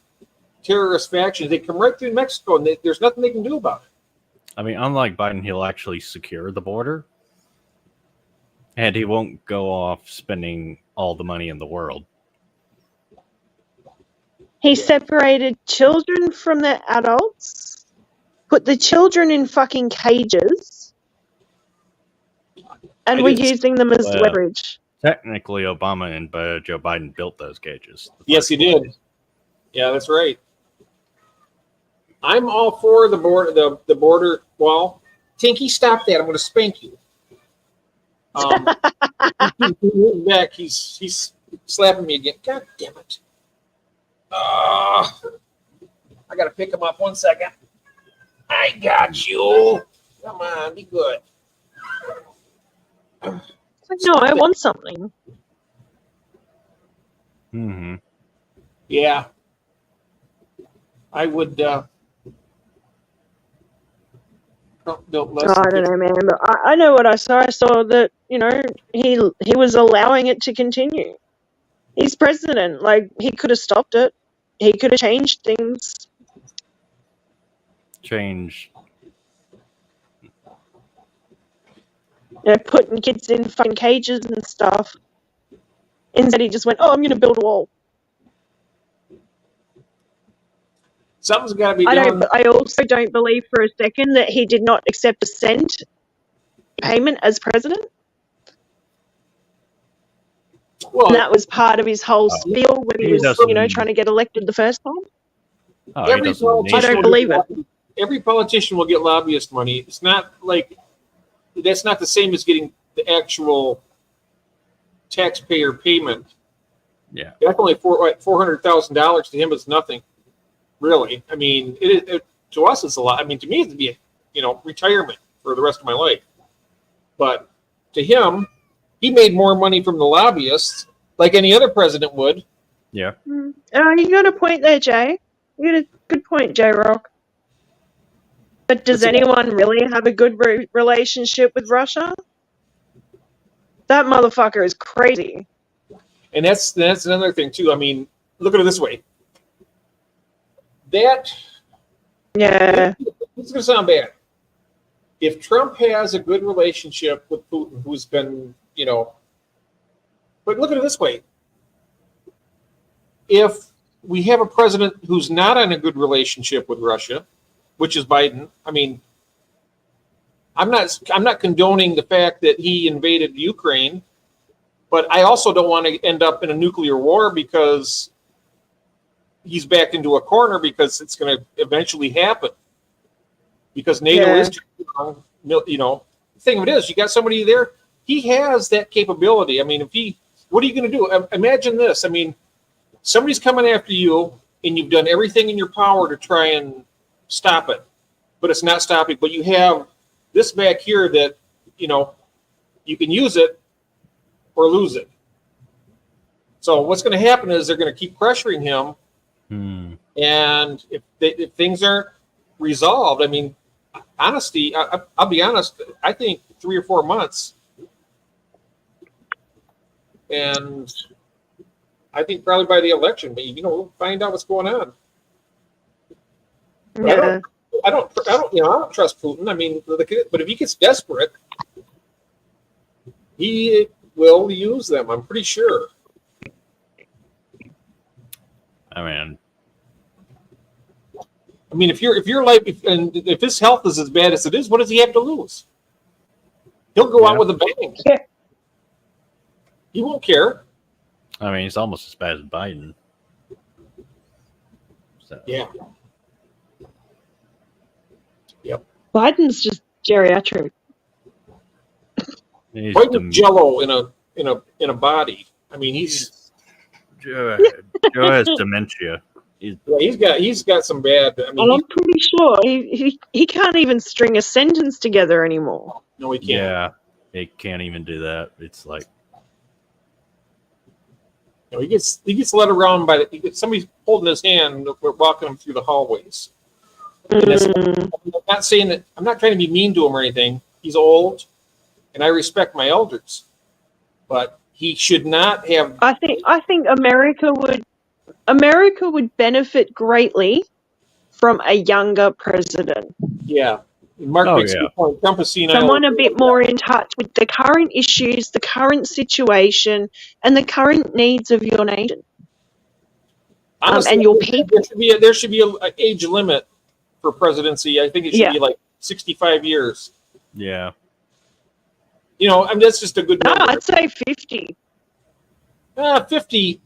B: terrorist factions. They come right through Mexico, and there's nothing they can do about it.
C: I mean, unlike Biden, he'll actually secure the border, and he won't go off spending all the money in the world.
A: He separated children from their adults, put the children in fucking cages, and we're using them as leverage.
C: Technically, Obama and Joe Biden built those cages.
B: Yes, he did. Yeah, that's right. I'm all for the border wall. Tinky, stop that! I'm going to spank you. Back, he's slapping me again. God damn it! I got to pick him up 1 second. I got you. Come on, be good.
A: No, I want something.
C: Mm-hmm.
B: Yeah. I would. No,
A: I don't know, man. But I know what I saw. I saw that he was allowing it to continue. He's president. Like, he could have stopped it. He could have changed things. Putting kids in fucking cages and stuff. Instead, he just went, "Oh, I'm going to build a wall."
B: Something's got to be done.
A: I also don't believe for a second that he did not accept a cent payment as president. Well, and that was part of his whole spiel when he was, trying to get elected the first time.
C: I
A: don't believe it.
B: Every politician will get lobbyist money. It's not like that's not the same as getting the actual taxpayer payment.
C: Yeah,
B: that's only $400,000 to him is nothing, really. I mean, to us it's a lot. I mean, to me it'd be retirement for the rest of my life. But to him, he made more money from the lobbyists, like any other president would.
C: Yeah.
A: You got a point there, Jay. You got a good point, J-Rock. But does anyone really have a good relationship with Russia? That motherfucker is crazy.
B: And that's another thing too. I mean, look at it this way. It's going to sound bad. If Trump has a good relationship with Putin, who's been, but look at it this way. If we have a president who's not in a good relationship with Russia, which is Biden, I mean, I'm not condoning the fact that he invaded Ukraine, but I also don't want to end up in a nuclear war because he's backed into a corner because it's going to eventually happen. Because NATO is too strong, the thing of it is, you got somebody there, he has that capability. I mean, what are you going to do? Imagine this. I mean, somebody's coming after you and you've done everything in your power to try and stop it, but it's not stopping. But you have this back here that, you can use it or lose it. So what's going to happen is they're going to keep pressuring him. And if things aren't resolved, I mean, honesty, I'll be honest, I think 3 or 4 months. And I think probably by the election, but we'll find out what's going on.
A: Yeah.
B: I don't trust Putin. I mean, but if he gets desperate, he will use them. I'm pretty sure.
C: I
B: mean, if your life, if his health is as bad as it is, what does he have to lose? He'll go out with a bang.
A: Yeah.
B: He won't care.
C: I mean, he's almost as bad as Biden. So.
B: Yeah. Yep.
A: Biden's just geriatric.
B: Biden's Jello in a body. I mean,
C: Joe has dementia.
B: He's got some bad. I mean,
A: I'm pretty sure he can't even string a sentence together anymore.
B: No, he can't.
C: Yeah, he can't even do that. It's like
B: he gets led around by somebody holding his hand. We're walking him through the hallways. I'm not saying that. I'm not trying to be mean to him or anything. He's old, and I respect my elders, but he should not have.
A: I think America would benefit greatly from a younger president.
B: Yeah, Mark
C: Oh,
B: makes a
C: yeah.
B: good point. Trump is senile.
A: Someone a bit more in touch with the current issues, the current situation, and the current needs of your nation
B: Honestly,
A: and your people.
B: there should be an age limit for presidency. I think it should
A: Yeah.
B: be like 65 years.
C: Yeah.
B: You know, I mean, that's just a good
A: No,
B: number.
A: I'd say 50.
B: 50,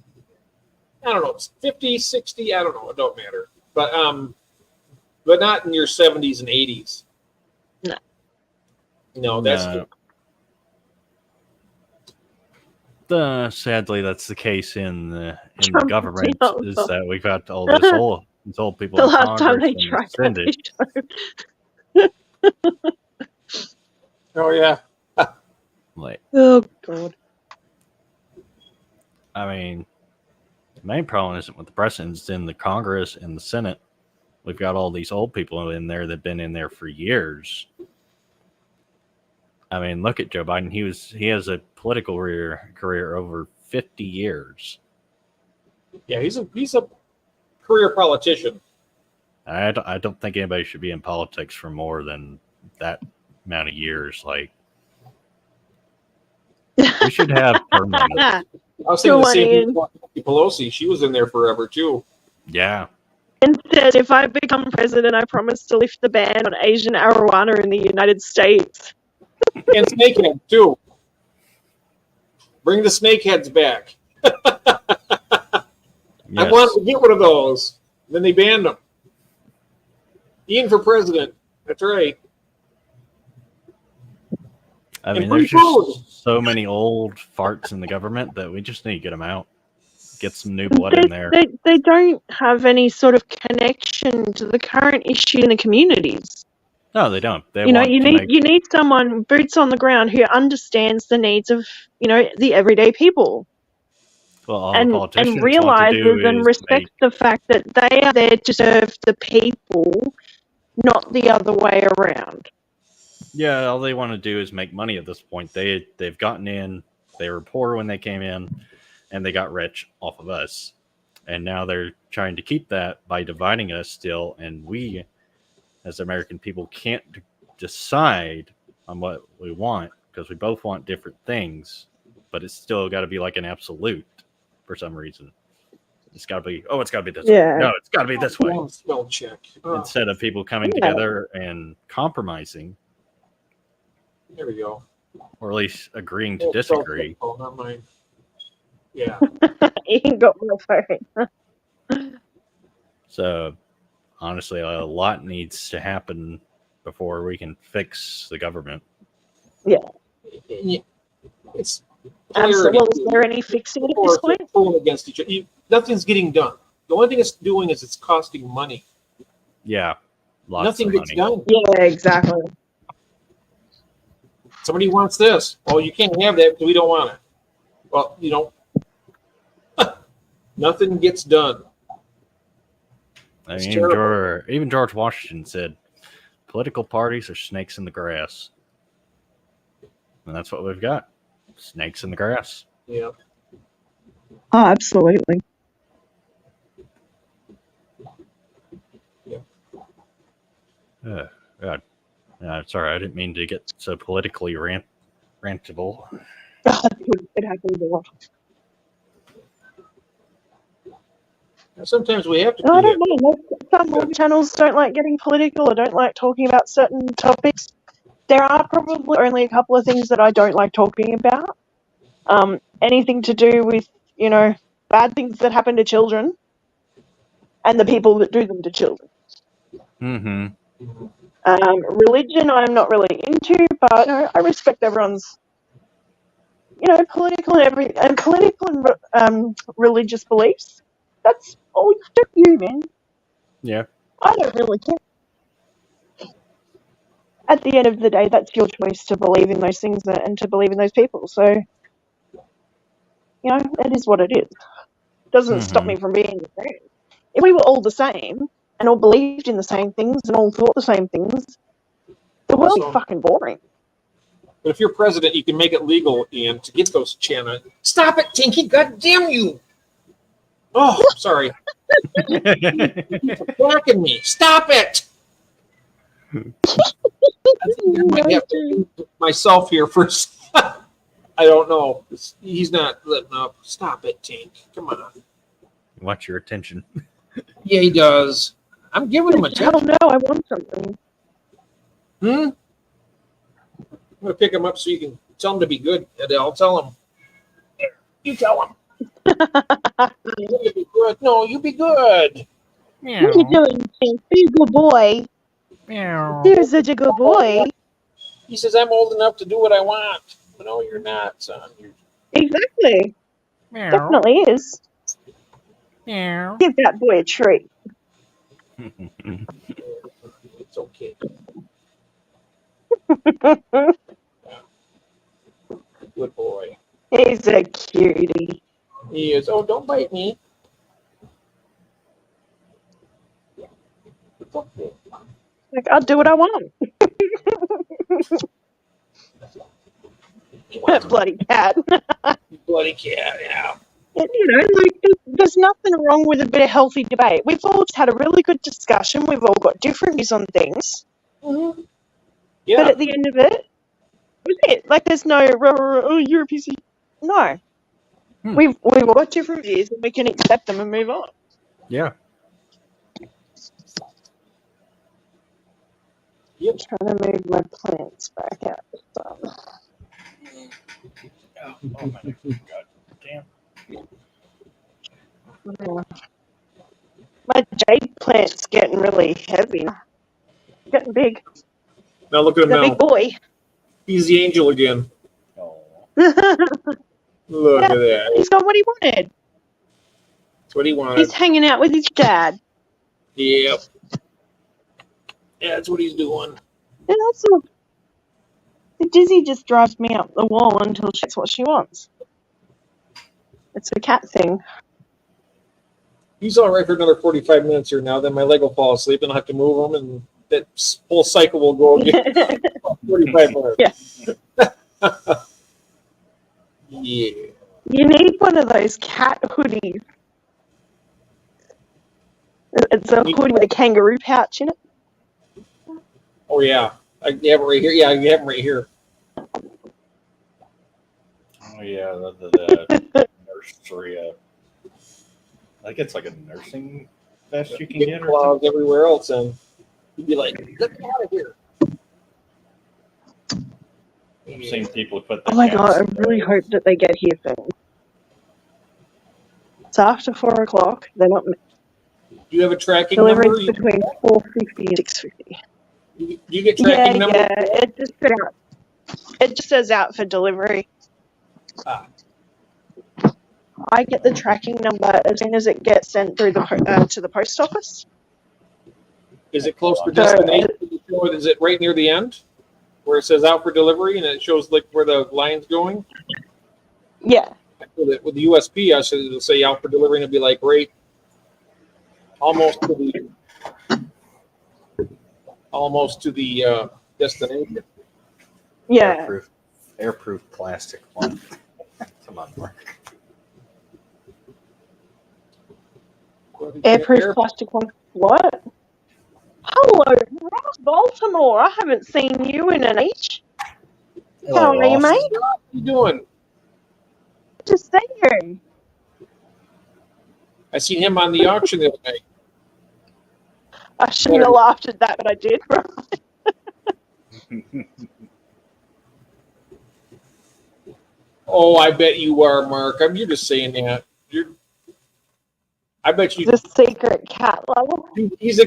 B: I don't know, 50, 60, I don't know, it don't matter. But not in your 70s and 80s.
A: No.
B: No, that's
C: Sadly, that's the case in the
A: Trump
C: government.
A: also.
C: Is that we've got all these old people
A: The
C: in
A: last time
C: Congress
A: they
C: and the
A: tried
C: Senate.
A: that,
B: oh yeah.
C: Like,
A: oh God.
C: I mean, the main problem isn't with the president; it's in the Congress and the Senate. We've got all these old people in there that've been in there for years. I mean, look at Joe Biden. He has a political career over 50 years.
B: Yeah, he's a career politician.
C: I don't think anybody should be in politics for more than that amount of years. Like, we should have permanent.
B: I was thinking the same thing about Nancy Pelosi. She was in there forever too.
C: Yeah.
A: And said, if I become president, I promise to lift the ban on Asian marijuana in the United States.
B: And snakehead too. Bring the snakeheads back.
C: Yes.
B: I wanted to get one of those. Then they banned them. Ian for president. That's right.
C: I mean,
B: And
C: there's
B: free food.
C: just so many old farts in the government that we just need to get them out. Get some new blood in there.
A: They don't have any sort of connection to the current issue in the communities.
C: No, they don't. They
A: You know,
C: want
A: you
C: to
A: need someone boots on the ground who understands the needs of, you know, the everyday people.
C: Well, all the politicians
A: and
C: want to
A: realizes
C: do
A: and
C: is
A: respects the fact that they are there to serve the people, not the other way around.
C: Yeah, all they want to do is make money at this point. They've gotten in. They were poor when they came in, and they got rich off of us. And now they're trying to keep that by dividing us still. And we, as American people, can't decide on what we want because we both want different things. But it's still got to be like an absolute for some reason. It's got to be, it's got to be this way. No, it's got to be this way.
B: Spell check.
C: Instead of people coming together and compromising.
B: There we go.
C: Or at least agreeing to disagree.
B: Oh, not mine. Yeah.
A: He got my phone.
B: So
C: honestly, a lot needs to happen before we can fix the government.
A: Yeah.
B: It's
A: Absolutely. Well, is there any fixing at this point?
B: Pulling against each other. Nothing's getting done. The only thing it's doing is it's costing money.
C: Yeah.
B: Nothing gets done.
A: Yeah, exactly.
B: Somebody wants this. Well, you can't have that because we don't want it. Well, you know, nothing gets done.
C: I mean, even George Washington said, political parties are snakes in the grass. And that's what we've got. Snakes in the grass.
B: Yeah.
A: Oh, absolutely.
B: Yeah.
C: God. Sorry, I didn't mean to get so politically rantable.
A: It happens a lot.
B: Sometimes we have to.
A: I don't know. Some channels don't like getting political or don't like talking about certain topics. There are probably only a couple of things that I don't like talking about. Anything to do with, you know, bad things that happen to children and the people that do them to children.
C: Mm-hmm.
A: Religion I'm not really into, but you know, I respect everyone's, you know, political and religious beliefs. That's all you, man.
C: Yeah.
A: I don't really care. At the end of the day, that's your choice to believe in those things and to believe in those people. So, you know, it is what it is. It doesn't stop me from being a friend. If we were all the same and all believed in the same things and all thought the same things, the world would be fucking boring.
B: But if you're president, you can make it legal, Ian, to get those channels. Stop it, Tinky! God damn you! Oh, sorry. You're attacking me. Stop it! I think I might have to do myself here first. I don't know. He's not letting up. Stop it, Tink. Come on.
C: Want your attention.
B: Yeah, he does. I'm giving him
A: Hell
B: attention.
A: no, I want something.
B: I'm gonna pick him up so you can tell him to be good. Adele, tell him. You tell him. You be good. No, you be good.
A: What are you doing, Tink? Be a good boy. You're such a good boy.
B: He says I'm old enough to do what I want. No, you're not, son.
A: Exactly. Definitely is. Give that boy a treat.
B: It's okay. Good boy.
A: He's a cutie.
B: He is. Oh, don't bite me. It's okay.
A: Like, I'll do what I want. Bloody cat.
B: Bloody cat, yeah.
A: And, like, there's nothing wrong with a bit of healthy debate. We've all had a really good discussion. We've all got different views on things.
B: Mm-hmm.
A: But
B: Yeah.
A: at the end of it, that's it. Like, there's no, oh, you're a piece of... No. We've all got different views, and we can accept them and move on.
C: Yeah.
B: Yep.
A: Trying to move my plants back out.
C: Oh my God. Damn.
A: My jade plant's getting really heavy. Getting big.
B: Now look at him
A: The
B: now.
A: big boy.
B: He's the angel again.
C: Oh.
B: Look
A: Yeah.
B: at that.
A: He's got what he wanted.
B: That's what he wanted.
A: He's hanging out with his dad.
B: Yep. Yeah, that's what he's doing.
A: Yeah, that's all. Dizzy just drives me up the wall until she gets what she wants. It's a cat thing.
B: He's all right for another 45 minutes here now. Then my leg will fall asleep and I'll have to move him, and that whole cycle will go again. 45 minutes.
A: Yeah.
B: Yeah.
A: You need one of those cat hoodies. It's a hoodie with a kangaroo pouch in it.
B: Oh, yeah. I have it right here. Yeah, you have him right here.
C: Oh yeah, the nursery. I think it's like a nursing vest you can get, or
B: claws
C: something.
B: everywhere else, and you'd be like, "Get me out of here!"
C: I've seen people put. The
A: Oh my god, I
C: cats-
A: really hope that they get here soon. It's after 4 o'clock. They're not
B: Do you have a tracking number?
A: deliveries between 4:50 and 6:50.
B: Do you get tracking number?
A: Yeah, it just says out for delivery.
B: Ah.
A: I get the tracking number as soon as it gets sent through to the post office.
B: Is it close to destination? Is it right near the end where it says out for delivery and it shows like where the line's going?
A: Yeah.
B: With the USP, I should it'll say out for delivery and it'll be like right almost to the destination.
A: Yeah.
C: Airproof plastic one. Come on, Mark.
A: Airproof plastic one. What? Hello, Ross Baltimore. I haven't seen you in an age. How are you,
C: Ross.
A: mate?
B: What are you doing?
A: Just see you.
B: I seen him on the auction the other night.
A: I shouldn't have laughed at that, but I did.
B: Oh, I bet you are, Mark. You're just saying that. I bet you.
A: The secret cat lover.
B: He's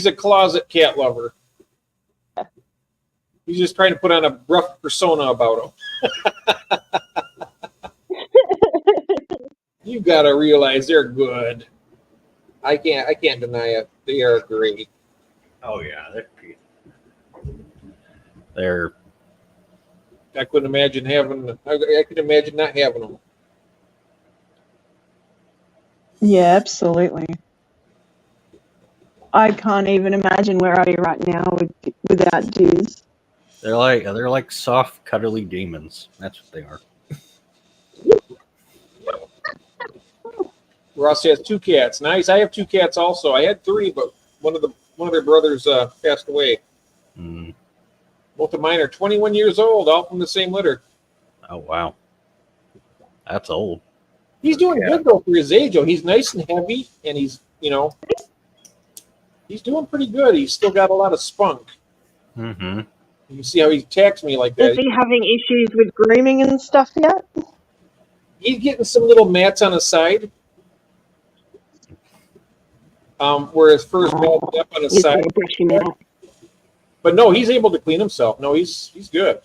B: a closet cat lover. He's just trying to put on a rough persona about him. You gotta realize they're good. I can't deny it. They are great.
C: Oh yeah, they're.
B: I couldn't imagine I could imagine not having them.
A: Yeah, absolutely. I can't even imagine where I'd be right now without Diz.
C: They're like soft, cuddly demons. That's what they are.
B: Ross has 2 cats. Nice. I have 2 cats also. I had 3, but one of their brothers passed away.
C: Mm.
B: Both of mine are 21 years old, all from the same litter.
C: Oh, wow. That's old.
B: He's doing good, though, for his age, though. He's nice and heavy, and he's doing pretty good. He's still got a lot of spunk.
C: Mm-hmm.
B: You see how he attacks me like
A: Is
B: that.
A: he having issues with grooming and stuff yet?
B: He's getting some little mats on his side. Where his first mat up on his
A: He's
B: side.
A: got to brush him out.
B: But no, he's able to clean himself. No, he's good.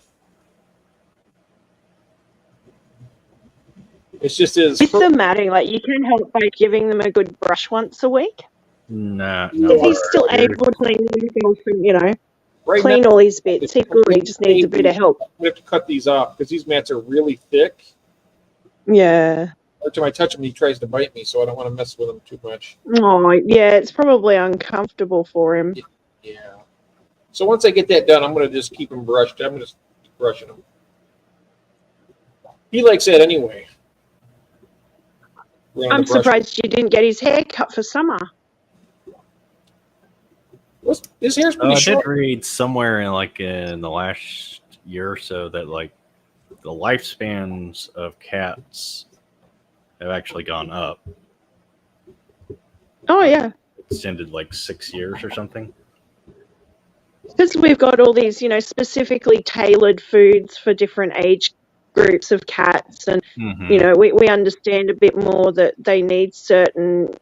B: It's just his.
A: With the matting, like you can help by giving them a good brush once a week.
C: No,
A: He's still able to clean himself and,
B: Right
A: clean
B: now,
A: all his bits. He's good. He just needs a bit of help.
B: We have to cut these off because these mats are really thick.
A: Yeah.
B: Every time I touch him, he tries to bite me, so I don't want to mess with him too much.
A: Oh, yeah. It's probably uncomfortable for him.
B: Yeah. So once I get that done, I'm going to just keep him brushed. I'm going to keep brushing him. He likes that anyway.
A: I'm surprised you didn't get his hair cut for summer.
B: His hair's pretty
C: I
B: short.
C: did read somewhere in the last year or so that the lifespans of cats have actually gone up.
A: Oh, yeah.
C: Extended 6 years or something.
A: Because we've got all these, specifically tailored foods for different age groups of cats. And, we understand a bit more that they need certain,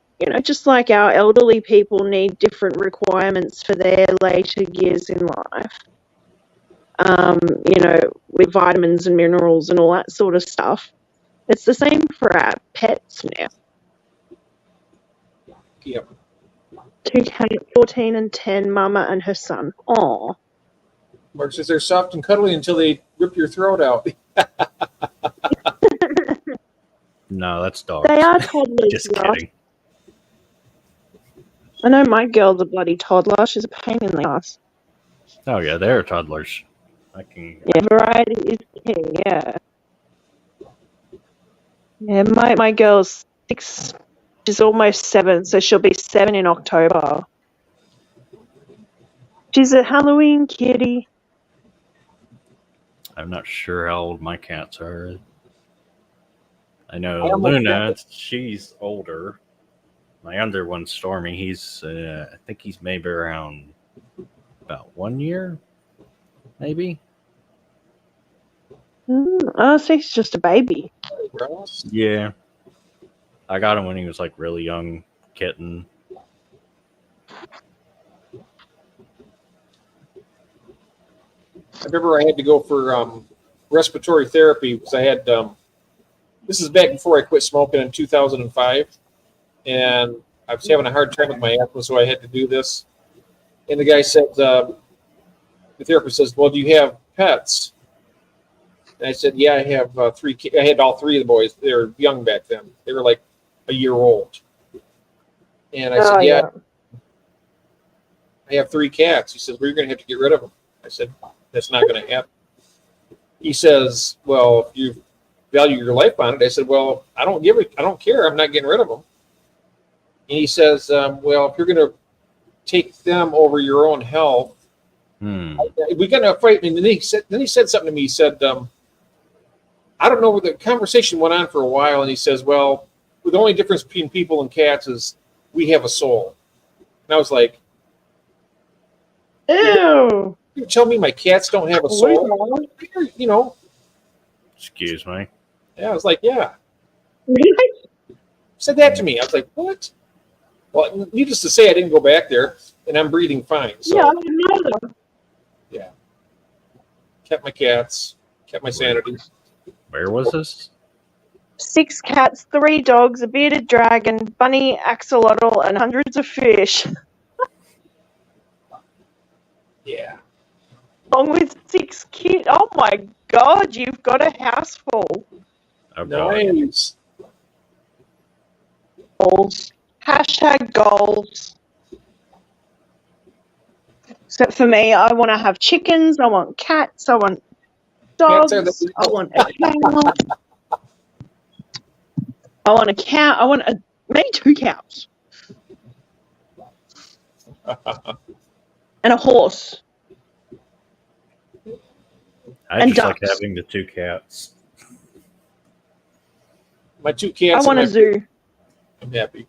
A: just like our elderly people need different requirements for their later years in life. With vitamins and minerals and all that sort of stuff. It's the same for our pets now.
B: Yep.
A: 2 cats, 14 and 10, Mama and her son. Aw.
B: Mark says they're soft and cuddly until they rip your throat out.
C: No, that's dogs.
A: They are toddlers.
C: Just kidding.
A: I know my girl's a bloody toddler. She's a pain in the ass.
C: Oh yeah, they're toddlers.
A: Yeah, variety is king. Yeah. Yeah, my girl's 6. She's almost 7, so she'll be 7 in October. She's a Halloween kitty.
C: I'm not sure how old my cats are. I know Luna, she's older. My other one, Stormy, I think he's maybe around about 1 year, maybe.
A: Oh, so he's just a baby.
C: Yeah. I got him when he was really young, kitten.
B: I remember I had to go for respiratory therapy because I had this is back before I quit smoking in 2005, and I was having a hard time with my asthma, so I had to do this. And the guy said, the therapist says, "Well, do you have pets?" And I said, "Yeah, I have 3 kids. I had all 3 of the boys. They were young back then. They were a year old." And I said, "Yeah, I have 3 cats." He says, "Well, you're going to have to get rid of them." I said, "That's not going to happen." He says, "Well, if you value your life on it." I said, "Well, I don't care. I'm not getting rid of them." And he says, "Well, if you're going to take them over your own health, we got to fight." And then he said something to me. He said, "I don't know where the conversation went on for a while." And he says, "Well, the only difference between people and cats is we have a soul." And I was like,
A: Ew.
B: "You tell me my cats don't have a soul?"
C: Excuse me.
B: Yeah, I was like, "Yeah."
A: Really?
B: Said that to me. I was like, "What?" Well, needless to say, I didn't go back there, and I'm breathing fine. So,
A: Yeah, I didn't know that.
B: yeah. Kept my cats, kept my sanity.
C: Where was this?
A: 6 cats, 3 dogs, a bearded dragon, bunny, axolotl, and hundreds of fish.
B: Yeah.
A: Along with 6 kids. Oh my God, you've got a house full.
C: Oh,
B: Nice.
A: Goals. Hashtag goals. So for me, I want to have chickens, I want cats, I want dogs, I want a cow. I want a cow. I want maybe 2 cows. And a horse.
C: I
A: And
C: just like
A: ducks.
C: having the 2 cats.
B: My 2
A: I
B: cats.
A: want a zoo.
B: I'm happy.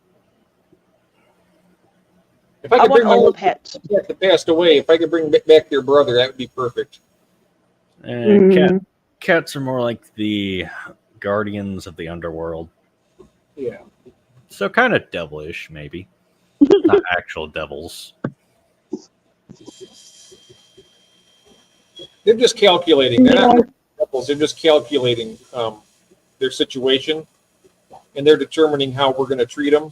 B: If I
A: I
B: could
A: want
B: bring my
A: all the
B: mother
A: pets.
B: that passed away, if I could bring back their brother, that would be perfect.
C: Cats are more like the guardians of the underworld.
B: Yeah.
C: So kind of devilish, maybe. Not actual devils.
B: They're just calculating. They're not
A: Yeah.
B: really devils. They're just calculating their situation, and they're determining how we're going to treat them.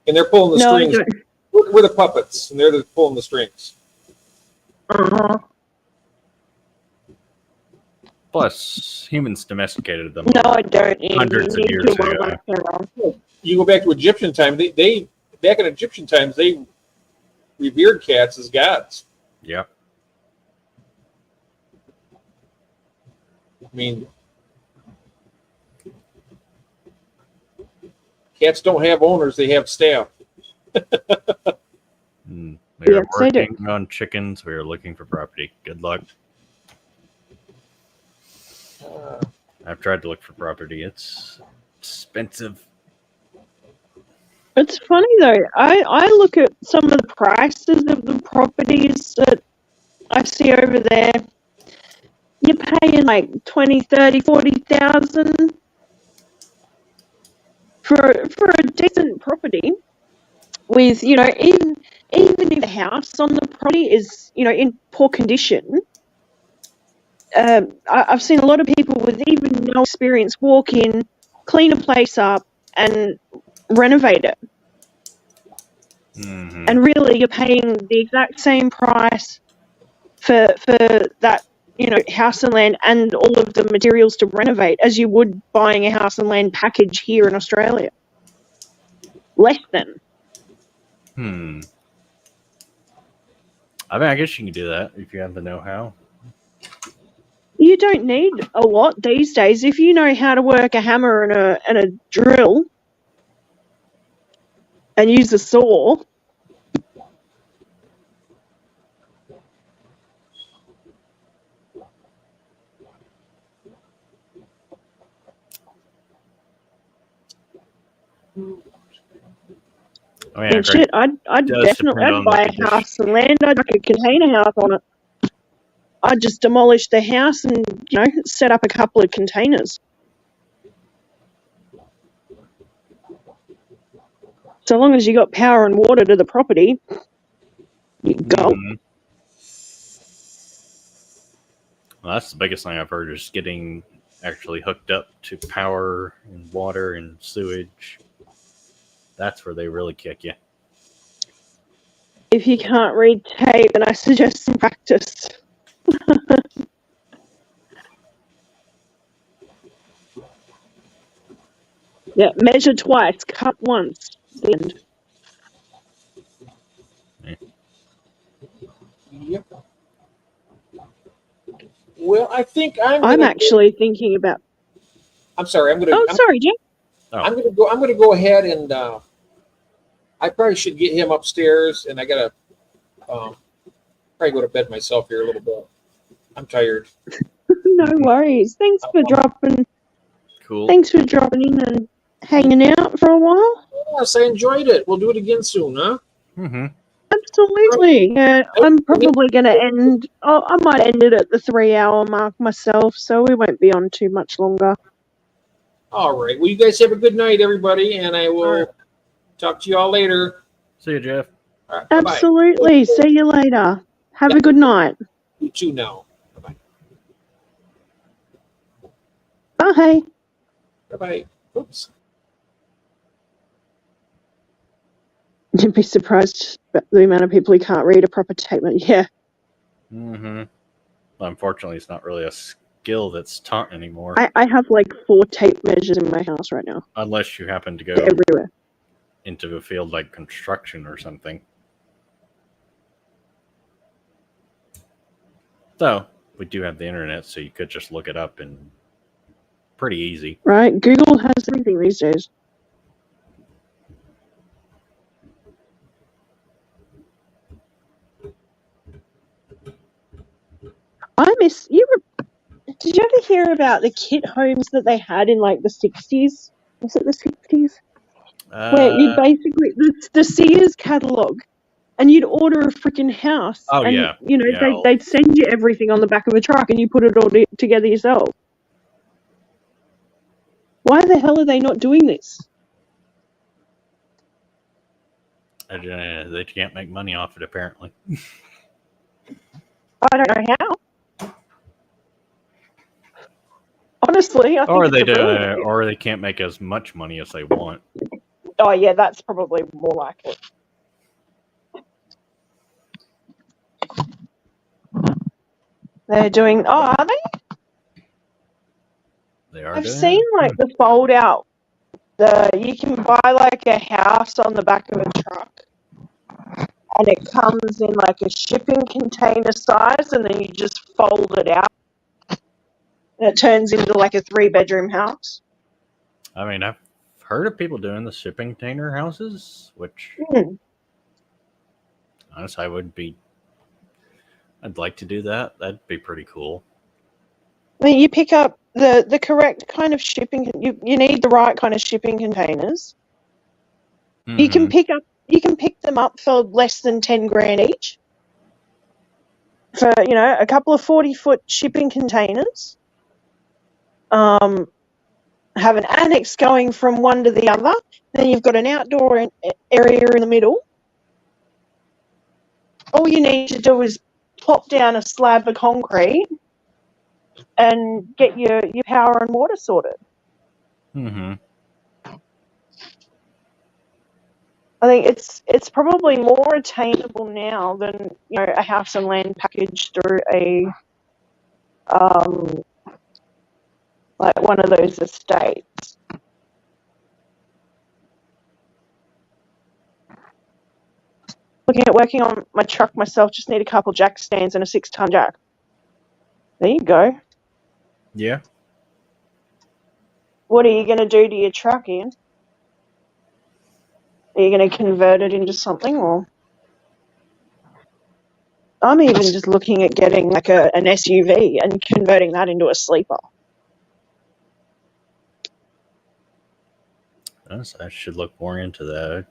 B: And they're pulling the
A: No, I
B: strings.
A: don't.
B: We're the puppets, and they're pulling the strings.
A: Uh-huh.
C: Plus, humans domesticated them
A: No, I don't. Andy.
C: hundreds of
A: You
C: years
A: need to
C: ago.
A: work around.
B: You go back to Egyptian time. They back in Egyptian times they revered cats as gods.
C: Yep.
B: I mean, cats don't have owners; they have staff.
C: We are
A: Yes, they do.
C: working on chickens. We are looking for property. Good luck. I've tried to look for property. It's expensive.
A: It's funny though. I look at some of the prices of the properties that I see over there. You're paying like 20, 30, 40,000 for a decent property with, even if the house on the property is, in poor condition. I've seen a lot of people with even no experience walk in, clean a place up, and renovate it.
C: Mm-hmm.
A: And really, you're paying the exact same price for that, house and land and all of the materials to renovate as you would buying a house and land package here in Australia. Less than.
C: I mean, I guess you can do that if you have the know-how.
A: You don't need a lot these days. If you know how to work a hammer and a drill and use a saw.
C: I mean,
A: And shit, I'd definitely buy a house and land. I'd like a container house on it. I'd just demolish the house and, set up a couple of containers. So long as you got power and water to the property, you go.
C: Mm-hmm. Well, that's the biggest thing I've heard is getting actually hooked up to power and water and sewage. That's where they really kick you.
A: If you can't read tape, then I suggest some practice. Yeah, measure twice, cut once. The end.
B: Yep. Well, I think
A: I'm actually thinking about.
B: I'm sorry.
A: Sorry, Jim.
B: I'm gonna go ahead and I probably should get him upstairs, and I gotta probably go to bed myself here a little bit. I'm tired.
A: No worries. Thanks for dropping.
C: Cool.
A: Thanks for dropping in and hanging out for a while.
B: Yes, I enjoyed it. We'll do it again soon, huh?
C: Mm-hmm.
A: Absolutely. Yeah, I'm probably going to end. I might end it at the 3-hour mark myself, so we won't be on too much longer.
B: All right. Well, you guys have a good night, everybody, and I will talk to you all later.
C: See you, Jeff.
B: All right,
A: Absolutely.
B: bye-bye.
A: See you later. Have a good night.
B: You too now. Bye-bye.
A: Bye.
B: Bye-bye. Oops.
A: You'd be surprised at the amount of people who can't read a proper statement. Yeah.
C: Mm-hmm. Well, unfortunately, it's not really a skill that's taught anymore.
A: I have like 4 tape measures in my house right now.
C: Unless you happen to go
A: everywhere
C: into a field like construction or something. So, we do have the internet, so you could just look it up and pretty easy.
A: Right? Google has everything these days. I miss you. Did you ever hear about the kit homes that they had in like the 60s? Was it the 60s? Where you'd basically the Sears catalogue, and you'd order a freaking house,
C: Oh,
A: and
C: yeah.
A: you know
C: Yeah.
A: they'd send you everything on the back of a truck, and you put it all together yourself. Why the hell are they not doing this?
C: They can't make money off it, apparently.
A: I don't know how. Honestly, I think
C: Or
A: it's a brilliant idea.
C: or they can't make as much money as they want.
A: Oh yeah, that's probably more like it. They're doing. Oh, are they?
C: They are.
A: I've seen like the fold out. You can buy like a house on the back of a truck, and it comes in like a shipping container size, and then you just fold it out, and it turns into like a 3-bedroom house.
C: I mean, I've heard of people doing the shipping container houses, which honestly, I'd like to do that. That'd be pretty cool.
A: I mean, you pick up the correct kind of shipping. You need the right kind of shipping containers.
C: Mm-hmm.
A: You can pick them up for less than 10 grand each. For a couple of 40-foot shipping containers. Have an annex going from one to the other. Then you've got an outdoor area in the middle. All you need to do is plop down a slab of concrete and get your power and water sorted.
C: Mm-hmm.
A: I think it's probably more attainable now than a house and land package through a like one of those estates. Looking at working on my truck myself, just need a couple jack stands and a 6-ton jack. There you go.
C: Yeah.
A: What are you going to do to your truck, Ian? Are you going to convert it into something, or? I'm even just looking at getting like an SUV and converting that into a sleeper.
C: I should look more into that.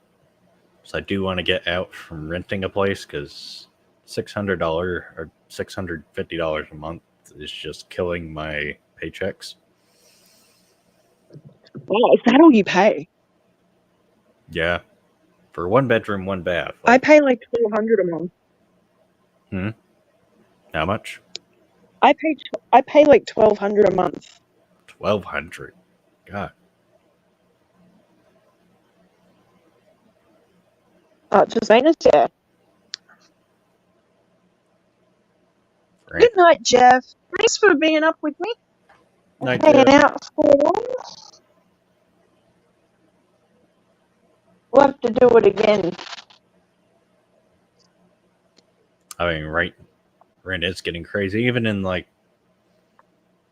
C: So I do want to get out from renting a place because $600 or $650 a month is just killing my paychecks.
A: Oh, is that all you pay?
C: Yeah, for 1 bedroom, 1 bath.
A: I pay like $1,200 a month.
C: How much?
A: I pay like $1,200 a month.
C: $1,200. God.
A: It's just maintenance, yeah. Good night, Jeff. Thanks for being up with me.
C: Night,
A: Hanging
C: Jeff.
A: out for a while. We'll have to do it again.
C: I mean, rent is getting crazy. Even in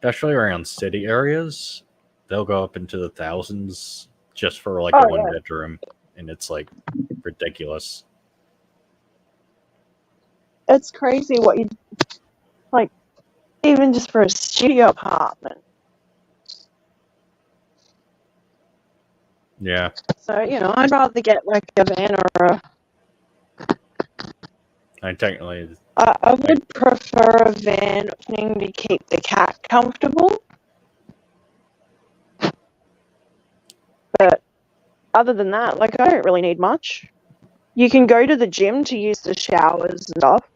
C: especially around city areas, they'll go up into the thousands just for a 1 bedroom, and it's ridiculous.
A: It's crazy what you even just for a studio apartment.
C: Yeah.
A: So I'd rather get like a van or a. I would prefer a van thing to keep the cat comfortable. But other than that, I don't really need much. You can go to the gym to use the showers and stuff.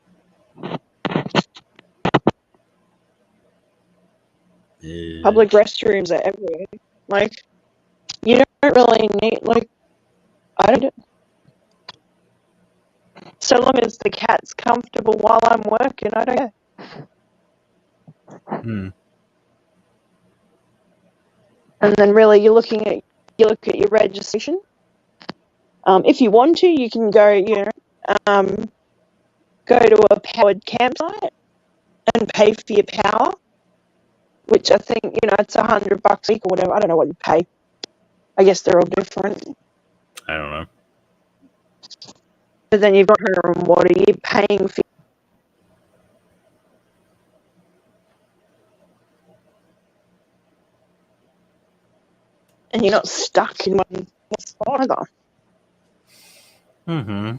A: Public restrooms are everywhere. You don't really need, I don't. So long as the cat's comfortable while I'm working, I don't care. And then really you look at your registration. If you want to, you can go, go to a powered campsite and pay for your power, which I think, it's $100 a week or whatever. I don't know what you pay. I guess they're all different.
C: I don't know.
A: But then you've got her and what are you paying for? and you're not stuck in one spot either.
C: Mm-hmm.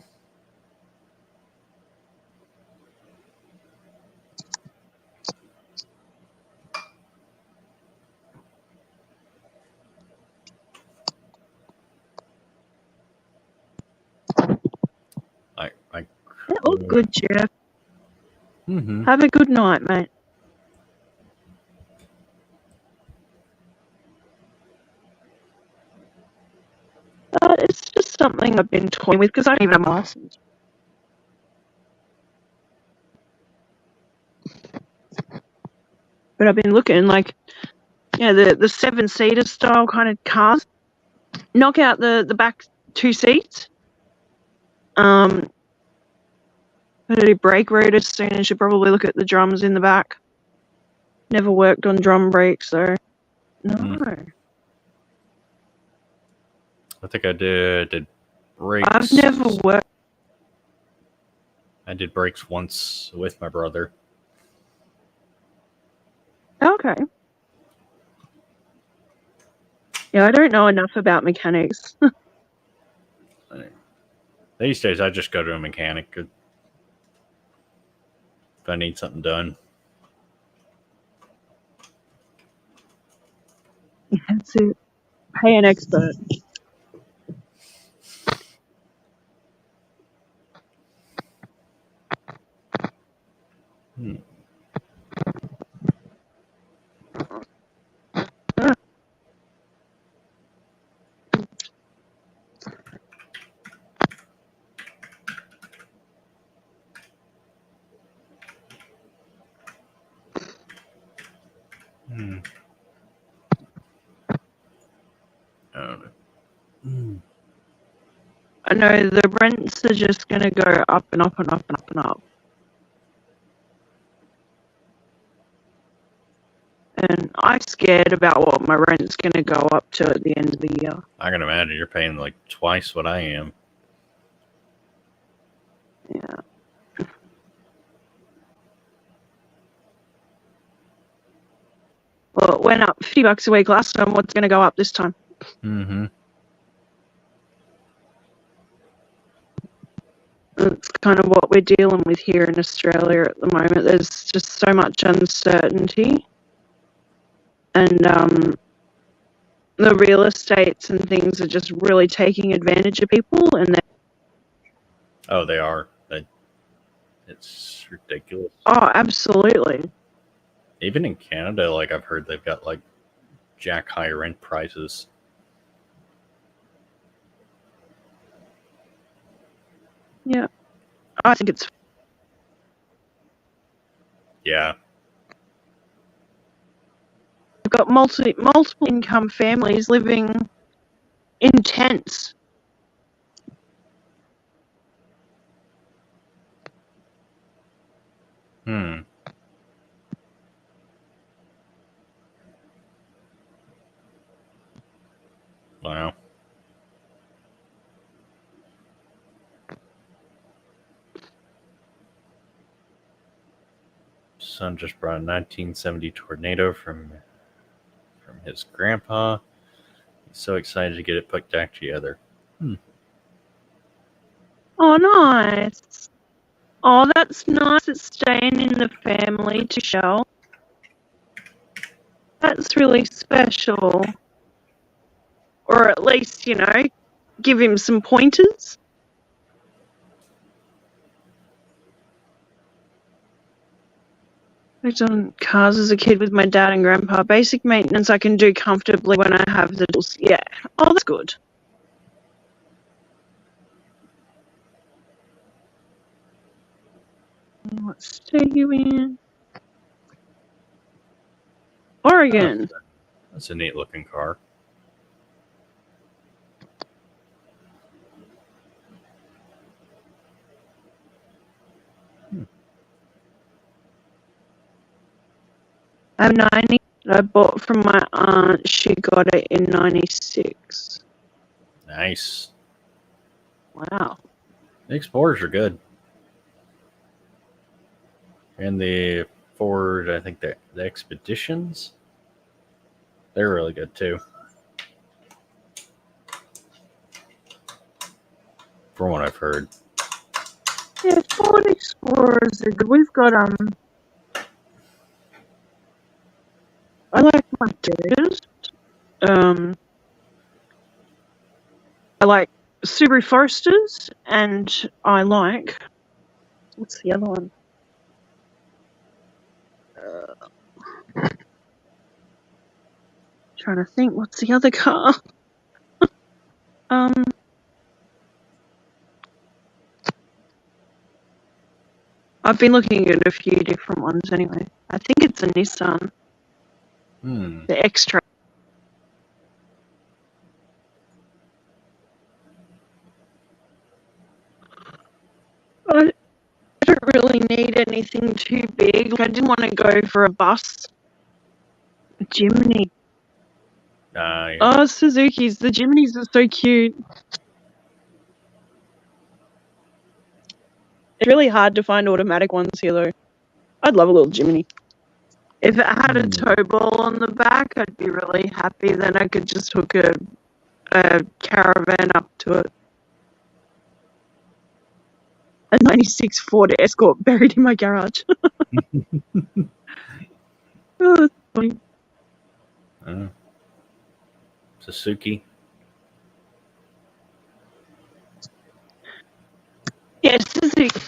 A: All good, Jeff.
C: Mm-hmm.
A: Have a good night, mate. It's just something I've been toying with because I don't even have a license. But I've been looking like, the 7-seater style kind of cars. Knock out the back 2 seats. But do brake rotors soon, and should probably look at the drums in the back. Never worked on drum brakes, so no.
C: I think I did brakes.
A: I've never worked.
C: I did brakes once with my brother.
A: Okay. Yeah, I don't know enough about mechanics.
C: These days, I just go to a mechanic if I need something done.
A: That's it. Pay an expert.
C: Hmm. Hmm. I don't know. Hmm.
A: I know the rents are just going to go up and up and up and up and up. And I'm scared about what my rent's going to go up to at the end of the year.
C: I can imagine you're paying like twice what I am.
A: Yeah. Well, it went up $50 a week last time. What's going to go up this time?
C: Mm-hmm.
A: That's kind of what we're dealing with here in Australia at the moment. There's just so much uncertainty. And the real estates and things are just really taking advantage of people. And
C: Oh, they are. It's ridiculous.
A: oh, absolutely.
C: Even in Canada, like I've heard they've got like jack high rent prices.
A: Yeah. I think it's...
C: Yeah.
A: We've got multiple income families living in tents.
C: Hmm. Wow. Son just brought a 1970 tornado from his grandpa. He's so excited to get it put back together.
A: Oh, nice. Oh, that's nice. It's staying in the family to show. That's really special. Or at least, give him some pointers. I worked on cars as a kid with my dad and grandpa. Basic maintenance I can do comfortably when I have the tools. Yeah. Oh, that's good. What state are you in? Oregon.
C: That's a neat looking car.
A: I have 90 that I bought from my aunt. She got it in 96.
C: Nice.
A: Wow.
C: The Explorers are good. And the Ford, I think the Expeditions, they're really good too. from what I've heard.
A: Yeah, Ford Explorers are good. We've got I like my Toyotas. I like Subaru Foresters, and I like what's the other one? Trying to think, what's the other car? I've been looking at a few different ones anyway. I think it's a Nissan, the X-Trail. I don't really need anything too big. Like, I didn't want to go for a bus. A Jimny.
C: Yeah.
A: Oh, Suzuki's. The Jimnys are so cute. It's really hard to find automatic ones here, though. I'd love a little Jimny. If it had a tow ball on the back, I'd be really happy. Then I could just hook a caravan up to it. A 96 Ford Escort buried in my garage. Oh, that's funny.
C: Suzuki.
A: Yeah, Suzuki.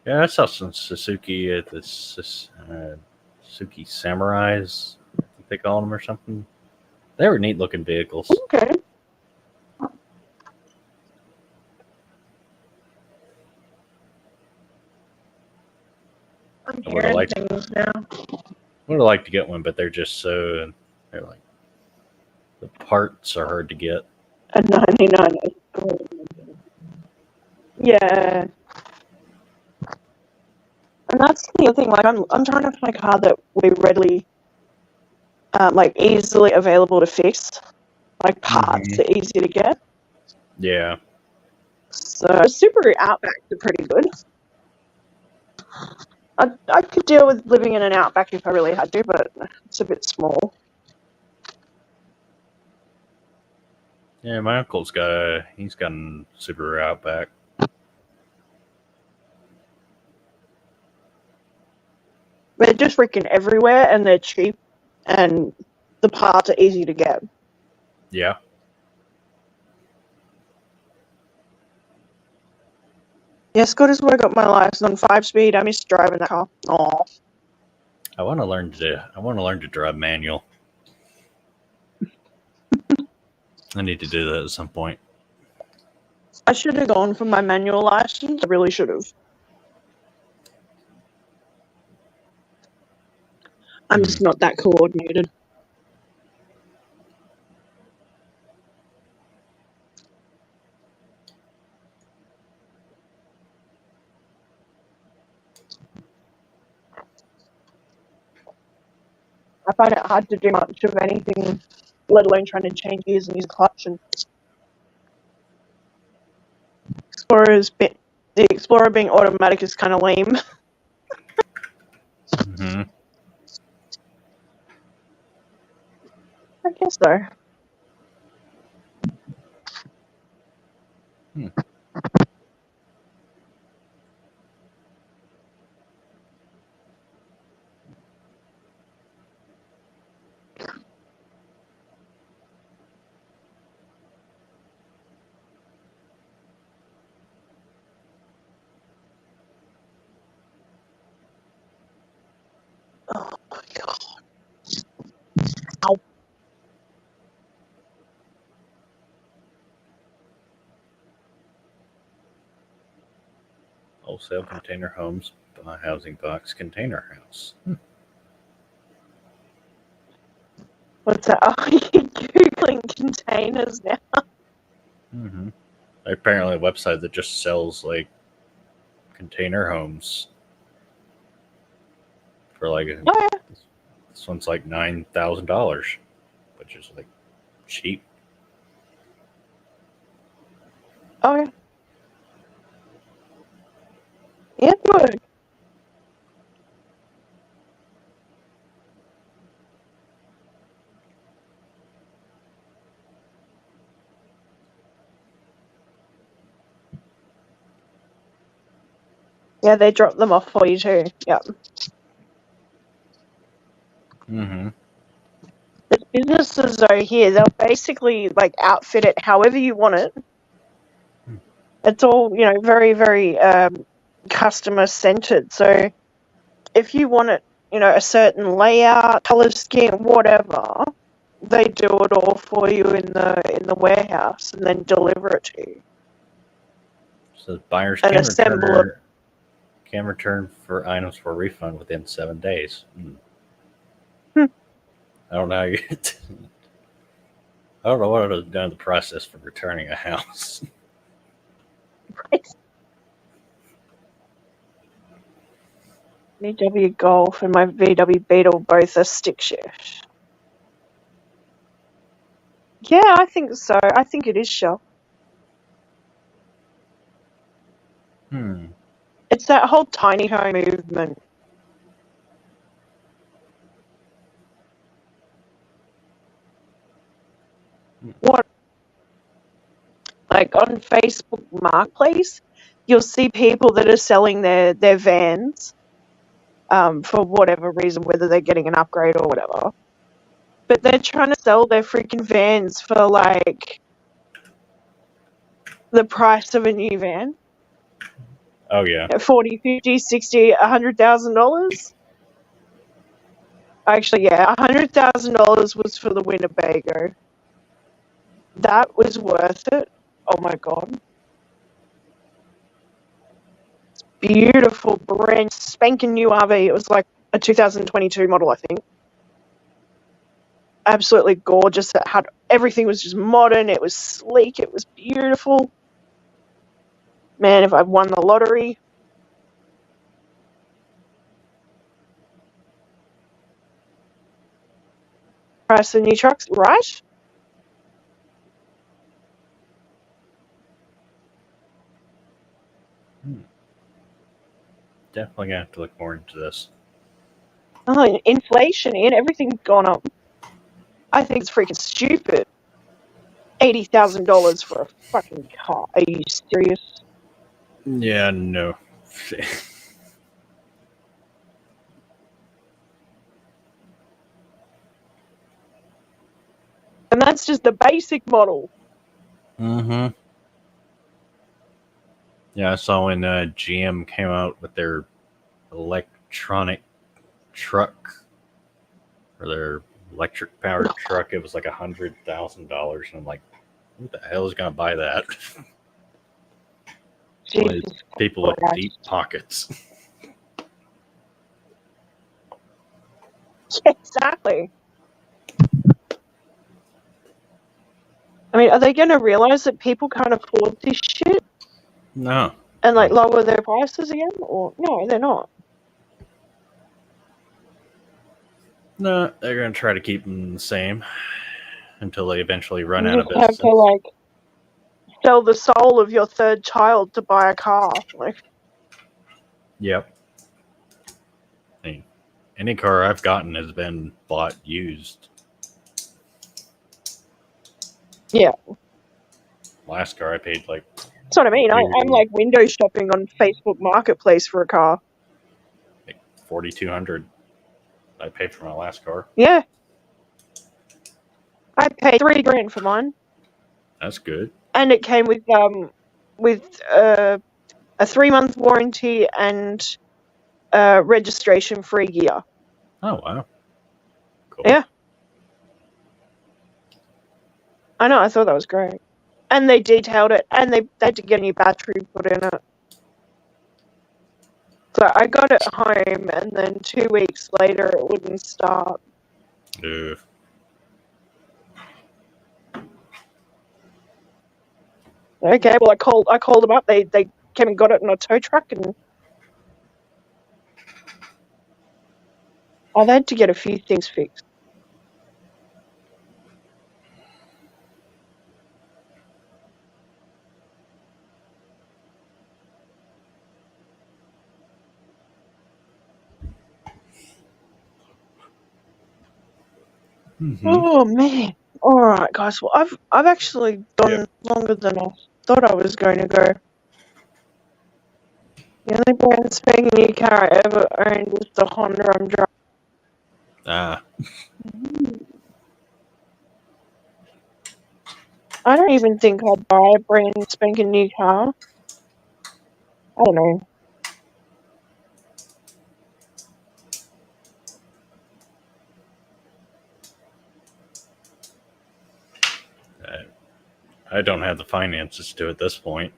C: Yeah, I saw some Suzuki at the Suzuki Samurais, I think they call them or something. They were neat looking vehicles.
A: Okay. I'm
C: I would have
A: hearing
C: liked,
A: things now.
C: to get one, but they're like the parts are hard to get.
A: A 99 Escort. Yeah. And that's the other thing, like I'm trying to find a car that we readily like easily available to fix. Like parts are easy to get.
C: Yeah.
A: So Subaru Outbacks are pretty good. I could deal with living in an Outback if I really had to, but it's a bit small.
C: Yeah, my uncle's he's got a Subaru Outback.
A: They're just freaking everywhere, and they're cheap, and the parts are easy to get.
C: Yeah.
A: Yeah, Scott is where I got my license on 5-speed. I miss driving that car. Aw.
C: I want to learn to drive manual. I need to do that at some point.
A: I should have gone for my manual license. I really should have. I'm just not that coordinated. I find it hard to do much of anything, let alone trying to change gears and use a clutch. And the Explorer being automatic is kind of lame. I guess so. Oh my god. Ow.
C: Wholesale container homes, housing box, container house.
A: What's that? Oh, you're Googling containers now.
C: Apparently, a website that just sells like container homes for like
A: Oh, yeah.
C: this one's like $9,000, which is like cheap.
A: Oh, yeah. Yeah, good. Yeah, they drop them off for you too. Yep.
C: Mm-hmm.
A: The businesses though here, they'll basically like outfit it however you want it. It's all, very, very customer centered. So if you want it, a certain layout, color scheme, whatever, they do it all for you in the warehouse and then deliver it to you.
C: So buyers
A: And assemble it.
C: can return for items for refund within 7 days.
A: Hmm.
C: I don't know how you. I don't know what I've done the process for returning a house.
A: VW Golf and my VW Beetle both are stick shift. Yeah, I think so. I think it is Shell. It's that whole tiny home movement. What, like on Facebook Marketplace, you'll see people that are selling their vans for whatever reason, whether they're getting an upgrade or whatever. But they're trying to sell their freaking vans for like the price of a new van.
C: Oh yeah.
A: $40, $50, $60, $100,000. Actually, yeah, $100,000 was for the Winnebago. That was worth it. Oh my god. Beautiful, brand spanking new RV. It was like a 2022 model, I think. Absolutely gorgeous. It had everything was just modern. It was sleek. It was beautiful. Man, if I won the lottery. Price of new trucks, right?
C: Definitely gonna have to look more into this.
A: Oh, inflation and everything's gone up. I think it's freaking stupid. $80,000 for a fucking car. Are you serious?
C: Yeah, no.
A: And that's just the basic model.
C: Mm-hmm. Yeah, I saw when GM came out with their electronic truck or their electric powered truck. It was like $100,000, and I'm like, who the hell is gonna buy that? Only people with deep pockets.
A: Exactly. I mean, are they going to realize that people can't afford this shit
C: No.
A: and like lower their prices again? Or no, they're not.
C: No, they're gonna try to keep them the same until they eventually run
A: You
C: out of
A: just have
C: business.
A: to like sell the soul of your third child to buy a car. Like,
C: Yep. I mean, any car I've gotten has been bought used.
A: yeah,
C: Last car I paid like
A: that's what I mean. I'm like window shopping on Facebook Marketplace for a car.
C: $4,200. I paid for my last car.
A: Yeah, I paid $3,000 for mine,
C: That's good.
A: and it came with a 3-month warranty and registration free gear.
C: Oh wow. Cool.
A: Yeah. I know, I thought that was great. And they detailed it, and they had to get a new battery put in it. So I got it home, and then 2 weeks later it wouldn't start.
C: Ugh.
A: Okay, well I called them up. They came and got it in a tow truck, and I've had to get a few things fixed.
C: Mm-hmm.
A: Oh man! All right, guys. Well, I've actually gone longer than I thought I was going to go. The only brand spanking new car I ever owned was the Honda I'm driving.
C: Ah,
A: I don't even think I'd buy a brand spanking new car. I don't know.
C: I don't have the finances to at this point.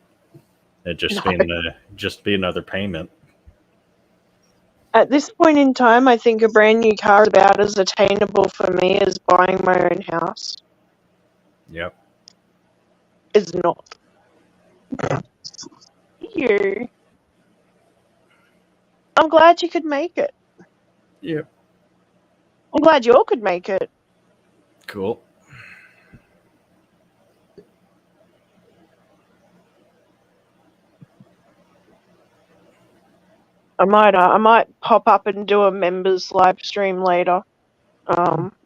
C: It just
A: No.
C: be another payment.
A: At this point in time, I think a brand new car is about as attainable for me as buying my own house.
C: Yep.
A: Is not. You. I'm glad you could make it.
C: Yep.
A: I'm glad you all could make it.
C: Cool.
A: I might pop up and do a members live stream later.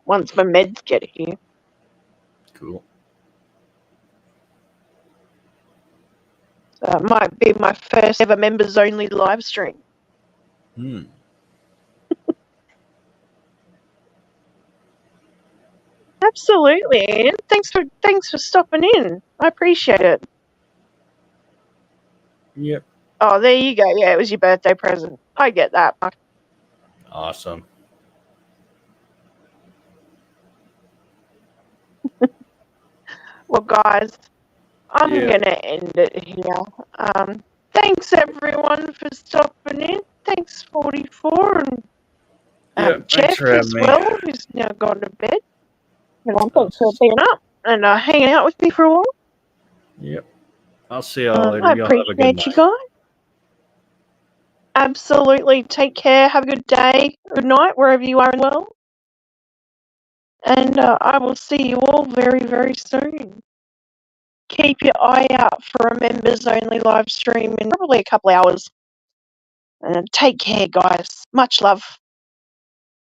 A: Once my meds get here.
C: Cool.
A: So it might be my first ever members only live stream.
C: Hmm.
A: Absolutely, Ian. Thanks for stopping in. I appreciate it.
C: Yep.
A: Oh, there you go. Yeah, it was your birthday present. I get that.
C: Awesome.
A: Well, guys, I'm
C: Yeah.
A: gonna end it here. Thanks everyone for stopping in. Thanks 44 and
C: Yeah. Thanks
A: Jeff
C: for having
A: as
C: me.
A: well, who's now gone to bed. And thanks for being up and hanging out with me for a while.
C: Yep. I'll see y'all later.
A: I
C: Y'all have a good
A: appreciate you
C: night.
A: guys. Absolutely. Take care. Have a good day, good night, wherever you are in the world. And I will see you all very, very soon. Keep your eye out for a members only live stream in probably a couple hours. And take care, guys. Much love.